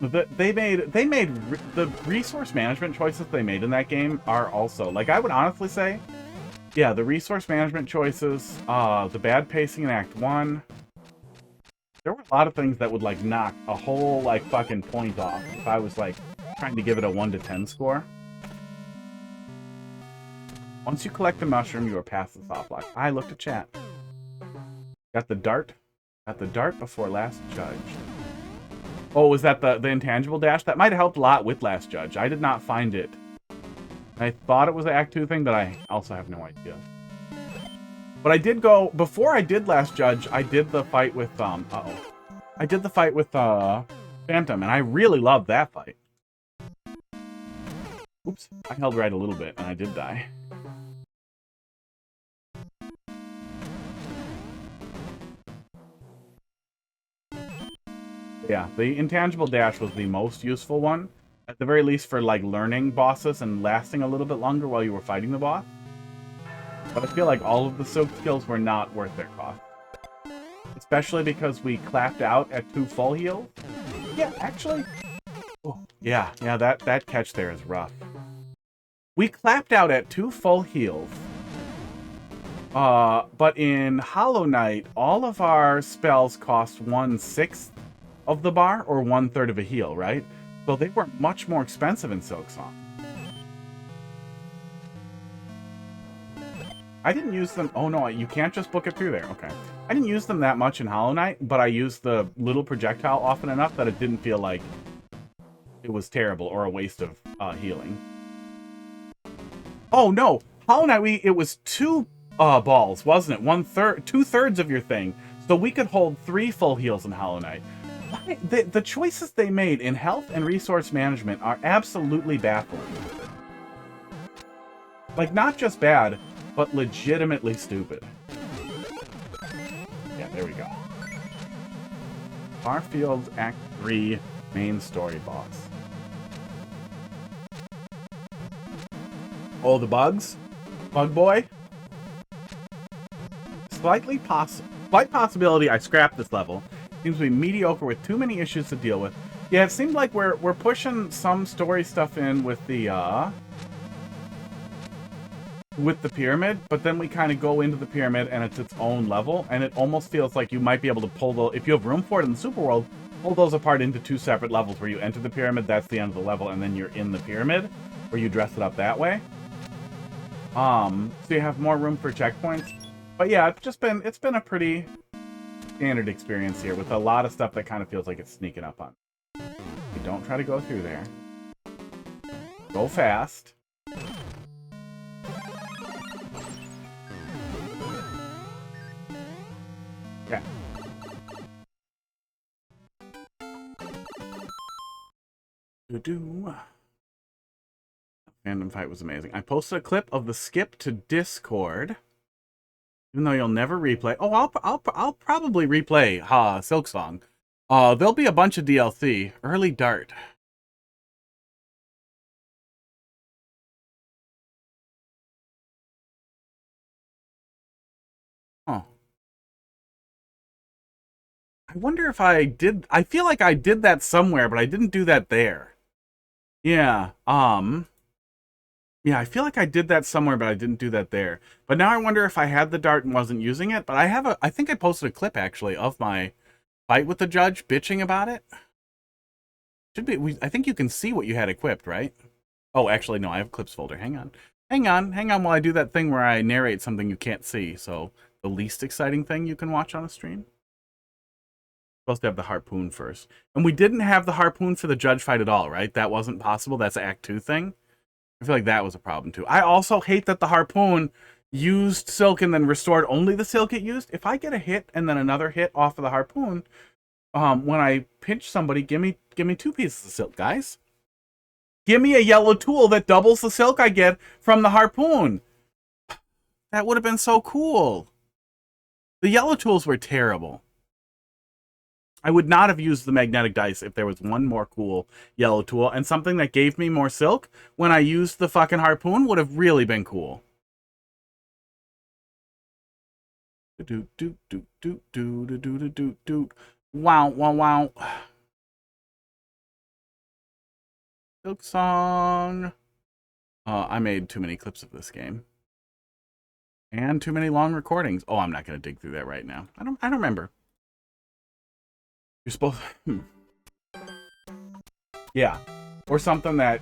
They made the resource management choices they made in that game are also, like, I would honestly say, yeah, the resource management choices, the bad pacing in Act 1, there were a lot of things that would, like, knock a whole, like, fucking point off if I was, like, trying to give it a 1 to 10 score. Once you collect the mushroom, you are past the soft lock. I looked at chat. Got the dart. Got the dart before Last Judge. Oh, was that the intangible dash? That might have helped a lot with Last Judge. I did not find it. I thought it was an Act 2 thing, but I also have no idea. But I did go... Before I did Last Judge, I did the fight with... I did the fight with Phantom, and I really loved that fight. Oops. I held right a little bit, and I did die. Yeah, the intangible dash was the most useful one. At the very least for, like, learning bosses and lasting a little bit longer while you were fighting the boss. But I feel like all of the silk skills were not worth their cost. Especially because we clapped out at 2 full heals. Yeah, actually... Oh, yeah, that catch there is rough. We clapped out at 2 full heals. But in Hollow Knight, all of our spells cost 1/6 of the bar, or 1/3 of a heal, right? So they were much more expensive in Silksong. I didn't use them... Oh no, you can't just book it through there. Okay. I didn't use them that much in Hollow Knight, but I used the little projectile often enough that it didn't feel like it was terrible or a waste of healing. Oh no! Hollow Knight, it was 2 balls, wasn't it? 1/3, 2/3 of your thing. So we could hold 3 full heals in Hollow Knight. The choices they made in health and resource management are absolutely baffling. Like, not just bad, but legitimately stupid. Yeah, there we go. Farfield Act 3 main story boss. Oh, the bugs? Bug boy? Slight possibility I scrapped this level. Seems to be mediocre with too many issues to deal with. Yeah, it seemed like we're pushing some story stuff in with the pyramid, but then we kind of go into the pyramid and it's its own level, and it almost feels like you might be able to pull those, if you have room for it in the super world, pull those apart into 2 separate levels where you enter the pyramid, that's the end of the level, and then you're in the pyramid, where you dress it up that way. So you have more room for checkpoints. But yeah, it's been a pretty standard experience here with a lot of stuff that kind of feels like it's sneaking up on. You don't try to go through there. Go fast. Okay. Doo-ba-doo. Fandom fight was amazing. I posted a clip of the skip to Discord. Even though you'll never replay. Oh, I'll probably replay Silk Song. There'll be a bunch of DLC. Early Dart. Oh. I wonder if I did. I feel like I did that somewhere, but I didn't do that there. Yeah. Yeah, I feel like I did that somewhere, but I didn't do that there. But now I wonder if I had the dart and wasn't using it. But I think I posted a clip actually of my fight with the judge bitching about it. Should be. I think you can see what you had equipped, right? Oh, actually, no. I have a clips folder. Hang on while I do that thing where I narrate something you can't see. So the least exciting thing you can watch on a stream. Supposed to have the harpoon first, and we didn't have the harpoon for the judge fight at all, right? That wasn't possible. That's an Act 2 thing. I feel like that was a problem too. I also hate that the harpoon used silk and then restored only the silk it used. If I get a hit and then another hit off of the harpoon, when I pinch somebody, give me 2 pieces of silk, guys. Give me a yellow tool that doubles the silk I get from the harpoon. That would have been so cool. The yellow tools were terrible. I would not have used the magnetic dice if there was one more cool yellow tool, and something that gave me more silk when I used the fucking harpoon would have really been cool. Wow, wow, wow. Silk Song. I made too many clips of this game. And too many long recordings. Oh, I'm not going to dig through that right now. I don't remember. You're supposed yeah. Or something that,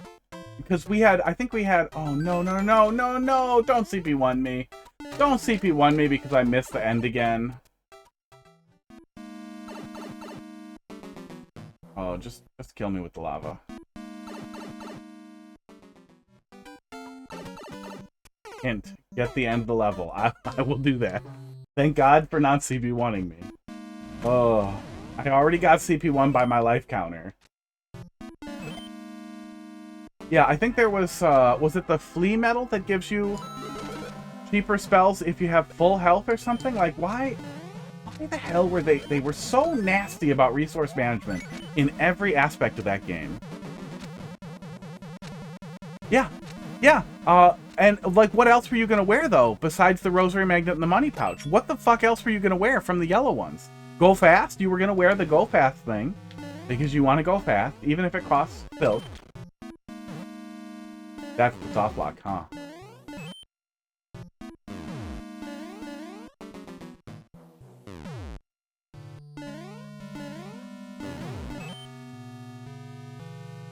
because I think we had, oh, no, don't CP1 me. Don't CP1 me because I missed the end again. Oh, just kill me with the lava. Hint, get the end of the level. I will do that. Thank God for not CP1ing me. Oh, I already got CP1 by my life counter. Yeah, I think there was it the flea metal that gives you cheaper spells if you have full health or something? Like, why the hell were they were so nasty about resource management in every aspect of that game? Yeah. Yeah. And, like, what else were you going to wear, though, besides the rosary magnet and the money pouch? What the fuck else were you going to wear from the yellow ones? Go fast? You were going to wear the go fast thing because you want to go fast, even if it costs silk. That's the soft lock, huh?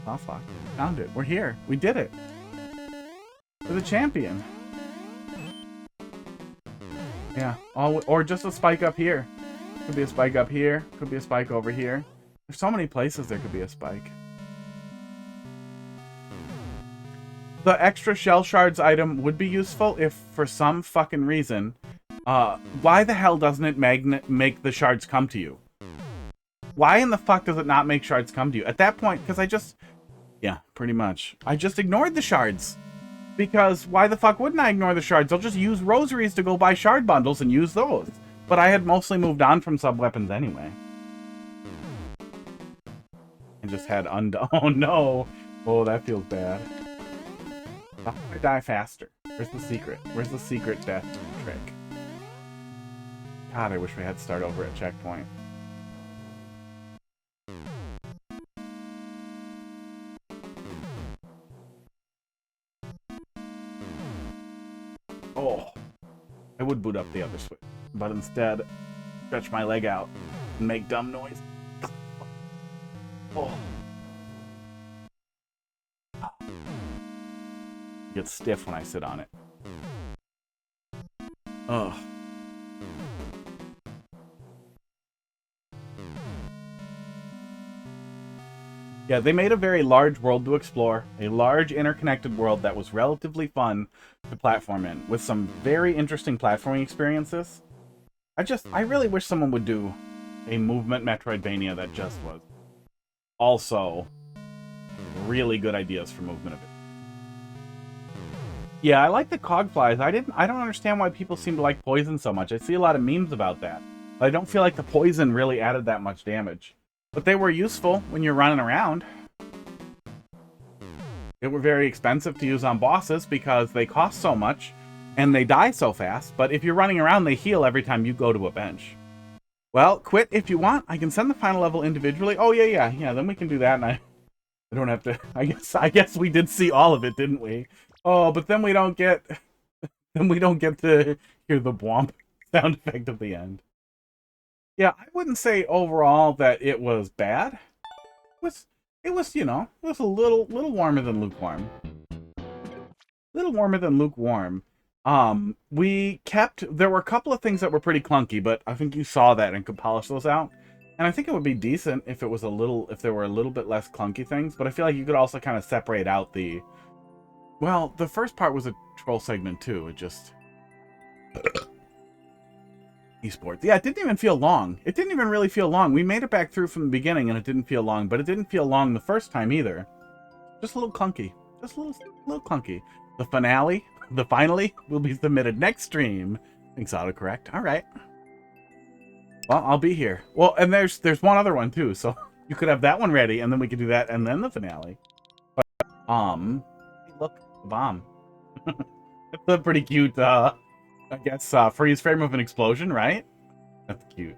Soft lock. Found it. We're here. We did it. We're the champion. Yeah. Or just a spike up here. Could be a spike up here. Could be a spike over here. There's so many places there could be a spike. The extra shell shards item would be useful if, for some fucking reason, why the hell doesn't it make the shards come to you? Why in the fuck does it not make shards come to you? At that point, because yeah, pretty much. I just ignored the shards. Because why the fuck wouldn't I ignore the shards? I'll just use rosaries to go buy shard bundles and use those. But I had mostly moved on from sub-weapons anyway. I just had oh no. Oh, that feels bad. How do I die faster? Where's the secret? Where's the secret death trick? God, I wish we had to start over at checkpoint. Oh, I would boot up the other switch, but instead, stretch my leg out and make dumb noise. Oh. It gets stiff when I sit on it. Ugh. Yeah, they made a very large world to explore, a large interconnected world that was relatively fun to platform in, with some very interesting platforming experiences. I really wish someone would do a movement Metroidvania that just was also really good ideas for movement. Yeah, I like the cogflies. I don't understand why people seem to like poison so much. I see a lot of memes about that. But I don't feel like the poison really added that much damage. But they were useful when you're running around. They were very expensive to use on bosses because they cost so much and they die so fast. But if you're running around, they heal every time you go to a bench. Well, quit if you want. I can send the final level individually. Oh, yeah. Then we can do that, and I don't have to. I guess we did see all of it, didn't we? Oh, but then we don't get. Then we don't get to hear the bwomp sound effect at the end. Yeah, I wouldn't say overall that it was bad. It was, you know, it was a little warmer than lukewarm. Little warmer than lukewarm. There were a couple of things that were pretty clunky, but I think you saw that and could polish those out. And I think it would be decent if there were a little bit less clunky things, but I feel like you could also kind of separate out well, the first part was a troll segment too. It just esports. Yeah, it didn't even feel long. It didn't even really feel long. We made it back through from the beginning and it didn't feel long, but it didn't feel long the first time either. Just a little clunky. Just a little clunky. The finale will be submitted next stream. Thanks, autocorrect. All right. Well, I'll be here. Well, and there's one other one too, so you could have that one ready, and then we could do that, and then the finale. But, look, the bomb. It's a pretty cute, I guess, freeze frame of an explosion, right? That's cute.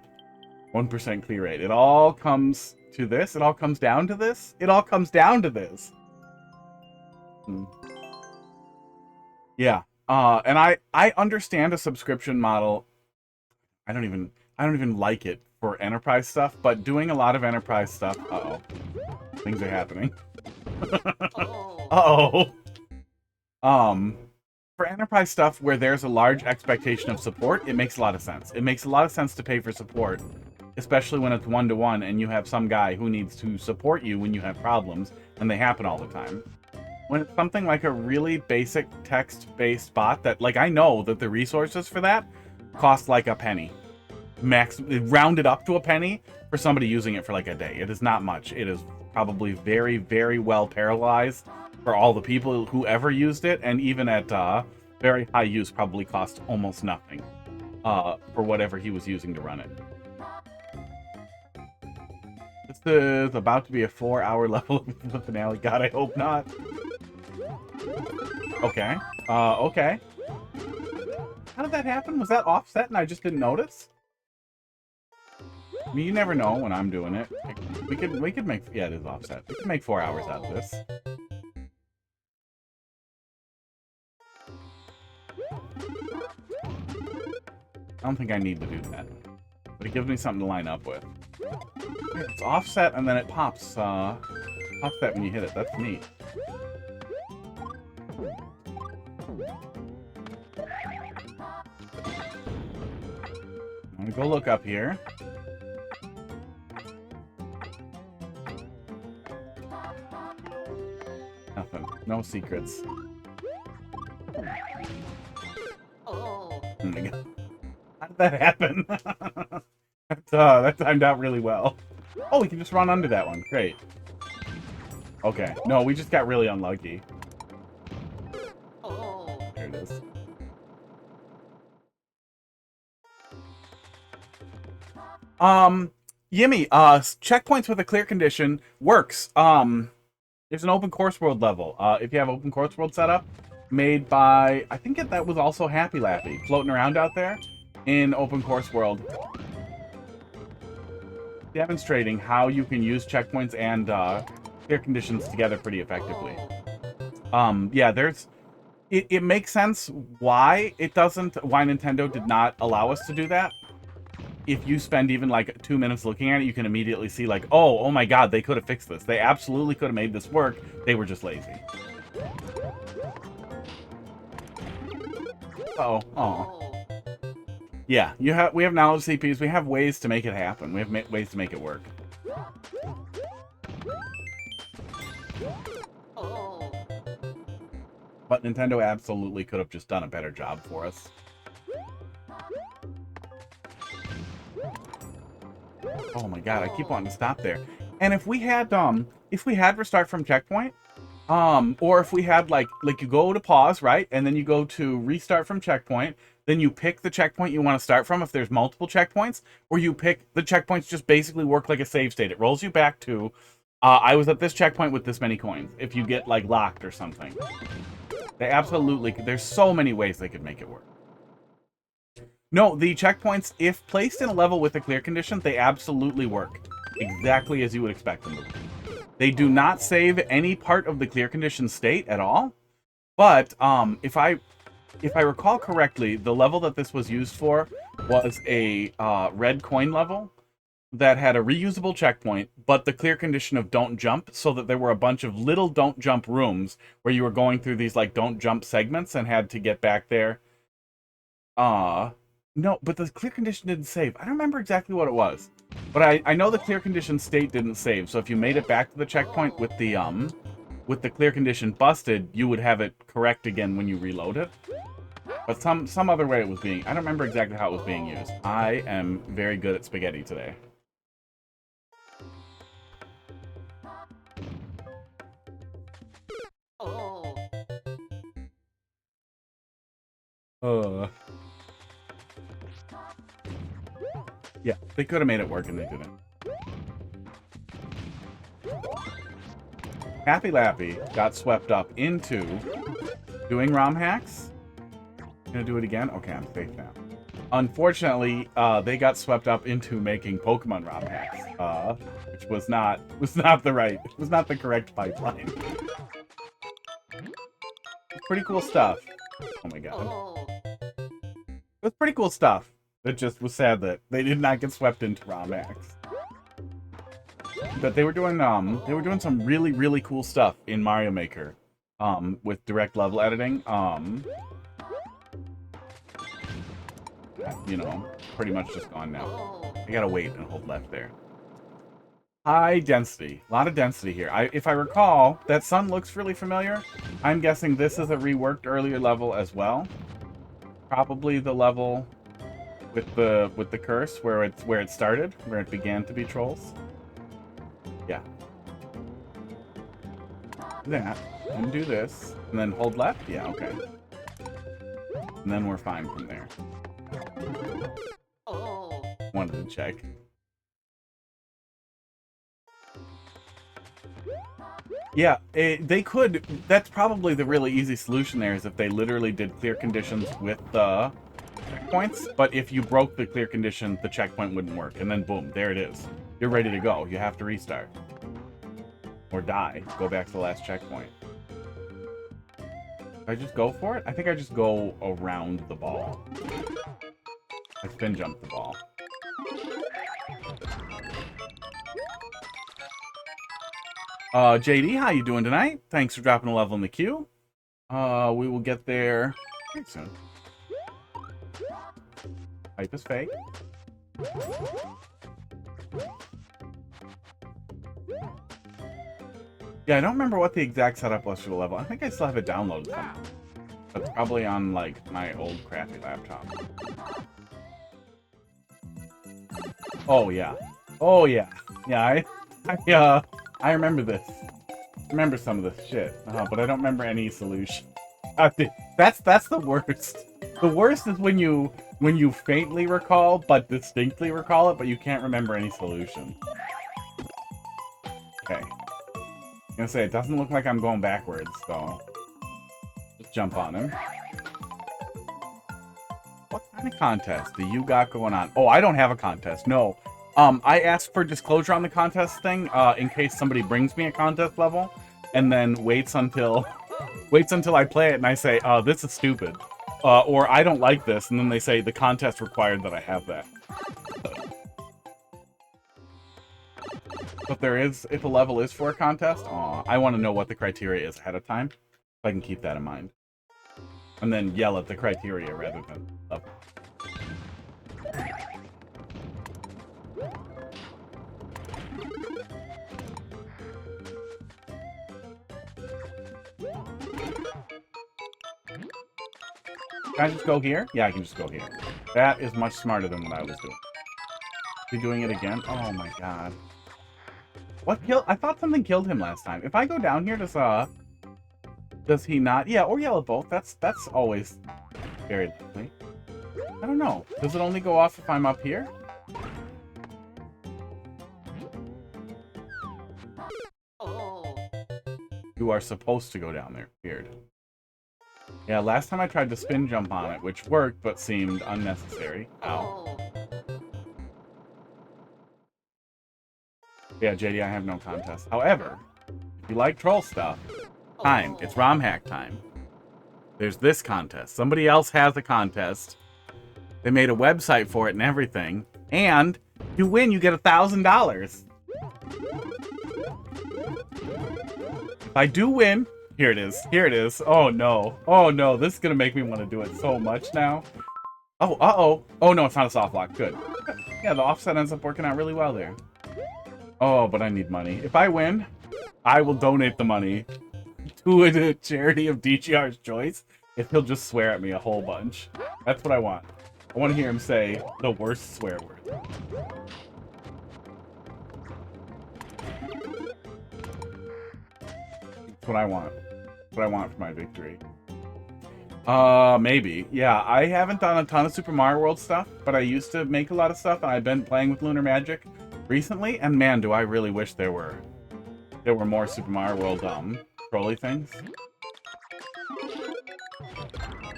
1% clear rate. It all comes to this. It all comes down to this. It all comes down to this. Yeah. And I understand a subscription model. I don't even like it for enterprise stuff, but doing a lot of enterprise stuff, things are happening. For enterprise stuff where there's a large expectation of support, it makes a lot of sense. It makes a lot of sense to pay for support, especially when it's one-to-one and you have some guy who needs to support you when you have problems, and they happen all the time. When it's something like a really basic text-based bot that, like, I know that the resources for that cost like a penny. Rounded up to a penny for somebody using it for like a day. It is not much. It is probably very, very well paralyzed for all the people who ever used it, and even at very high use probably cost almost nothing for whatever he was using to run it. This is about to be a 4-hour level of the finale. God, I hope not. Okay. Okay. How did that happen? Was that offset and I just didn't notice? I mean, you never know when I'm doing it. We could make, yeah, it is offset. We could make 4 hours out of this. I don't think I need to do that, but it gives me something to line up with. It's offset and then it pops. Pops that when you hit it. That's neat. I'm gonna go look up here. Nothing. No secrets. Oh my god. How did that happen? That timed out really well. Oh, we can just run under that one. Great. Okay. No, we just got really unlucky. There it is. Yimmy, checkpoints with a clear condition works. There's an open course world level. If you have open course world set up, made by, I think that was also Happy Lappy, floating around out there in open course world, demonstrating how you can use checkpoints and clear conditions together pretty effectively. Yeah, it makes sense why Nintendo did not allow us to do that. If you spend even like 2 minutes looking at it, you can immediately see like, oh my god, they could have fixed this. They absolutely could have made this work. They were just lazy. Oh. Yeah, we have knowledge CPs. We have ways to make it happen. We have ways to make it work. But Nintendo absolutely could have just done a better job for us. Oh my god, I keep wanting to stop there. And if we had restart from checkpoint, or if we had like you go to pause, right? And then you go to restart from checkpoint, then you pick the checkpoint you want to start from if there's multiple checkpoints, or you pick the checkpoints just basically work like a save state. It rolls you back to, I was at this checkpoint with this many coins, if you get like locked or something. They absolutely, there's so many ways they could make it work. No, the checkpoints, if placed in a level with a clear condition, they absolutely work. Exactly as you would expect them to. They do not save any part of the clear condition state at all. But if I recall correctly, the level that this was used for was a red coin level that had a reusable checkpoint, but the clear condition of don't jump, so that there were a bunch of little don't jump rooms where you were going through these like don't jump segments and had to get back there. No, but the clear condition didn't save. I don't remember exactly what it was. But I know the clear condition state didn't save, so if you made it back to the checkpoint with the clear condition busted, you would have it correct again when you reload it. But some other way it was being... I don't remember exactly how it was being used. I am very good at spaghetti today. Yeah, they could have made it work and they didn't. Happy Lappy got swept up into doing ROM hacks. Gonna do it again? Okay, I'm safe now. Unfortunately, they got swept up into making Pokemon ROM hacks, which was not the correct pipeline. Pretty cool stuff. Oh my god. It was pretty cool stuff. It just was sad that they did not get swept into ROM hacks. But they were doing some really, really cool stuff in Mario Maker, with direct level editing. You know, pretty much just gone now. I gotta wait and hold left there. High density. A lot of density here. If I recall, that sun looks really familiar. I'm guessing this is a reworked earlier level as well. Probably the level with the curse where it started, where it began to be trolls. Yeah. Do that, and do this, and then hold left? Yeah, okay. And then we're fine from there. Wanted to check. Yeah, they could... That's probably the really easy solution there, is if they literally did clear conditions with the checkpoints, but if you broke the clear condition, the checkpoint wouldn't work, and then boom, there it is. You're ready to go. You have to restart. Or die. Go back to the last checkpoint. I just go for it? I think I just go around the ball. I spin jump the ball. JD, how you doing tonight? Thanks for dropping a level in the queue. We will get there pretty soon. Hype is fake. Yeah, I don't remember what the exact setup was for the level. I think I still have it downloaded somewhere. But it's probably on, like, my old crappy laptop. Oh, yeah. Oh, yeah. Yeah, I remember this. I remember some of this shit. But I don't remember any solution. That's the worst. The worst is when you faintly recall, but distinctly recall it, but you can't remember any solution. Okay. I'm gonna say, it doesn't look like I'm going backwards, so... Just jump on him. What kind of contest do you got going on? Oh, I don't have a contest, no. I asked for disclosure on the contest thing, in case somebody brings me a contest level, and then waits until I play it and I say, this is stupid. Or I don't like this, and then they say, the contest required that I have that. But if a level is for a contest, I want to know what the criteria is ahead of time, so I can keep that in mind. And then yell at the criteria rather than level. Can I just go here? Yeah, I can just go here. That is much smarter than what I was doing. Be doing it again? Oh my god. What killed? I thought something killed him last time. If I go down here, does he not? Yeah, or yellow both. That's always very likely. I don't know. Does it only go off if I'm up here? You are supposed to go down there. Weird. Yeah, last time I tried to spin jump on it, which worked, but seemed unnecessary. Ow. Yeah, JD, I have no contest. However, if you like troll stuff, time. It's ROM hack time. There's this contest. Somebody else has a contest. They made a website for it and everything. And you win, you get $1,000. If I do win, here it is. Here it is. Oh no. Oh no. This is gonna make me want to do it so much now. Oh, uh-oh. Oh no, it's not a soft lock. Good. Yeah, the offset ends up working out really well there. Oh, but I need money. If I win, I will donate the money to a charity of DGR's choice if he'll just swear at me a whole bunch. That's what I want. I want to hear him say the worst swear word. That's what I want. That's what I want for my victory. Maybe. Yeah, I haven't done a ton of Super Mario World stuff, but I used to make a lot of stuff, and I've been playing with Lunar Magic recently, and man, do I really wish there were more Super Mario World, trolly things.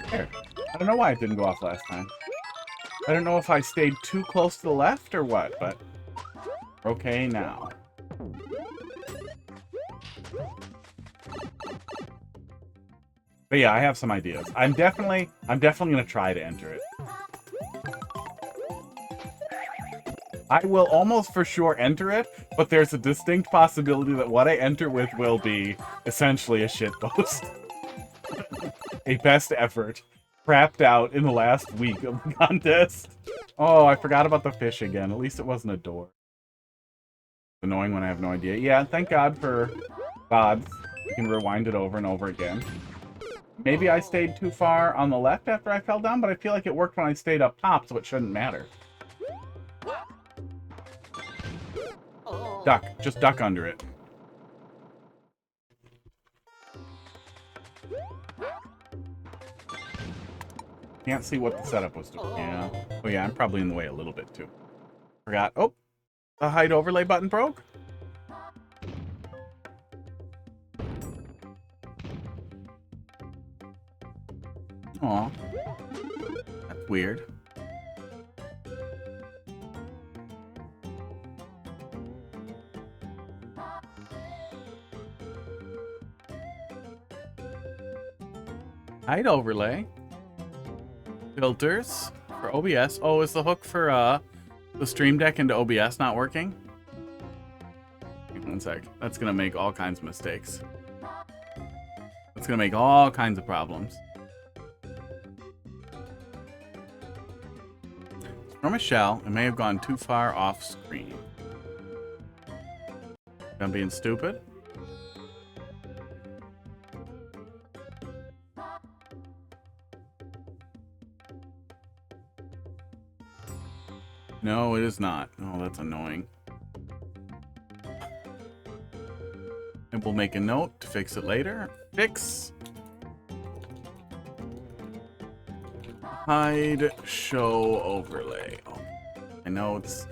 There. I don't know why it didn't go off last time. I don't know if I stayed too close to the left or what, but okay now. But yeah, I have some ideas. I'm definitely gonna try to enter it. I will almost for sure enter it, but there's a distinct possibility that what I enter with will be essentially a shitpost. A best effort. Crapped out in the last week of the contest. Oh, I forgot about the fish again. At least it wasn't a door. It's annoying when I have no idea. Yeah, thank God for VODs. You can rewind it over and over again. Maybe I stayed too far on the left after I fell down, but I feel like it worked when I stayed up top, so it shouldn't matter. Duck. Just duck under it. Can't see what the setup was doing. Yeah. Oh yeah, I'm probably in the way a little bit too. Forgot. Oh! The hide overlay button broke? Aw. That's weird. Hide overlay. Filters for OBS. Oh, is the hook for the Stream Deck into OBS not working? One sec. That's gonna make all kinds of mistakes. That's gonna make all kinds of problems. From a shell, it may have gone too far off screen. I'm being stupid. No, it is not. Oh, that's annoying. And we'll make a note to fix it later. Fix. Hide show overlay. Oh, I know it's...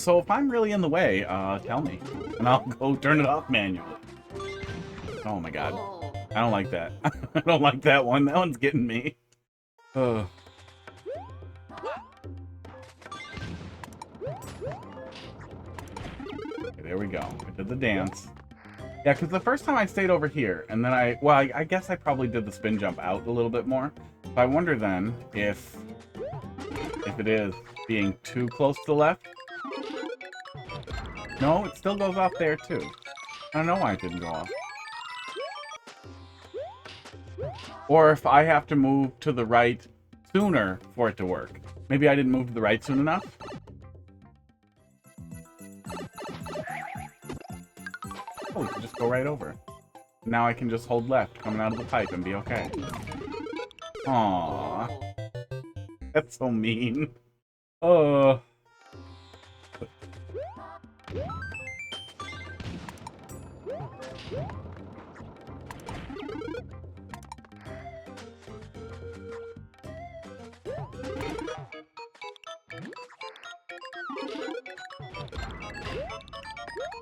so if I'm really in the way, tell me. And I'll go turn it off manually. Oh my god. I don't like that. I don't like that one. That one's getting me. Ugh. Okay, there we go. I did the dance. Yeah, because the first time I stayed over here, and then I guess I probably did the spin jump out a little bit more. So I wonder then if it is being too close to the left. No, it still goes off there too. I don't know why it didn't go off. Or if I have to move to the right sooner for it to work. Maybe I didn't move to the right soon enough. Oh, we can just go right over. Now I can just hold left coming out of the pipe and be okay. Aww. That's so mean. Oh.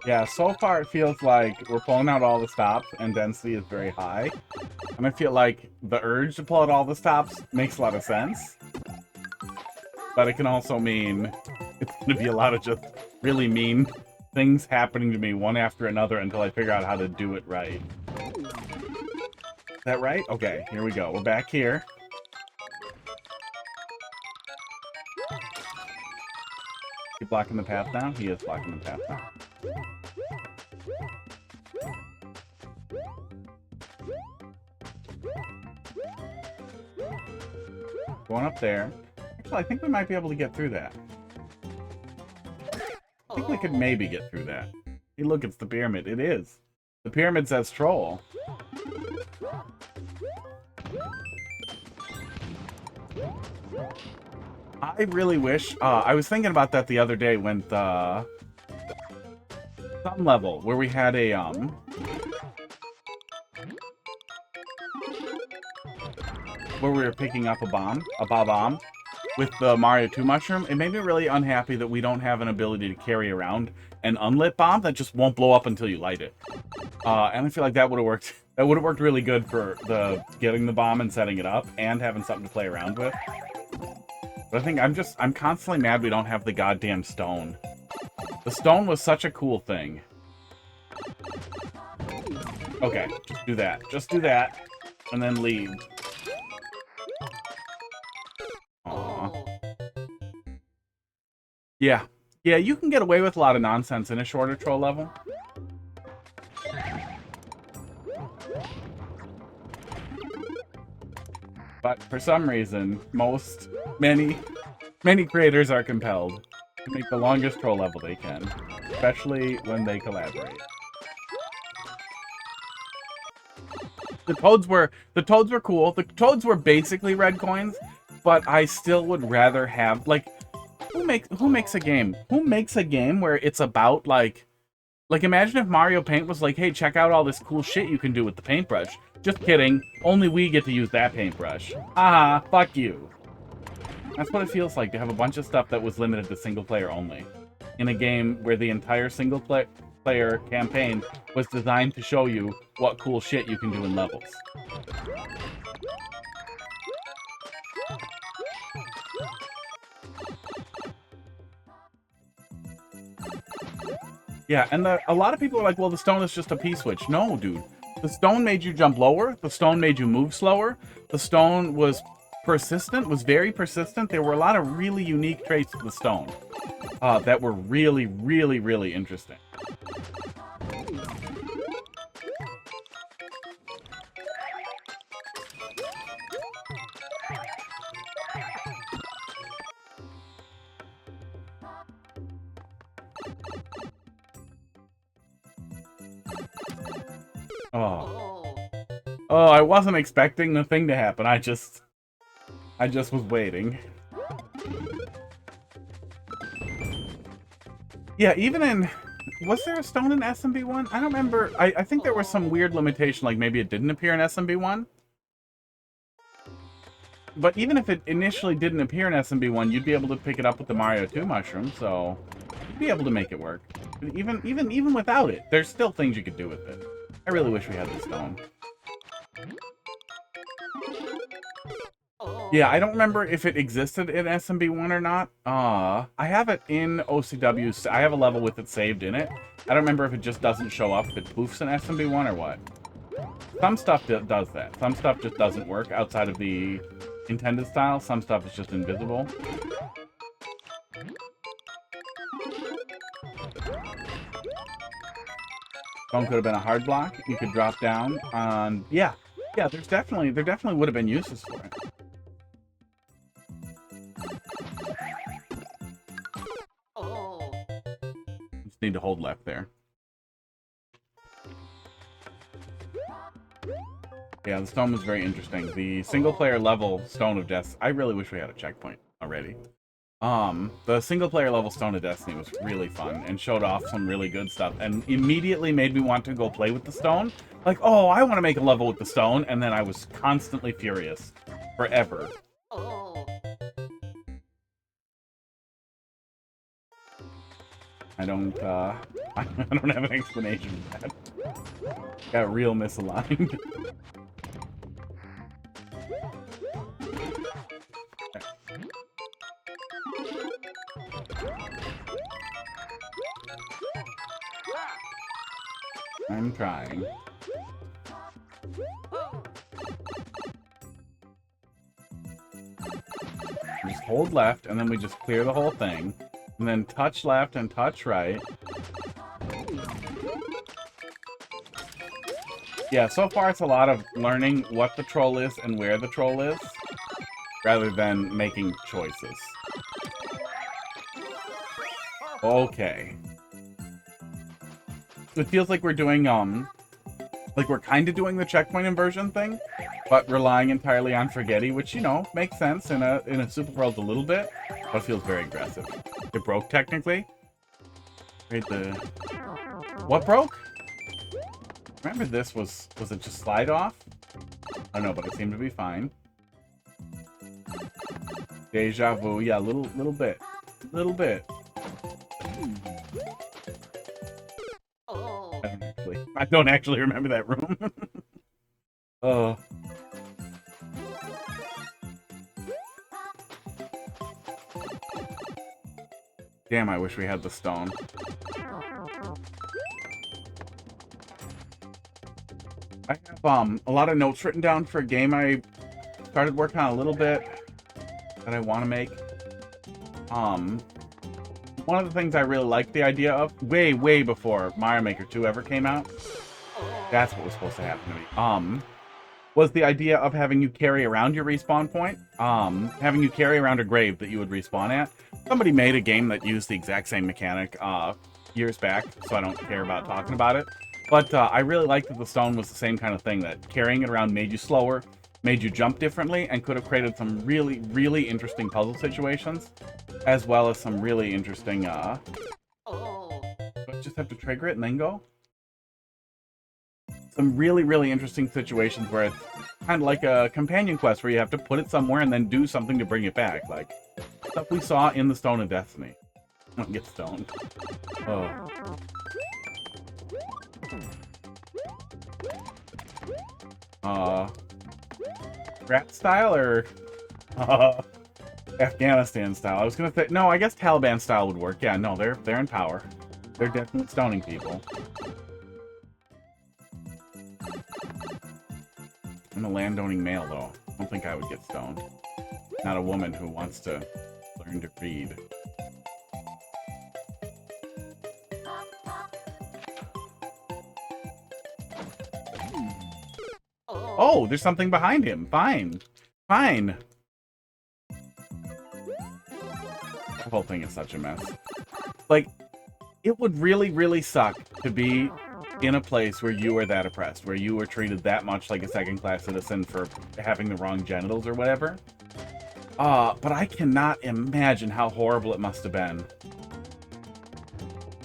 Yeah, so far it feels like we're pulling out all the stops and density is very high. And I feel like the urge to pull out all the stops makes a lot of sense. But it can also mean it's going to be a lot of just really mean things happening to me one after another until I figure out how to do it right. Is that right? Okay, here we go. We're back here. He blocking the path now? He is blocking the path now. Going up there. Actually, I think we might be able to get through that. I think we could maybe get through that. Hey, look, it's the pyramid. It is. The pyramid says troll. I really wish... I was thinking about that the other day when the... some level where we had a, where we were picking up a bomb with the Mario 2 mushroom. It made me really unhappy that we don't have an ability to carry around an unlit bomb that just won't blow up until you light it. And I feel like that would have worked. That would have worked really good for the getting the bomb and setting it up and having something to play around with. But I think I'm constantly mad we don't have the goddamn stone. The stone was such a cool thing. Okay, just do that. Just do that. And then leave. Aww. Yeah. Yeah, you can get away with a lot of nonsense in a shorter troll level. But for some reason, many creators are compelled to make the longest troll level they can, especially when they collaborate. The toads were cool. The toads were basically red coins, but I still would rather have, like, who makes a game? Who makes a game where it's about like imagine if Mario Paint was like, hey, check out all this cool shit you can do with the paintbrush. Just kidding. Only we get to use that paintbrush. Haha, fuck you. That's what it feels like to have a bunch of stuff that was limited to single player only. In a game where the entire single player campaign was designed to show you what cool shit you can do in levels. Yeah, and a lot of people are like, well, the stone is just a P-switch. No, dude. The stone made you jump lower. The stone made you move slower. The stone was persistent, was very persistent. There were a lot of really unique traits to the stone that were really, really, really interesting. Oh, I wasn't expecting the thing to happen. I just was waiting. Yeah, even in... Was there a stone in SMB1? I don't remember. I think there was some weird limitation, like maybe it didn't appear in SMB1. But even if it initially didn't appear in SMB1, you'd be able to pick it up with the Mario 2 mushroom, so you'd be able to make it work. Even without it, there's still things you could do with it. I really wish we had the stone. Yeah, I don't remember if it existed in SMB1 or not. I have it in OCW. I have a level with it saved in it. I don't remember if it just doesn't show up, if it poofs in SMB1 or what. Some stuff does that. Some stuff just doesn't work outside of the intended style. Some stuff is just invisible. Stone could have been a hard block. You could drop down on... Yeah, there definitely would have been uses for it. Just need to hold left there. Yeah, the stone was very interesting. The single-player level Stone of Destiny... I really wish we had a checkpoint already. The single-player level Stone of Destiny was really fun and showed off some really good stuff and immediately made me want to go play with the stone. Like, oh, I want to make a level with the stone, and then I was constantly furious. Forever. I don't have an explanation for that. Got real misaligned. I'm trying. Just hold left, and then we just clear the whole thing. And then touch left and touch right. Yeah, so far it's a lot of learning what the troll is and where the troll is, rather than making choices. Okay. It feels like we're doing, like we're kind of doing the checkpoint inversion thing, but relying entirely on Forgetty, which, you know, makes sense in a Super World a little bit, but feels very aggressive. It broke, technically. Right, what broke? Remember this was it just slide off? I don't know, but it seemed to be fine. Deja vu, yeah, little bit. Little bit. I don't actually remember that room. Oh. Damn, I wish we had the stone. I have a lot of notes written down for a game I started working on a little bit that I want to make. One of the things I really liked the idea of, way before Mario Maker 2 ever came out, that's what was supposed to happen to me, was the idea of having you carry around your respawn point, having you carry around a grave that you would respawn at. Somebody made a game that used the exact same mechanic years back, so I don't care about talking about it. But I really liked that the stone was the same kind of thing, that carrying it around made you slower, made you jump differently, and could have created some really, really interesting puzzle situations, as well as some really interesting, just have to trigger it and then go? Some really, really interesting situations where it's kind of like a companion quest where you have to put it somewhere and then do something to bring it back, like stuff we saw in the Stone of Destiny. I don't get stoned. Oh. Rat style or Afghanistan style? I was gonna say no. I guess Taliban style would work. Yeah, no, they're in power. They're definitely stoning people. I'm a landowning male, though. I don't think I would get stoned. Not a woman who wants to learn to read. Oh, there's something behind him. Fine. Fine. The whole thing is such a mess. Like, it would really, really suck to be in a place where you were that oppressed, where you were treated that much like a second-class citizen for having the wrong genitals or whatever. But I cannot imagine how horrible it must have been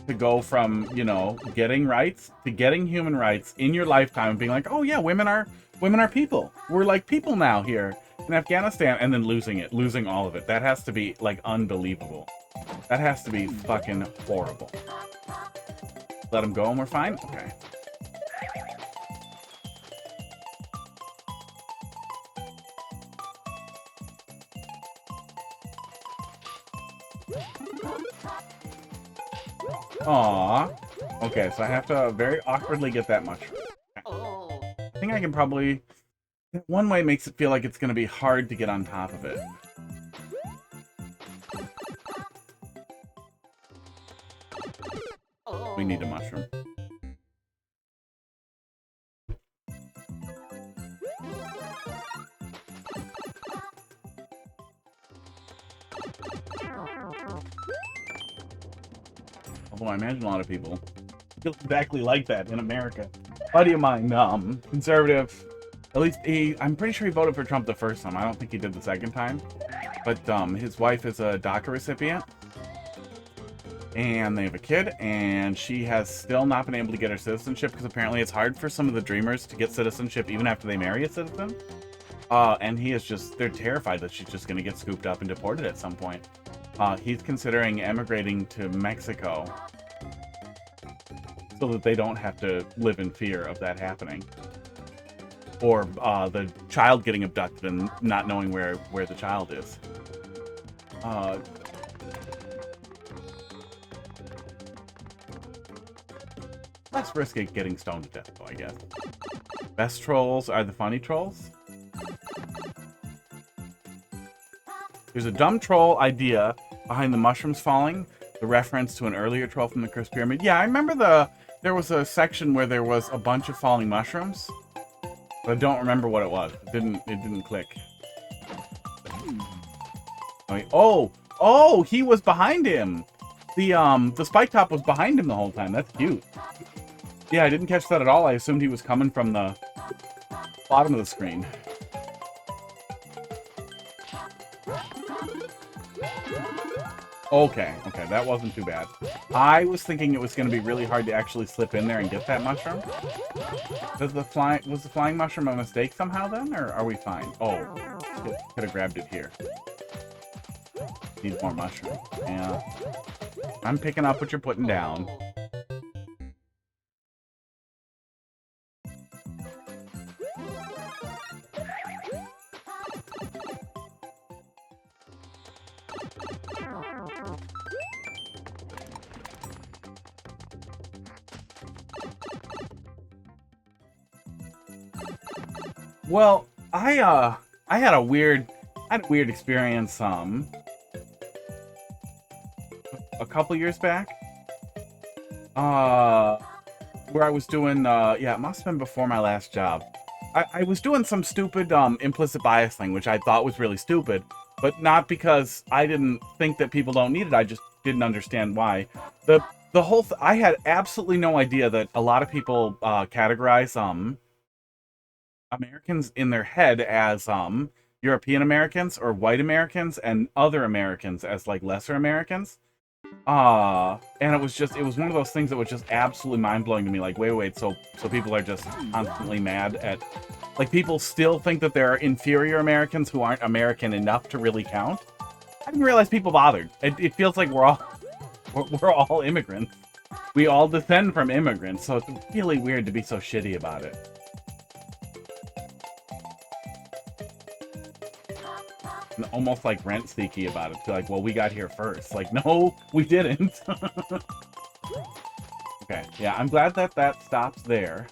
to go from, you know, getting rights to getting human rights in your lifetime and being like, oh yeah, women are people. We're like people now here in Afghanistan, and then losing all of it. That has to be like unbelievable. That has to be fucking horrible. Let him go and we're fine? Okay. Aww. Okay, so I have to very awkwardly get that mushroom. I think I can probably... One way makes it feel like it's going to be hard to get on top of it. We need a mushroom. Although I imagine a lot of people feel exactly like that in America. Buddy of mine, conservative. At least I'm pretty sure he voted for Trump the first time. I don't think he did the second time. But his wife is a DACA recipient. And they have a kid, and she has still not been able to get her citizenship because apparently it's hard for some of the Dreamers to get citizenship even after they marry a citizen. And he is just, they're terrified that she's just going to get scooped up and deported at some point. He's considering emigrating to Mexico so that they don't have to live in fear of that happening. Or the child getting abducted and not knowing where the child is. Less risky getting stoned to death, though, I guess. Best trolls are the funny trolls. There's a dumb troll idea behind the mushrooms falling, the reference to an earlier troll from the Cursed Pyramid. Yeah, I remember there was a section where there was a bunch of falling mushrooms, but I don't remember what it was. It didn't click. Oh, he was behind him. The spike top was behind him the whole time. That's cute. Yeah, I didn't catch that at all. I assumed he was coming from the bottom of the screen. Okay, that wasn't too bad. I was thinking it was going to be really hard to actually slip in there and get that mushroom. Was the flying mushroom a mistake somehow then, or are we fine? Oh, could have grabbed it here. Need more mushroom. Yeah. I'm picking up what you're putting down. Well, I had a weird experience a couple years back. Where I was doing yeah, it must have been before my last job. I was doing some stupid implicit bias thing, which I thought was really stupid, but not because I didn't think that people don't need it. I just didn't understand why. The whole I had absolutely no idea that a lot of people categorize Americans in their head as European Americans or white Americans and other Americans as like lesser Americans. And it was one of those things that was just absolutely mind-blowing to me. Like, wait, so people are just constantly mad at, like, people still think that there are inferior Americans who aren't American enough to really count. I didn't realize people bothered. It feels like we're all immigrants. We all descend from immigrants, so it's really weird to be so shitty about it. And almost like rent sneaky about it. Like, well, we got here first. Like, no, we didn't. Okay, yeah, I'm glad that stops there.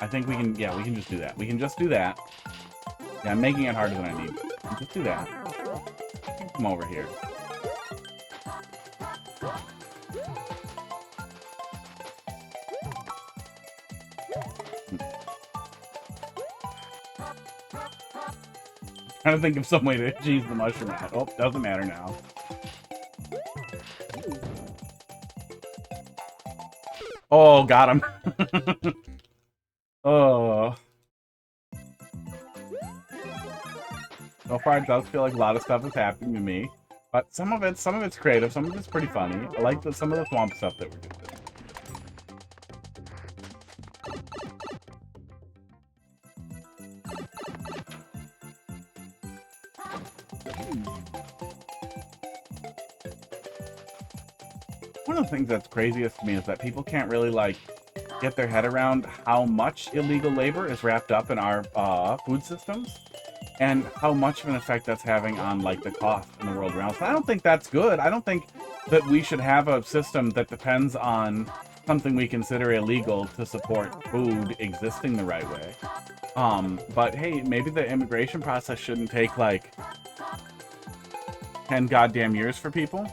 I think we can just do that. We can just do that. Yeah, I'm making it harder than I need. Just do that. Come over here. Trying to think of some way to cheese the mushroom out. Oh, doesn't matter now. Oh, got him. Oh. So far, it does feel like a lot of stuff is happening to me, but some of it's creative, some of it's pretty funny. I like some of the swamp stuff that we're doing. One of the things that's craziest to me is that people can't really, like, get their head around how much illegal labor is wrapped up in our food systems and how much of an effect that's having on, like, the cost in the world around us. I don't think that's good. I don't think that we should have a system that depends on something we consider illegal to support food existing the right way. But hey, maybe the immigration process shouldn't take, like, 10 goddamn years for people.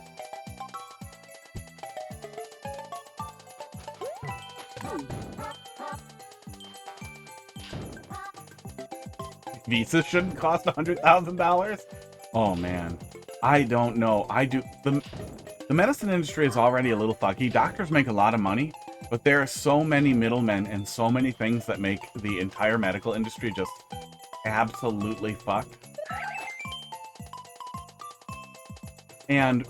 Visas shouldn't cost $100,000. Oh man, I don't know. The medicine industry is already a little fucky. Doctors make a lot of money, but there are so many middlemen and so many things that make the entire medical industry just absolutely fucked. And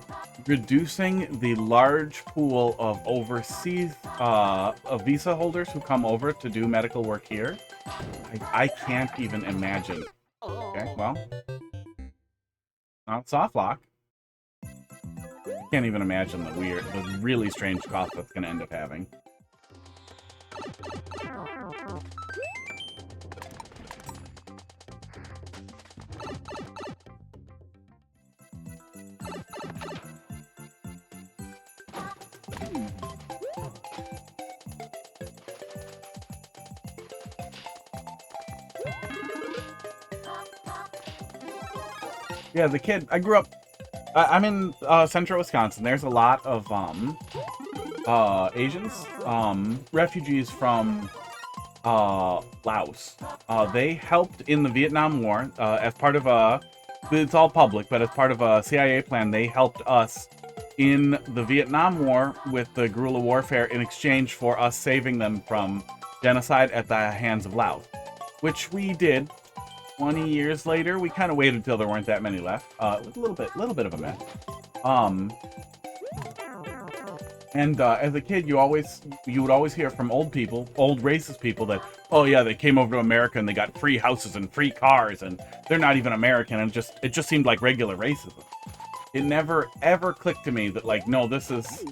reducing the large pool of overseas of visa holders who come over to do medical work here, I can't even imagine. Okay, well, not soft lock. Can't even imagine the really strange cost that's going to end up having. Yeah, the kid, I grew up, I'm in central Wisconsin. There's a lot of Asians, refugees from Laos. They helped in the Vietnam War as part of it's all public, but as part of a CIA plan, they helped us in the Vietnam War with the guerrilla warfare in exchange for us saving them from genocide at the hands of Laos, which we did. 20 years later, we kind of waited until there weren't that many left. A little bit of a mess. As a kid, you would always hear from old people, old racist people, that, oh yeah, they came over to America and they got free houses and free cars and they're not even American, and it just seemed like regular racism. It never ever clicked to me that, like, no, this is.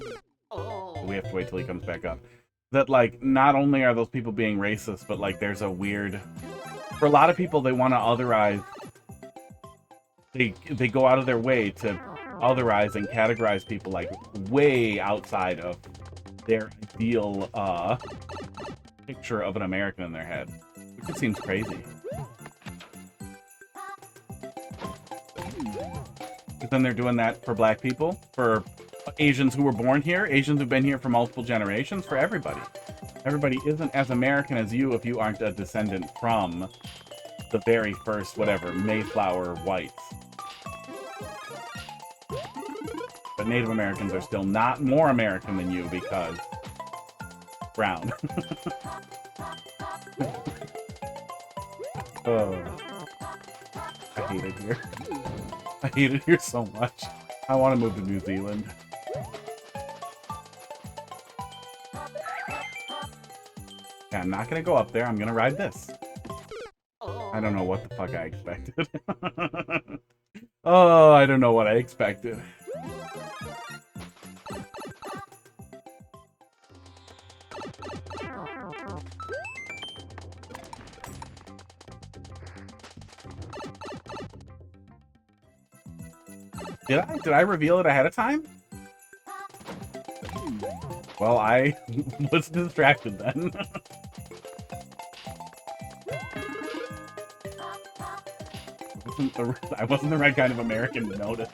We have to wait till he comes back up. That, like, not only are those people being racist, but like there's a weird. For a lot of people, they want to otherize. They go out of their way to otherize and categorize people like way outside of their ideal picture of an American in their head, which just seems crazy. But then they're doing that for black people, for Asians who were born here, Asians who've been here for multiple generations, for everybody. Everybody isn't as American as you if you aren't a descendant from the very first, whatever, Mayflower whites. But Native Americans are still not more American than you because brown. Oh, I hate it here. I hate it here so much. I want to move to New Zealand. Yeah, I'm not going to go up there. I'm going to ride this. I don't know what the fuck I expected. Oh, I don't know what I expected. Did I reveal it ahead of time? Well, I was distracted then. I wasn't the right kind of American to notice.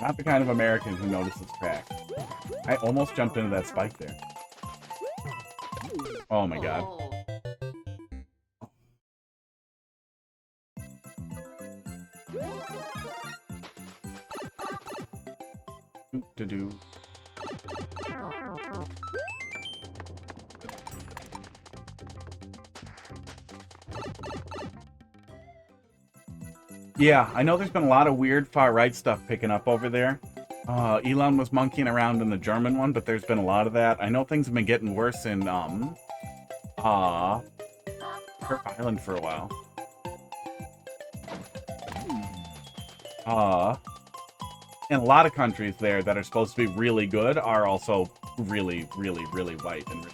Not the kind of American who notices cracks. I almost jumped into that spike there. Oh my god. Do-do-do. Yeah, I know there's been a lot of weird far-right stuff picking up over there. Elon was monkeying around in the German one, but there's been a lot of that. I know things have been getting worse in, Turk Island for a while. And a lot of countries there that are supposed to be really good are also really, really, really white. And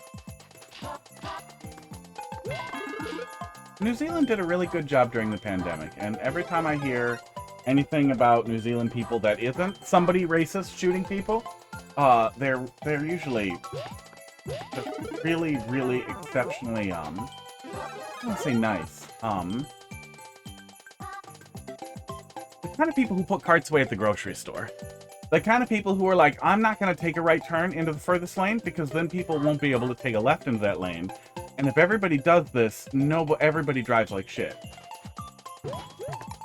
New Zealand did a really good job during the pandemic, and every time I hear anything about New Zealand people that isn't somebody racist shooting people, they're usually really, really exceptionally, I don't want to say nice, the kind of people who put carts away at the grocery store. The kind of people who are like, I'm not going to take a right turn into the furthest lane because then people won't be able to take a left into that lane. And if everybody does this, everybody drives like shit.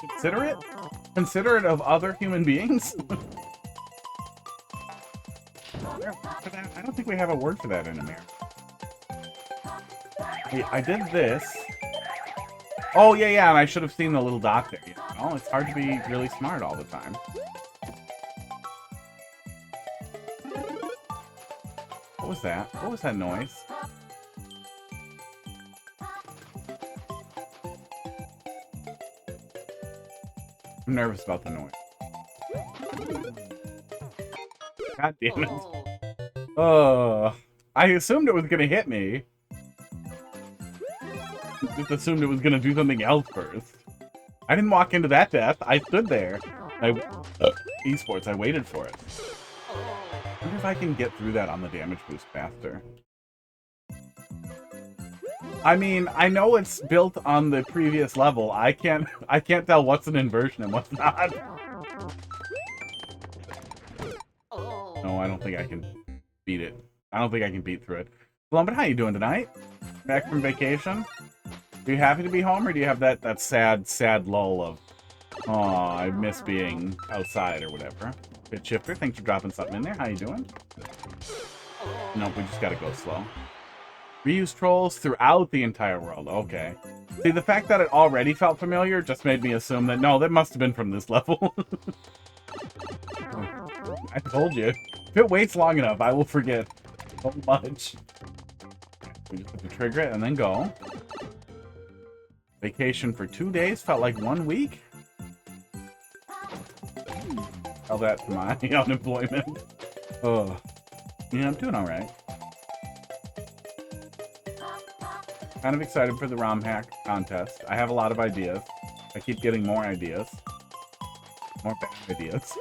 Considerate? Considerate of other human beings? I don't think we have a word for that in America. I did this. Oh, yeah, and I should have seen the little dot there. You know? It's hard to be really smart all the time. What was that? What was that noise? I'm nervous about the noise. God damn it. I assumed it was gonna hit me. Just assumed it was gonna do something else first. I didn't walk into that death. I stood there. Esports, I waited for it. I wonder if I can get through that on the damage boost faster. I mean, I know it's built on the previous level. I can't tell what's an inversion and what's not. No, I don't think I can beat it. I don't think I can beat through it. Lumpin, how you doing tonight? Back from vacation? Are you happy to be home, or do you have that sad lull of, oh, I miss being outside or whatever? Bit Shifter, thanks for dropping something in there. How you doing? Nope, we just gotta go slow. Reuse trolls throughout the entire world. Okay. See, the fact that it already felt familiar just made me assume that, no, that must have been from this level. I told you. If it waits long enough, I will forget so much. We just have to trigger it and then go. Vacation for 2 days felt like 1 week. Tell that to my unemployment. Oh, yeah, I'm doing all right. Kind of excited for the ROM hack contest. I have a lot of ideas. I keep getting more ideas. More bad ideas.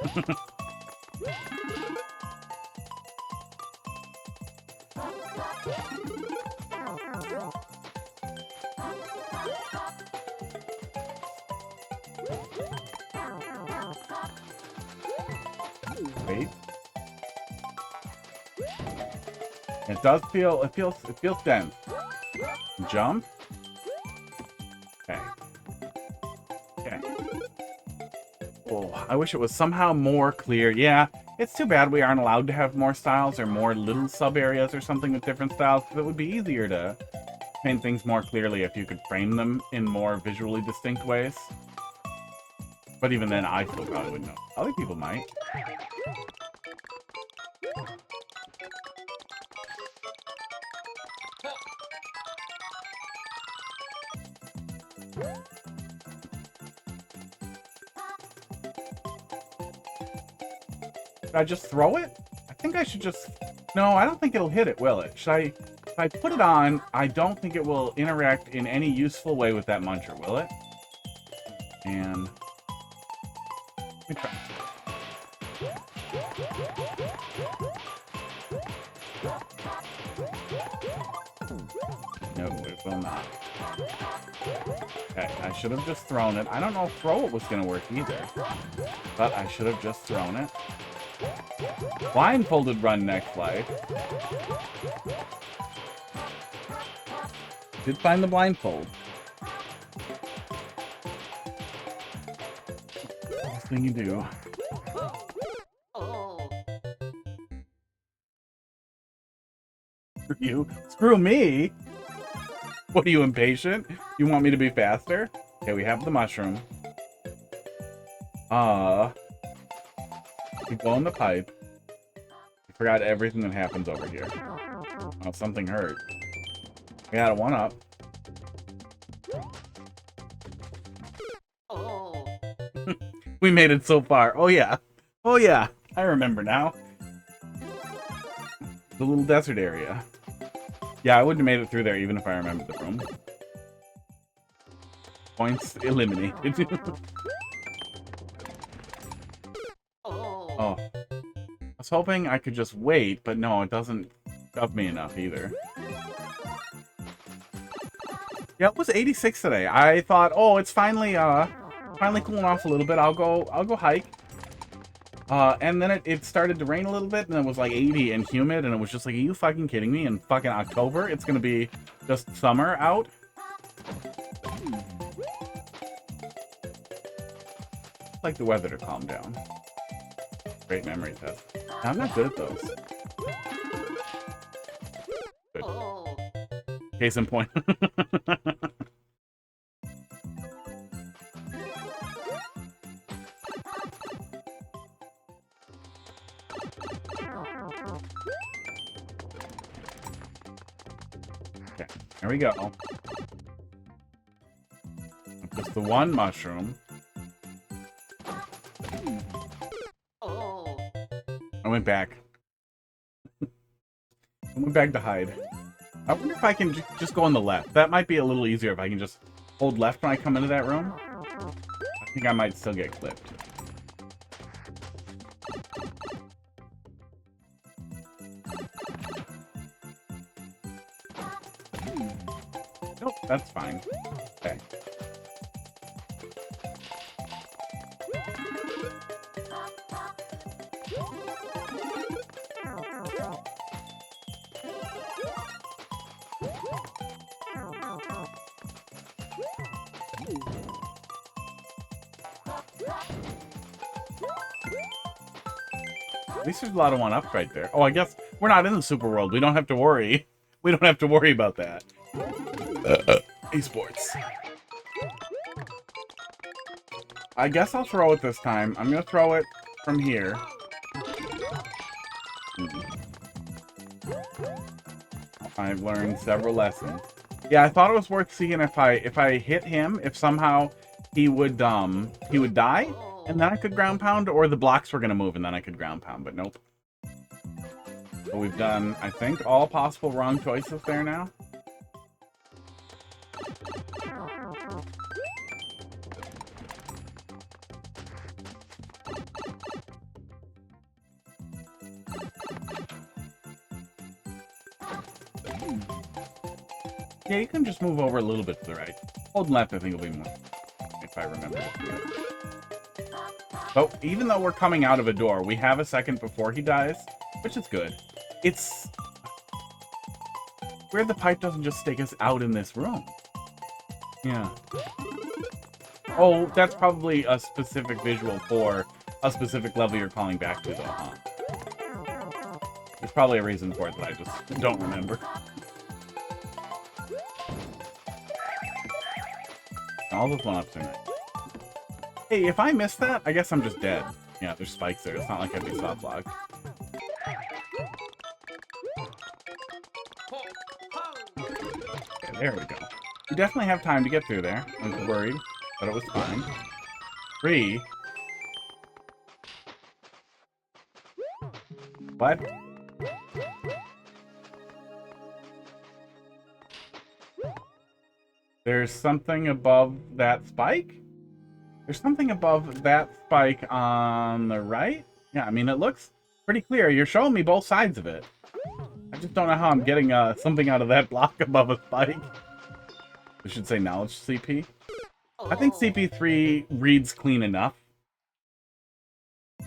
Wait. It does feel, it feels dense. Jump. Okay. Okay. Oh, I wish it was somehow more clear. Yeah, it's too bad we aren't allowed to have more styles or more little sub areas or something with different styles, because it would be easier to paint things more clearly if you could frame them in more visually distinct ways. But even then, I still probably wouldn't know. Other people might. Should I just throw it? I think I should just... No, I don't think it'll hit it, will it? Should I... If I put it on, I don't think it will interact in any useful way with that muncher, will it? And... Let me try. No, it will not. Okay, I should have just thrown it. I don't know if throw it was going to work either. But I should have just thrown it. Blindfolded run next life. Did find the blindfold. Last thing you do. Screw you. Screw me! What are you, impatient? You want me to be faster? Okay, we have the mushroom. Keep blowing the pipe. I forgot everything that happens over here. Oh, something hurt. We got a 1-up. We made it so far. Oh yeah. Oh yeah. I remember now. The little desert area. Yeah, I wouldn't have made it through there even if I remembered the room. Points eliminated. Oh. I was hoping I could just wait, but no, it doesn't shove me enough either. Yeah, it was 86 today. I thought, oh, it's finally cooling off a little bit. I'll go hike. And then it started to rain a little bit, and it was like 80 and humid, and it was just like, are you fucking kidding me? In fucking October, it's gonna be just summer out? I'd like the weather to calm down. Great memory test. I'm not good at those. Good. Case in point. Okay, there we go. Just the one mushroom. I went back. I went back to hide. I wonder if I can just go on the left. That might be a little easier if I can just hold left when I come into that room. I think I might still get clipped. Nope, that's fine. Okay. At least there's a lot of one-ups right there. Oh, I guess we're not in the super world. We don't have to worry. We don't have to worry about that. Esports. I guess I'll throw it this time. I'm gonna throw it from here. I've learned several lessons. Yeah, I thought it was worth seeing if I hit him, if somehow he would die, and then I could ground pound, or the blocks were gonna move and then I could ground pound, but nope. So we've done, I think, all possible wrong choices there now. Yeah, you can just move over a little bit to the right. Hold left, I think, will be more, if I remember. But even though we're coming out of a door, we have a second before he dies, which is good. It's where the pipe doesn't just take us out in this room. Yeah. Oh, that's probably a specific visual for a specific level you're calling back to, though, huh? There's probably a reason for it that I just don't remember. All those one-ups are nice. Hey, if I miss that, I guess I'm just dead. Yeah, there's spikes there. It's not like I'd be soft-locked. Okay, there we go. You definitely have time to get through there. I was worried, but it was fine. 3. What? There's something above that spike? There's something above that spike on the right? Yeah, I mean, it looks pretty clear. You're showing me both sides of it. I just don't know how I'm getting something out of that block above a spike. We should say knowledge CP. I think CP3 reads clean enough.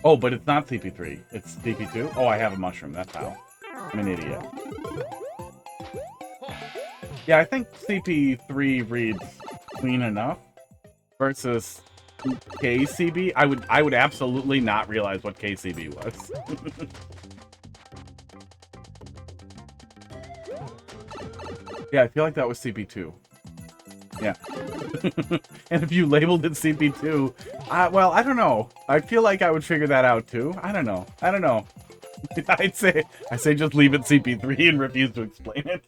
Oh, but it's not CP3. It's CP2? Oh, I have a mushroom. That's how. I'm an idiot. Yeah, I think CP3 reads clean enough versus KCB. I would absolutely not realize what KCB was. Yeah, I feel like that was CP2. Yeah. And if you labeled it CP2, well, I don't know. I feel like I would figure that out too. I don't know. I don't know. I say just leave it CP3 and refuse to explain it.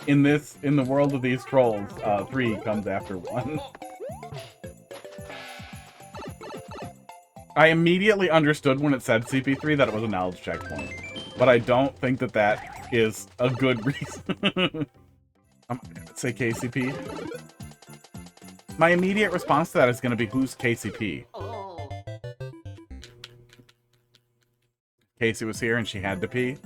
In the world of these trolls, 3 comes after 1. I immediately understood when it said CP3 that it was a knowledge checkpoint, but I don't think that that is a good reason. I'm gonna say KCP. My immediate response to that is going to be, who's KCP? Casey was here and she had to pee.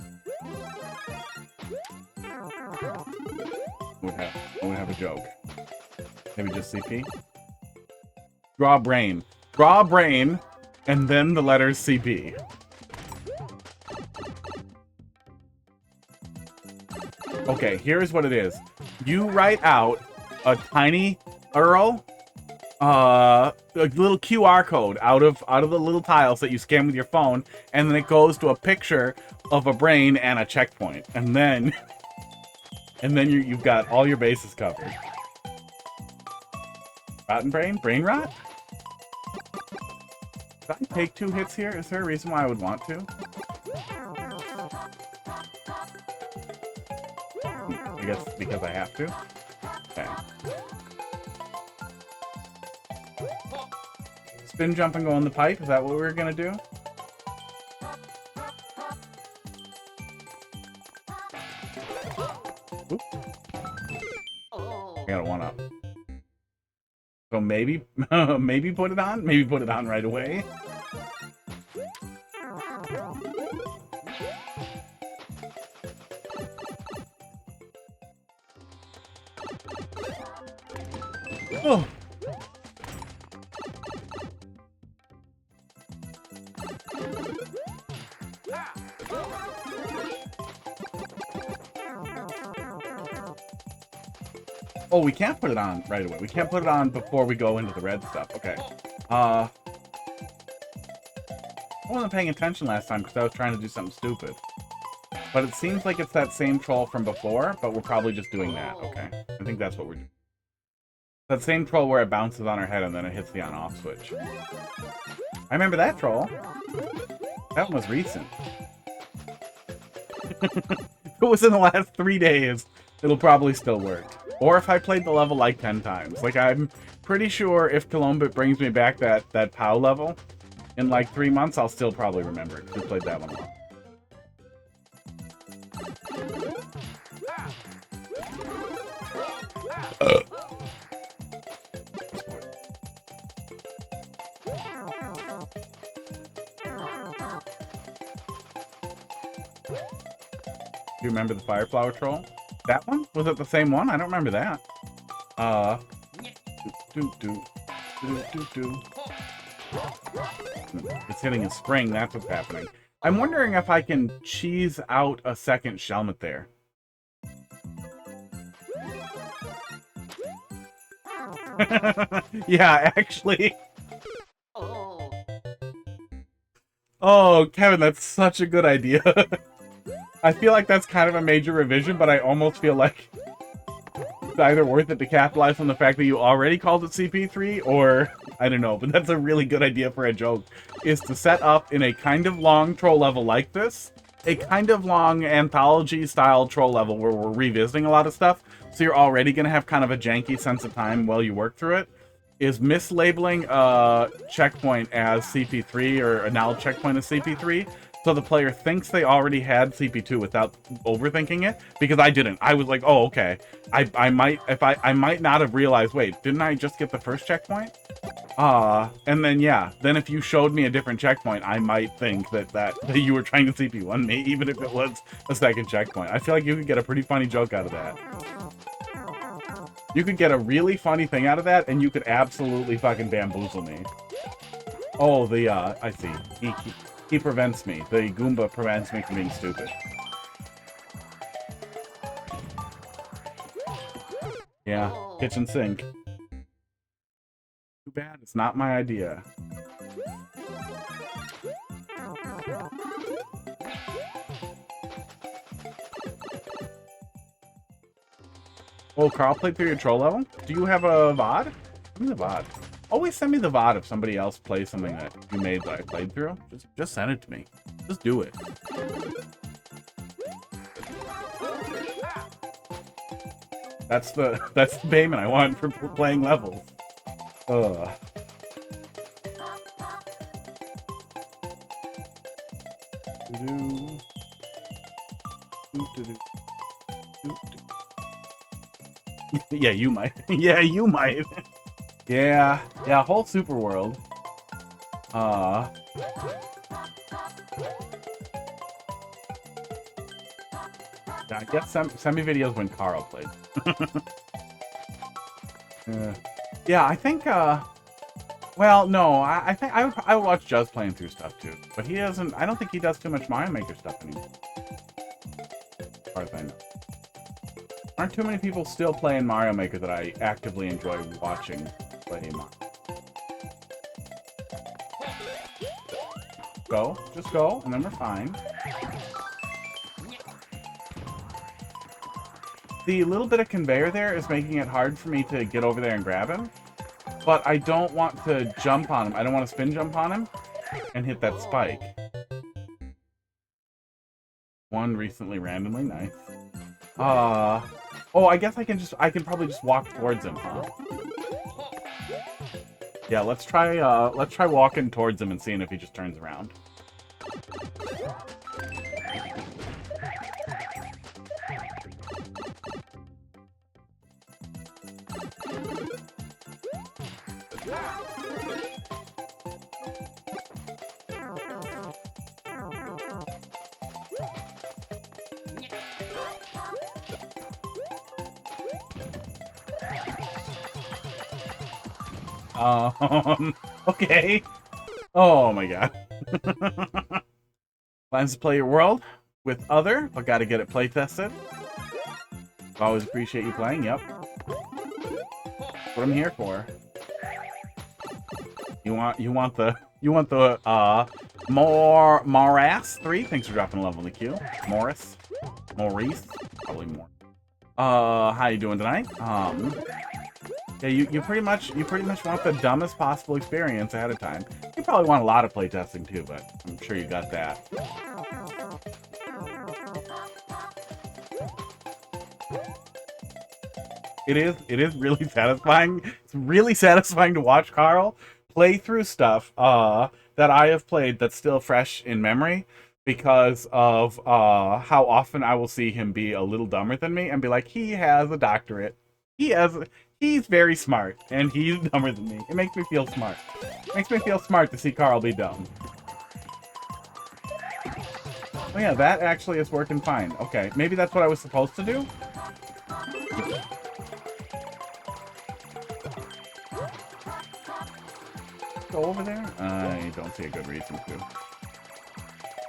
I would have a joke. Maybe just CP. Draw brain. Draw brain, and then the letters CP. Okay, here's what it is. You write out a tiny URL, a little QR code out of the little tiles that you scan with your phone, and then it goes to a picture of a brain and a checkpoint, and then you've got all your bases covered. Rotten brain? Brain rot? Did I take 2 hits here? Is there a reason why I would want to? I guess because I have to. Okay. Spin, jump, and go in the pipe. Is that what we're gonna do? So maybe, maybe put it on? Maybe put it on right away? Oh. Oh, we can't put it on right away. We can't put it on before we go into the red stuff. Okay. I wasn't paying attention last time because I was trying to do something stupid. But it seems like it's that same troll from before, but we're probably just doing that. Okay. I think that's what we're doing. That same troll where it bounces on our head and then it hits the on-off switch. I remember that troll. That one was recent. If it was in the last 3 days, it'll probably still work. Or if I played the level like 10 times. Like, I'm pretty sure if Colombit brings me back that POW level in like 3 months, I'll still probably remember it. Because I played that one a lot. Do you remember the Fire Flower Troll? That one? Was it the same one? I don't remember that. It's hitting a spring, that's what's happening. I'm wondering if I can cheese out a second Shelmet there. Yeah, actually. Oh, Kevin, that's such a good idea. I feel like that's kind of a major revision, but I almost feel like it's either worth it to capitalize on the fact that you already called it CP3, or I don't know, but that's a really good idea for a joke, is to set up in a kind of long troll level like this, a kind of long anthology-style troll level where we're revisiting a lot of stuff, so you're already going to have kind of a janky sense of time while you work through it, is mislabeling a checkpoint as CP3 or a null checkpoint as CP3, so the player thinks they already had CP2 without overthinking it, because I didn't. I was like, oh, okay. I might not have realized, wait, didn't I just get the first checkpoint? And then, yeah, then if you showed me a different checkpoint, I might think that you were trying to CP1 me, even if it was a second checkpoint. I feel like you could get a pretty funny joke out of that. You could get a really funny thing out of that, and you could absolutely fucking bamboozle me. Oh, I see. He prevents me. The Goomba prevents me from being stupid. Yeah, kitchen sink. Too bad it's not my idea. Oh, Carl played through your troll level? Do you have a VOD? Send me the VOD. Always send me the VOD if somebody else plays something that you made that I played through. Just send it to me. Just do it. That's the payment I want for playing levels. Ugh. Yeah, you might. Yeah, you might. Yeah, whole super world. I guess send me videos when Carl played. Yeah, I think, well, no, I think I would watch Juz playing through stuff too. But he doesn't, I don't think he does too much Mario Maker stuff anymore. As far as I know. Aren't too many people still playing Mario Maker that I actively enjoy watching play him on. Go, just go, and then we're fine. The little bit of conveyor there is making it hard for me to get over there and grab him. But I don't want to jump on him. I don't want to spin jump on him and hit that spike. One recently randomly, nice. Oh, I guess I can probably just walk towards him, huh? Yeah, let's try walking towards him and seeing if he just turns around. Okay. Oh my god. Plans to play your world with other, but gotta get it play tested. Always appreciate you playing, yep. What I'm here for. You want the Morass 3? Thanks for dropping a level in the queue. Maurice, probably more. How you doing tonight? Yeah, you pretty much want the dumbest possible experience ahead of time. You probably want a lot of playtesting too, but I'm sure you got that. It is really satisfying. It's really satisfying to watch Carl play through stuff that I have played that's still fresh in memory because of how often I will see him be a little dumber than me and be like, he has a doctorate. He's very smart, and he's dumber than me. It makes me feel smart. It makes me feel smart to see Carl be dumb. Oh yeah, that actually is working fine. Okay, maybe that's what I was supposed to do? Go over there? I don't see a good reason to.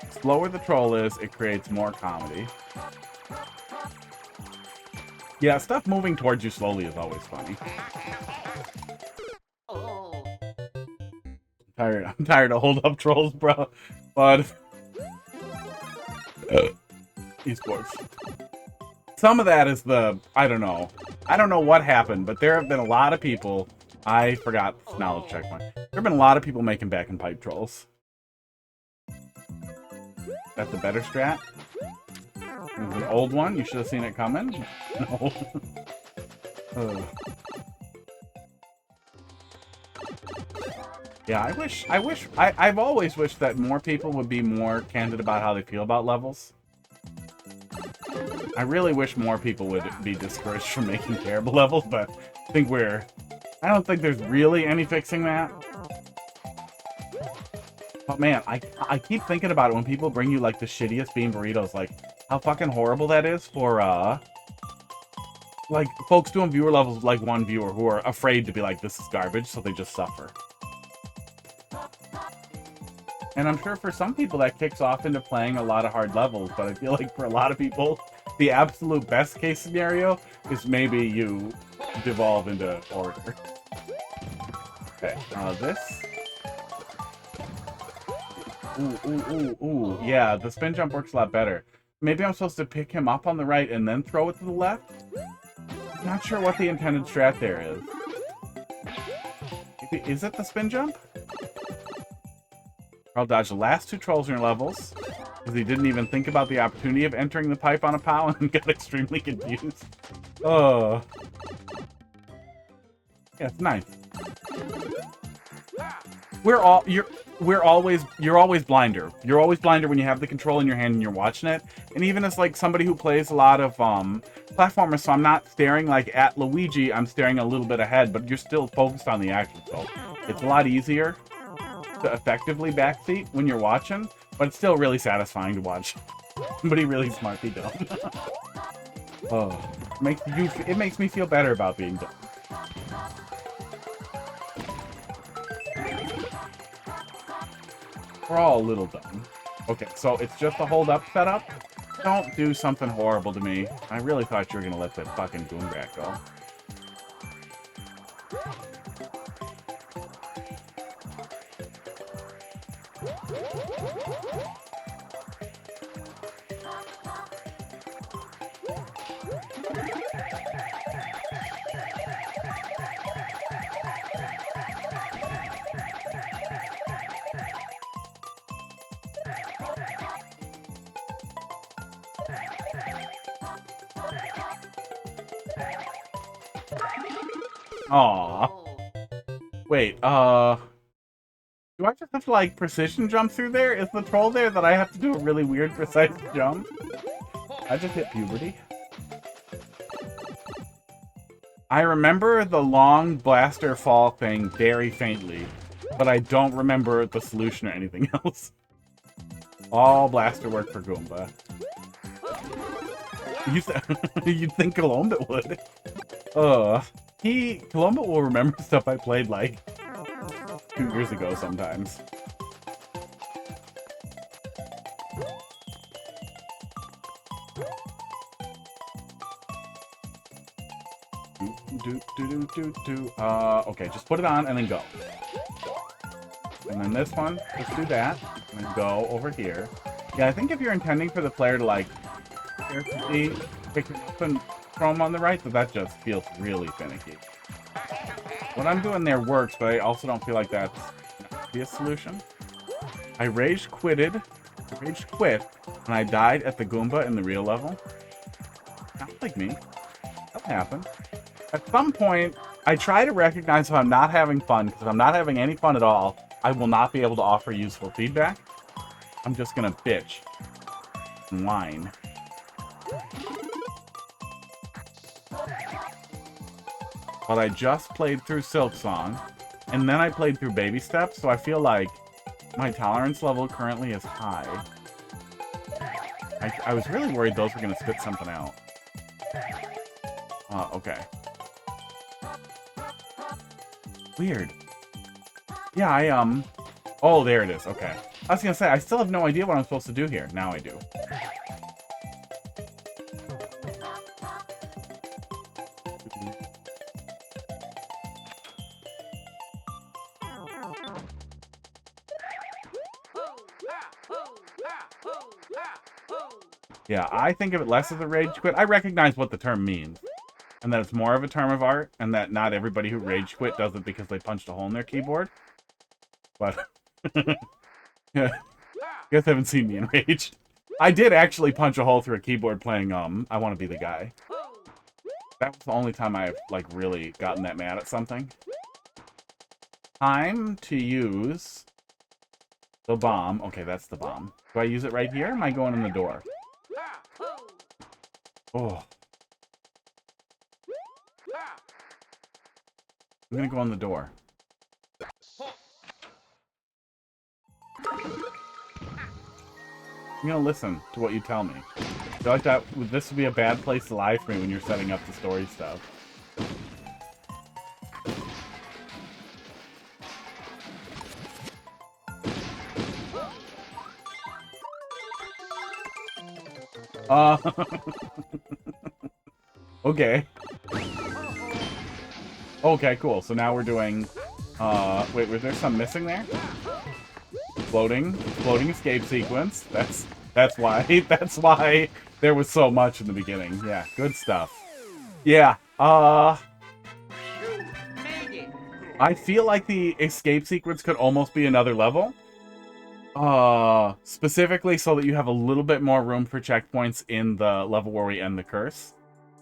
The slower the troll is, it creates more comedy. Yeah, stuff moving towards you slowly is always funny. I'm tired of hold up trolls, bro. But esports. Some of that is the I don't know what happened, but there have been a lot of people. I forgot this knowledge checkpoint. There have been a lot of people making back and pipe trolls. That's the better strat. It was an old one. You should have seen it coming. No. Yeah, I've always wished that more people would be more candid about how they feel about levels. I really wish more people would be discouraged from making terrible levels, but I don't think there's really any fixing that. But man, I keep thinking about it when people bring you like the shittiest bean burritos, like how fucking horrible that is for like folks doing viewer levels with like one viewer who are afraid to be like, this is garbage, so they just suffer. And I'm sure for some people that kicks off into playing a lot of hard levels, but I feel like for a lot of people, the absolute best case scenario is maybe you devolve into order. Okay, this. Ooh. Yeah, the spin jump works a lot better. Maybe I'm supposed to pick him up on the right and then throw it to the left? Not sure what the intended strat there is. Is it the spin jump? Carl dodged the last two trolls in your levels because he didn't even think about the opportunity of entering the pipe on a POW and got extremely confused. Oh. Yeah, it's nice. You're always blinder. You're always blinder when you have the control in your hand and you're watching it. And even as like somebody who plays a lot of platformers, so I'm not staring like at Luigi, I'm staring a little bit ahead, but you're still focused on the action. So it's a lot easier to effectively backseat when you're watching, but it's still really satisfying to watch somebody really smart be dumb. Oh, it makes me feel better about being dumb. We're all a little dumb. Okay, so it's just a hold-up setup? Don't do something horrible to me. I really thought you were gonna let that fucking Goombat go. Aww. Wait, do I just have to, like, precision jump through there? Is the troll there that I have to do a really weird, precise jump? I just hit puberty. I remember the long blaster fall thing very faintly, but I don't remember the solution or anything else. All blaster work for Goomba. You'd think Colombo would. Colombo will remember stuff I played like 2 years ago sometimes. Okay, just put it on and then go. And then this one, just do that, and then go over here. Yeah, I think if you're intending for the player to, like, carefully pick it up and throw them on the right, that just feels really finicky. What I'm doing there works, but I also don't feel like that's be a solution. I rage quit, and I died at the Goomba in the real level. Not like me. That'll happen. At some point, I try to recognize if I'm not having fun, because if I'm not having any fun at all, I will not be able to offer useful feedback. I'm just gonna bitch and whine. But I just played through Silk Song, and then I played through Baby Steps, so I feel like my tolerance level currently is high. I was really worried those were gonna spit something out. Okay. Weird. Yeah, oh, there it is. Okay. I was gonna say, I still have no idea what I'm supposed to do here. Now I do. Yeah, I think of it less as a rage quit. I recognize what the term means. And that it's more of a term of art, and that not everybody who rage quit does it because they punched a hole in their keyboard. But yeah, you guys haven't seen me enraged. I did actually punch a hole through a keyboard playing I Want to Be the Guy. That was the only time I've like really gotten that mad at something. Time to use the bomb. Okay, that's the bomb. Do I use it right here? Or am I going in the door? Oh. I'm gonna go on the door. I'm gonna listen to what you tell me. I feel like this would be a bad place to live stream when you're setting up the story stuff. Okay. Okay, cool. So now we're doing, wait, was there some missing there? Floating escape sequence. That's why there was so much in the beginning. Yeah, good stuff. Yeah, I feel like the escape sequence could almost be another level. Specifically so that you have a little bit more room for checkpoints in the level where we end the curse.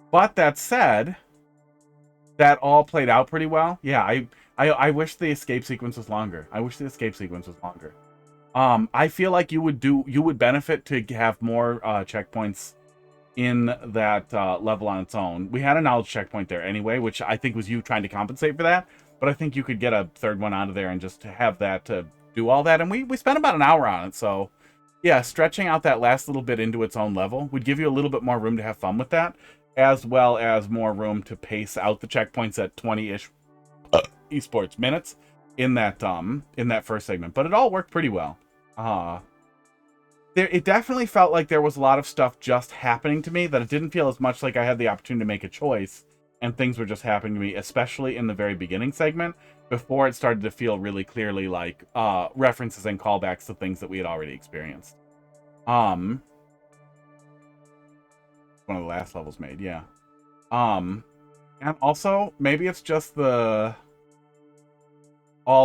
But that said, that all played out pretty well. Yeah, I wish the escape sequence was longer. I feel like you would benefit to have more checkpoints in that level on its own. We had a knowledge checkpoint there anyway, which I think was you trying to compensate for that. But I think you could get a third one out of there and just have that to do all that. And we spent about an hour on it, so yeah, stretching out that last little bit into its own level would give you a little bit more room to have fun with that, as well as more room to pace out the checkpoints at 20-ish esports minutes in that first segment. But it all worked pretty well. It definitely felt like there was a lot of stuff just happening to me, that it didn't feel as much like I had the opportunity to make a choice and things were just happening to me, especially in the very beginning segment, before it started to feel really clearly like references and callbacks to things that we had already experienced. One of the last levels made, yeah. And also, maybe it's just all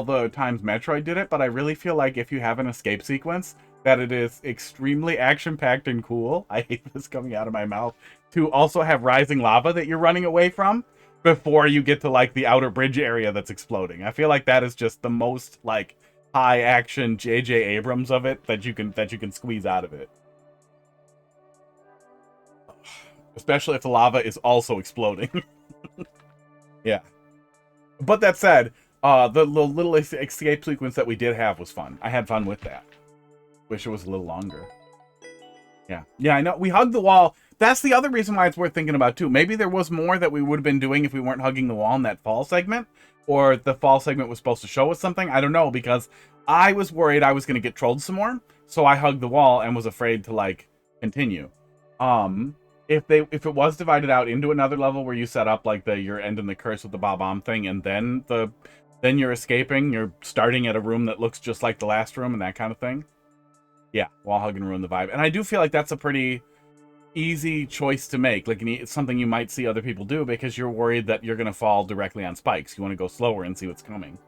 the times Metroid did it, but I really feel like if you have an escape sequence, that it is extremely action-packed and cool. I hate this coming out of my mouth. To also have rising lava that you're running away from before you get to like the outer bridge area that's exploding. I feel like that is just the most like high action J.J. Abrams of it that you can squeeze out of it. Especially if the lava is also exploding. Yeah. But that said, the little escape sequence that we did have was fun. I had fun with that. Wish it was a little longer. Yeah. Yeah, I know. We hugged the wall. That's the other reason why it's worth thinking about, too. Maybe there was more that we would have been doing if we weren't hugging the wall in that fall segment. Or the fall segment was supposed to show us something. I don't know, because I was worried I was going to get trolled some more. So I hugged the wall and was afraid to, like, continue. If it was divided out into another level where you set up, like, you're ending the curse with the Bob-omb thing, and then you're escaping, you're starting at a room that looks just like the last room and that kind of thing. Yeah, wall hug and ruin the vibe. And I do feel like that's a pretty easy choice to make. Like, it's something you might see other people do because you're worried that you're going to fall directly on spikes. You want to go slower and see what's coming.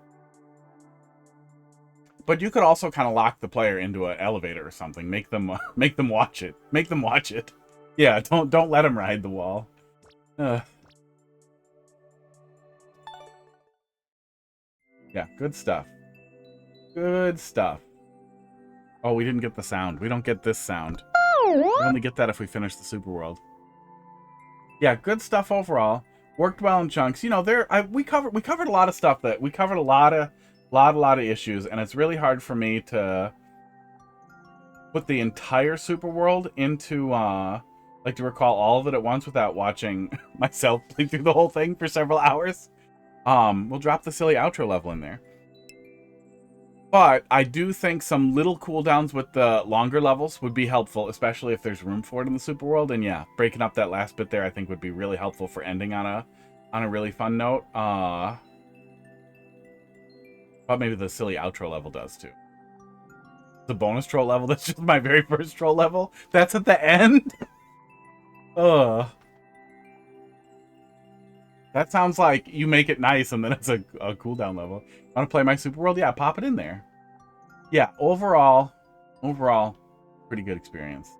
But you could also kind of lock the player into an elevator or something. Make them watch it. Make them watch it. Yeah, don't let them ride the wall. Yeah, good stuff. Good stuff. Oh, we didn't get the sound. We don't get this sound. We only get that if we finish the Super World. Yeah, good stuff overall. Worked well in chunks. You know, we covered a lot of stuff that we covered a lot of issues, and it's really hard for me to put the entire Super World into like to recall all of it at once without watching myself play through the whole thing for several hours. We'll drop the silly outro level in there. But I do think some little cooldowns with the longer levels would be helpful, especially if there's room for it in the Super World. And yeah, breaking up that last bit there, I think would be really helpful for ending on a really fun note. But maybe the silly outro level does too. The bonus troll level, that's just my very first troll level. That's at the end. Ugh. That sounds like you make it nice and then it's a cooldown level. Want to play my Super World? Yeah, pop it in there. Yeah, overall, pretty good experience.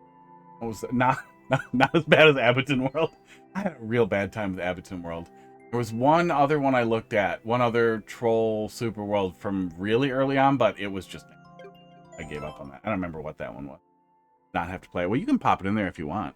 It was not as bad as Abboton World. I had a real bad time with Abboton World. There was one other one I looked at, one other troll Super World from really early on, but it was just, I gave up on that. I don't remember what that one was. Not have to play it. Well, you can pop it in there if you want.